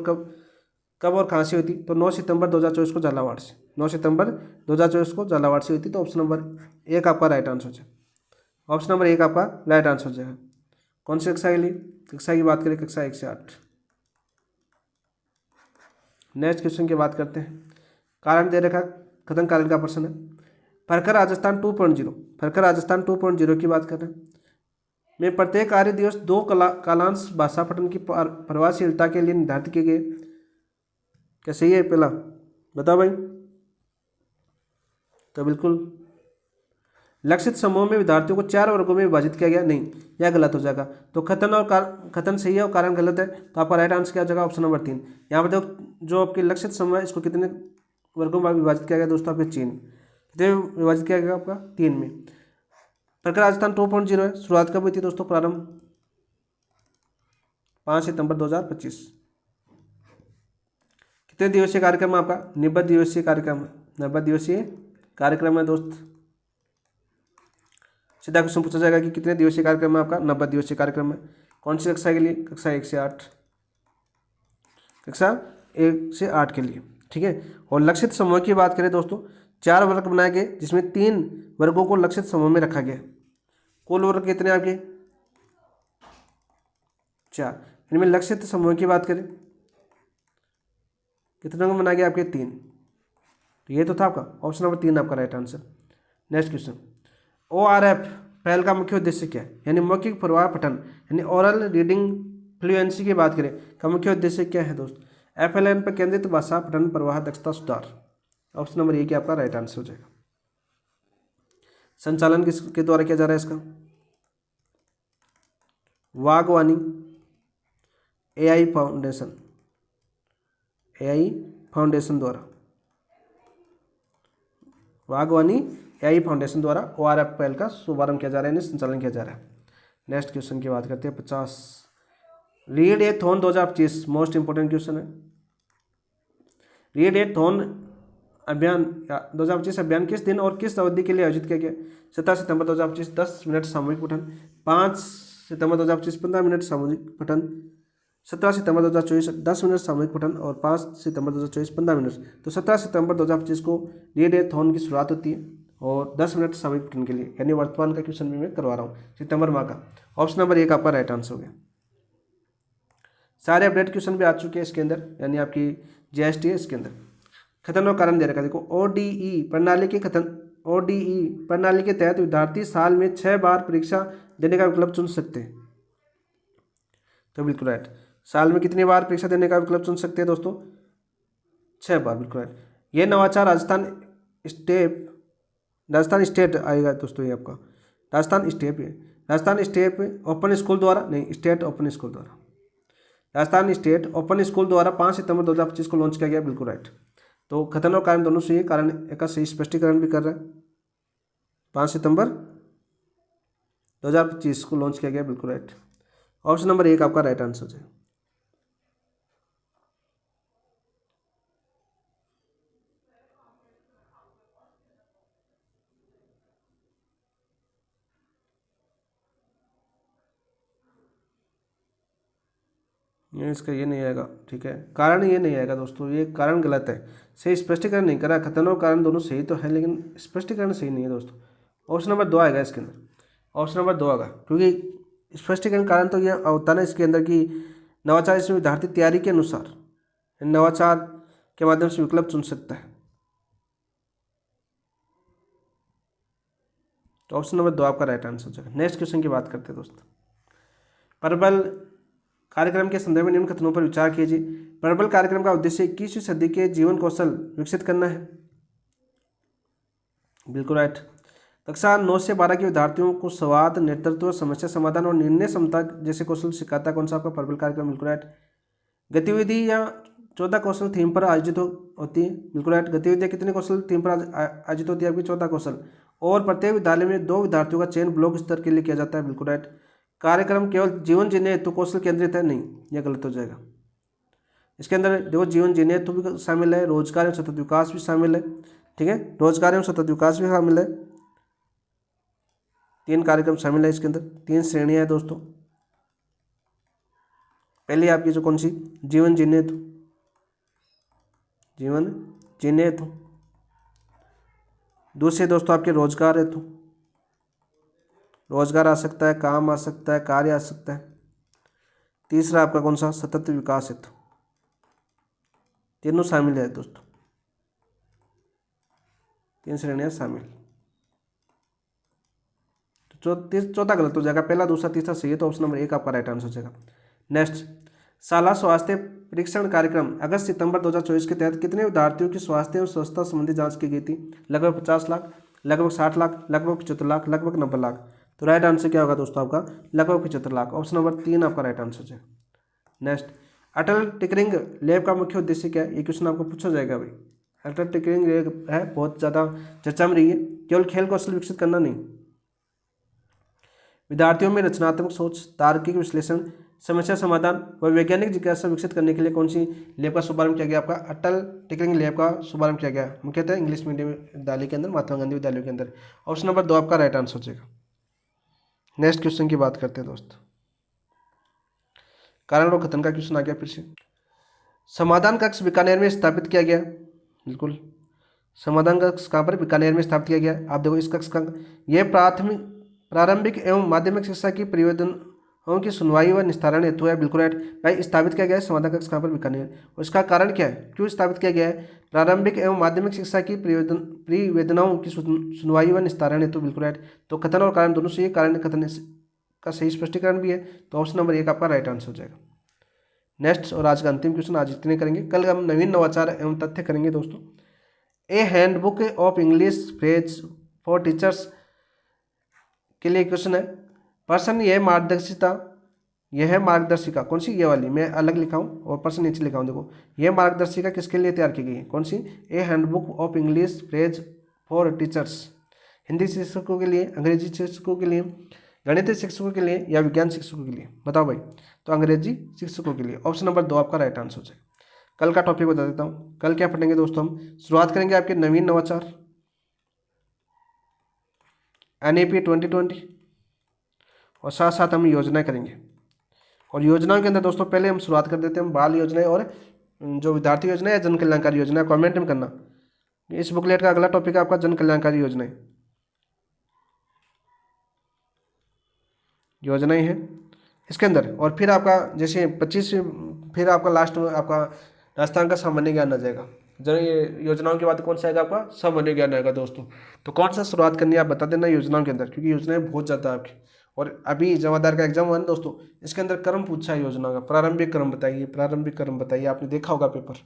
और कहाँ से हुई थी? तो 9 सितंबर 2024 को झालावाड़ से, 9 सितंबर 2024 को झालावाड़ से हुई थी। तो ऑप्शन नंबर 1 आपका राइट आंसर है। ऑप्शन नंबर 1 आपका राइट आंसर जो है। कौन सी कक्षा के लिए? कक्षा की बात करें कक्षा 1 से 8। नेक्स्ट क्वेश्चन की बात करते हैं। कारण दे रखा, कथन कारण का प्रश्न है। प्रखर राजस्थान 2.0, प्रखर राजस्थान 2.0 की बात कर रहे हैं। में प्रत्येक कार्य दिवस 2 कालांश भाषा पठन की प्रभावशीलता के लिए निर्धारित किए गए। क्या सही है पहला? बताओ भाई। तो बिल्कुल लक्षित समूह में विद्यार्थियों को 4 वर्गों में विभाजित किया गया, नहीं, यह गलत हो जाएगा। तो कथन सही है और कारण गलत है। तो आपका राइट आंसर क्या हो जाएगा? Option number 3। यहाँ पर देखो जो आपके लक्षित समूह है इसको कितने वर्गों में विभाजित किया गया दोस्तों? आपके 3। कितने विभाजित किया गया आपका? 3 में। प्रखर राजस्थान 2.0 है। शुरुआत कब हुई थी दोस्तों? प्रारंभ 5 सितंबर 2025। कितने दिवसीय कार्यक्रम है आपका? 90 दिवसीय कार्यक्रम है, 90 दिवसीय कार्यक्रम है दोस्त। सीधा क्वेश्चन पूछा जाएगा कि कितने दिवसीय कार्यक्रम है आपका? 90 दिवसीय कार्यक्रम है। कौन सी कक्षा के लिए? कक्षा 1 से 8, कक्षा 1 से 8 के लिए, ठीक है। और लक्षित समूह की बात करें दोस्तों, 4 वर्ग बनाए गए जिसमें 3 वर्गों को लक्षित समूह में रखा गया। कुल वर्ग कितने आपके? 4। इनमें लक्षित समूह की बात करें कितने को बनाया गया? आपके 3। तो ये तो था आपका ऑप्शन नंबर 3 आपका right answer. Next question. ORF पहल का मुख्य उद्देश्य क्या है? यानी मौखिक प्रवाह पठन यानी ओरल रीडिंग फ्लुएंसी की बात करें का मुख्य उद्देश्य क्या है दोस्त? FLN पर केंद्रित भाषा पठन प्रवाह दक्षता सुधार। ऑप्शन नंबर 1 आपका राइट आंसर हो जाएगा। संचालन किसके द्वारा किया जा रहा है इसका? वागवानी AI फाउंडेशन, AI फाउंडेशन द्वारा, वागवानी AI फाउंडेशन द्वारा ORF पहल का शुभारंभ किया जा रहा है, संचालन किया जा रहा है। नेक्स्ट क्वेश्चन की बात करते हैं 50। Readathon 2025 most important question है। रीड ए थॉन अभियान 2025 अभियान किस दिन और किस अवधि के लिए आयोजित किया गया? 17 सितंबर 2025 10 मिनट सामूहिक पठन, 5 सितंबर 2025 15 मिनट सामूहिक पठन, 17 सितंबर 2024 10 मिनट सामूहिक पठन और 5 सितंबर 2024 15 मिनट। तो 17 सितंबर 2025 को रीड ए थॉन की शुरुआत होती है और 10 मिनट सामूहिक पठन के लिए, यानी वर्तमान का क्वेश्चन भी मैं करवा रहा हूँ सितंबर माह का। ऑप्शन नंबर 1 आपका राइट आंसर हो गया। सारे अपडेट क्वेश्चन भी आ चुके हैं इसके अंदर, यानी आपकी GST है इसके अंदर। कथन और कारण दे रखा देखो। ODE प्रणाली के तहत विद्यार्थी साल में 6 बार परीक्षा देने का विकल्प चुन सकते हैं। तो बिल्कुल राइट। साल में कितनी बार परीक्षा देने का विकल्प चुन सकते हैं दोस्तों? 6 बार, बिल्कुल राइट। यह नवाचार राजस्थान स्टेट आएगा दोस्तों, ये आपका राजस्थान स्टेट ओपन स्कूल द्वारा, नहीं स्टेट ओपन स्कूल द्वारा, राजस्थान स्टेट ओपन स्कूल द्वारा 5 सितंबर 2025 को लॉन्च किया गया, बिल्कुल राइट। तो कथन और कारण दोनों सही है, कारण का सही स्पष्टीकरण भी कर रहा है। 5 सितंबर 2025 को लॉन्च किया गया, बिल्कुल राइट। ऑप्शन नंबर 1 आपका राइट आंसर है। इसका ये नहीं आएगा, ठीक है। कारण ये नहीं आएगा दोस्तों, ये कारण गलत है। सही स्पष्टीकरण नहीं करा, कथन और कारण दोनों सही तो है लेकिन स्पष्टीकरण सही नहीं है दोस्तों। ऑप्शन नंबर 2 आएगा इसके अंदर, ऑप्शन नंबर 2 आएगा, क्योंकि स्पष्टीकरण कारण तो ये होता ना इसके अंदर कि नवाचार इसमें विद्यार्थी तैयारी के अनुसार नवाचार के माध्यम से विकल्प चुन सकता है। तो ऑप्शन नंबर 2 आपका राइट आंसर हो जाएगा। नेक्स्ट क्वेश्चन की बात करते हैं दोस्तों। प्रबल कार्यक्रम के संदर्भ में निम्न कथनों पर विचार कीजिए। प्रबल कार्यक्रम का उद्देश्य 21वीं सदी के जीवन कौशल विकसित करना है। बिल्कुल राइट। कक्षा 9 से 12 के विद्यार्थियों को संवाद, नेतृत्व, समस्या समाधान और निर्णय क्षमता जैसे कौशल सिखाता है। कौन सा आपका प्रबल कार्यक्रम? बिल्कुल राइट। गतिविधि या 14 कौशल थीम पर आयोजित होती है। बिल्कुल राइट। गतिविधियाँ कितने कौशल थीम पर आयोजित होती है? आपकी 14 कौशल। और प्रत्येक विद्यालय में 2 विद्यार्थियों का चयन ब्लॉक स्तर के लिए किया जाता है। बिल्कुल राइट। कार्यक्रम केवल जीवन जीने हेतु कौशल केंद्रित है, नहीं, यह गलत हो जाएगा। इसके अंदर देखो जीवन जीने हेतु भी शामिल है, रोजगार एवं सतत विकास भी शामिल है, ठीक है, रोजगार एवं सतत विकास भी शामिल है। 3 कार्यक्रम शामिल है इसके अंदर, 3 श्रेणियां हैं दोस्तों। पहली आपकी जो कौन सी? जीवन जीने हेतु, जीवन जीने हेतु। दूसरे दोस्तों आपके रोजगार हेतु, रोजगार आ सकता है, काम आ सकता है, कार्य आ सकता है। तीसरा आपका कौन सा? सतत विकास हेतु। तीनों शामिल है दोस्तों, 3 श्रेणियां शामिल। तो चौथा गलत हो जाएगा, पहला, दूसरा, तीसरा सही है, तो ऑप्शन नंबर 1 आपका राइट आंसर हो जाएगा। नेक्स्ट, शाला स्वास्थ्य परीक्षण कार्यक्रम अगस्त सितंबर 2024 के तहत कितने विद्यार्थियों की स्वास्थ्य एवं स्वच्छता संबंधी जांच की गई थी? लगभग 50 लाख, लगभग 60 लाख, लगभग 75 लाख, लगभग 90 लाख। तो राइट आंसर क्या होगा दोस्तों आपका? लगभग 75 लाख। ऑप्शन नंबर 3 आपका राइट आंसर है। नेक्स्ट, अटल टिकरिंग लैब का मुख्य उद्देश्य क्या है? ये क्वेश्चन आपको पूछा जाएगा भाई। अटल टिकरिंग लैब है, बहुत ज़्यादा चर्चा में रही है, केवल खेल कौशल विकसित करना नहीं, विद्यार्थियों में रचनात्मक सोच, तार्किक विश्लेषण, समस्या समाधान व वैज्ञानिक जिज्ञासा विकसित करने के लिए कौन सी लैब का शुभारंभ किया गया? आपका अटल टिकरिंग लैब का शुभारंभ किया गया, मुख्यतः इंग्लिश मीडियम विद्यालय के अंदर, महात्मा गांधी विद्यालय के अंदर। ऑप्शन नंबर 2 आपका राइट आंसर हो जाएगा। नेक्स्ट क्वेश्चन की बात करते हैं दोस्त। कारण और कथन का क्वेश्चन आ गया फिर से। समाधान कक्ष बीकानेर में स्थापित किया गया। बिल्कुल, समाधान कक्ष कहाँ पर? बीकानेर में स्थापित किया गया। आप देखो इस कक्ष का, यह प्रारंभिक एवं माध्यमिक शिक्षा की परिवेदनों की सुनवाई व निस्तारण हेतु है। बिल्कुल राइट भाई, स्थापित किया गया है समाधान कक्ष कहाँ पर? बीकानेर। और इसका कारण क्या है, क्यों स्थापित किया गया है? प्रारंभिक एवं माध्यमिक शिक्षा की परिवेदनाओं की सुनवाई व निस्तारण हेतु। बिल्कुल राइट। तो कथन और कारण दोनों से, कारण कथन का सही स्पष्टीकरण भी है, तो ऑप्शन नंबर 1 आपका राइट आंसर हो जाएगा। नेक्स्ट, और आज का अंतिम क्वेश्चन, आज इतने करेंगे, कल हम नवीन नवाचार एवं तथ्य करेंगे दोस्तों। A handbook of English phrase for teachers के लिए क्वेश्चन है। पर्सन, यह मार्गदर्शिता, यह है मार्गदर्शिका, कौन सी? ये वाली मैं अलग लिखा हूँ और पर्सन नीचे लिखा हूँ। देखो, यह मार्गदर्शिका किसके लिए तैयार की गई है? कौन सी? A handbook of English phrase for teachers, Hindi शिक्षकों के लिए, अंग्रेजी शिक्षकों के लिए, गणित शिक्षकों के लिए या विज्ञान शिक्षकों के लिए? बताओ भाई। तो अंग्रेजी शिक्षकों के लिए। ऑप्शन नंबर 2 आपका राइट आंसर हो जाएगा। कल का टॉपिक बता देता हूँ। कल क्या पढ़ेंगे दोस्तों? हम शुरुआत करेंगे आपके नवीन नवाचार, NEP 2020, और साथ साथ हम योजना करेंगे। और योजनाओं के अंदर दोस्तों पहले हम शुरुआत कर देते हैं बाल योजनाएं और जो विद्यार्थी योजना है, जन कल्याणकारी योजना। कॉमेंट में करना। इस बुकलेट का अगला टॉपिक है आपका जन कल्याणकारी योजनाएं, योजनाएं हैं इसके अंदर। और फिर आपका जैसे 25, फिर आपका लास्ट में आपका राजस्थान का सामान्य ज्ञान आ जाएगा। जब ये योजनाओं के बाद कौन सा आएगा? आपका सामान्य ज्ञान आएगा दोस्तों। तो कौन सा शुरुआत करनी है आप बता देना योजनाओं के अंदर, क्योंकि योजनाएं बहुत ज़्यादा है आपकी। और अभी जमादार का एग्जाम हुआ ना दोस्तों, इसके अंदर क्रम पूछा है योजना का, प्रारंभिक क्रम बताइए, प्रारंभिक क्रम बताइए, आपने देखा होगा पेपर।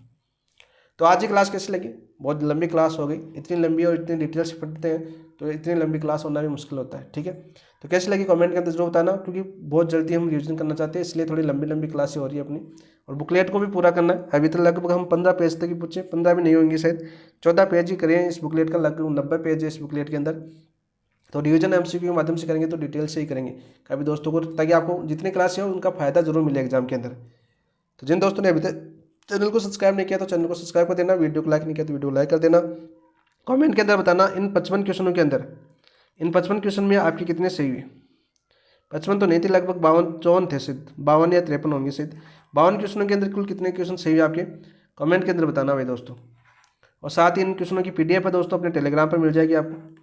तो आज की क्लास कैसी लगी? बहुत लंबी क्लास हो गई, इतनी लंबी और इतनी डिटेल से पढ़ते हैं तो इतनी लंबी क्लास होना भी मुश्किल होता है, ठीक है। तो कैसी लगी कमेंट के अंदर जरूर बताना, क्योंकि बहुत जल्दी हम रिविजन करना चाहते हैं, इसलिए थोड़ी लंबी लंबी क्लासें हो रही है अपनी। और बुकलेट को भी पूरा करना है। अभी तक लगभग हम 15 पेज तक ही पूछे, 15 भी नहीं होंगे शायद, 14 पेज ही करें इस बुकलेट का, लगभग 90 पेज है इस बुकलेट के अंदर। तो रिवीजन MCQ के माध्यम से करेंगे तो डिटेल से ही करेंगे कभी दोस्तों को, ताकि आपको जितनी क्लास है उनका फायदा जरूर मिले एग्जाम के अंदर। तो जिन दोस्तों ने अभी तक चैनल को सब्सक्राइब नहीं किया तो चैनल को सब्सक्राइब कर देना, वीडियो को लाइक नहीं किया तो वीडियो को लाइक कर देना। कमेंट के अंदर बताना इन 55 क्वेश्चनों के अंदर, इन 55 क्वेश्चन में आपके कितने सही हुए। 55 तो नहीं थे, लगभग 52 थे सिद्ध, 52 या 53 होंगे सिद्ध। 52 क्वेश्चनों के अंदर कुल कितने क्वेश्चन सही है आपके कमेंट के अंदर बताना भाई दोस्तों। और साथ ही इन क्वेश्चनों की PDF है दोस्तों अपने टेलीग्राम पर मिल जाएगी आपको।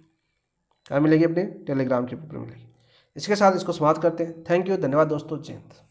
कहाँ मिलेगी? अपने टेलीग्राम के ऊपर मिलेगी। इसके साथ इसको समाप्त करते हैं। थैंक यू, धन्यवाद दोस्तों, जय हिंद।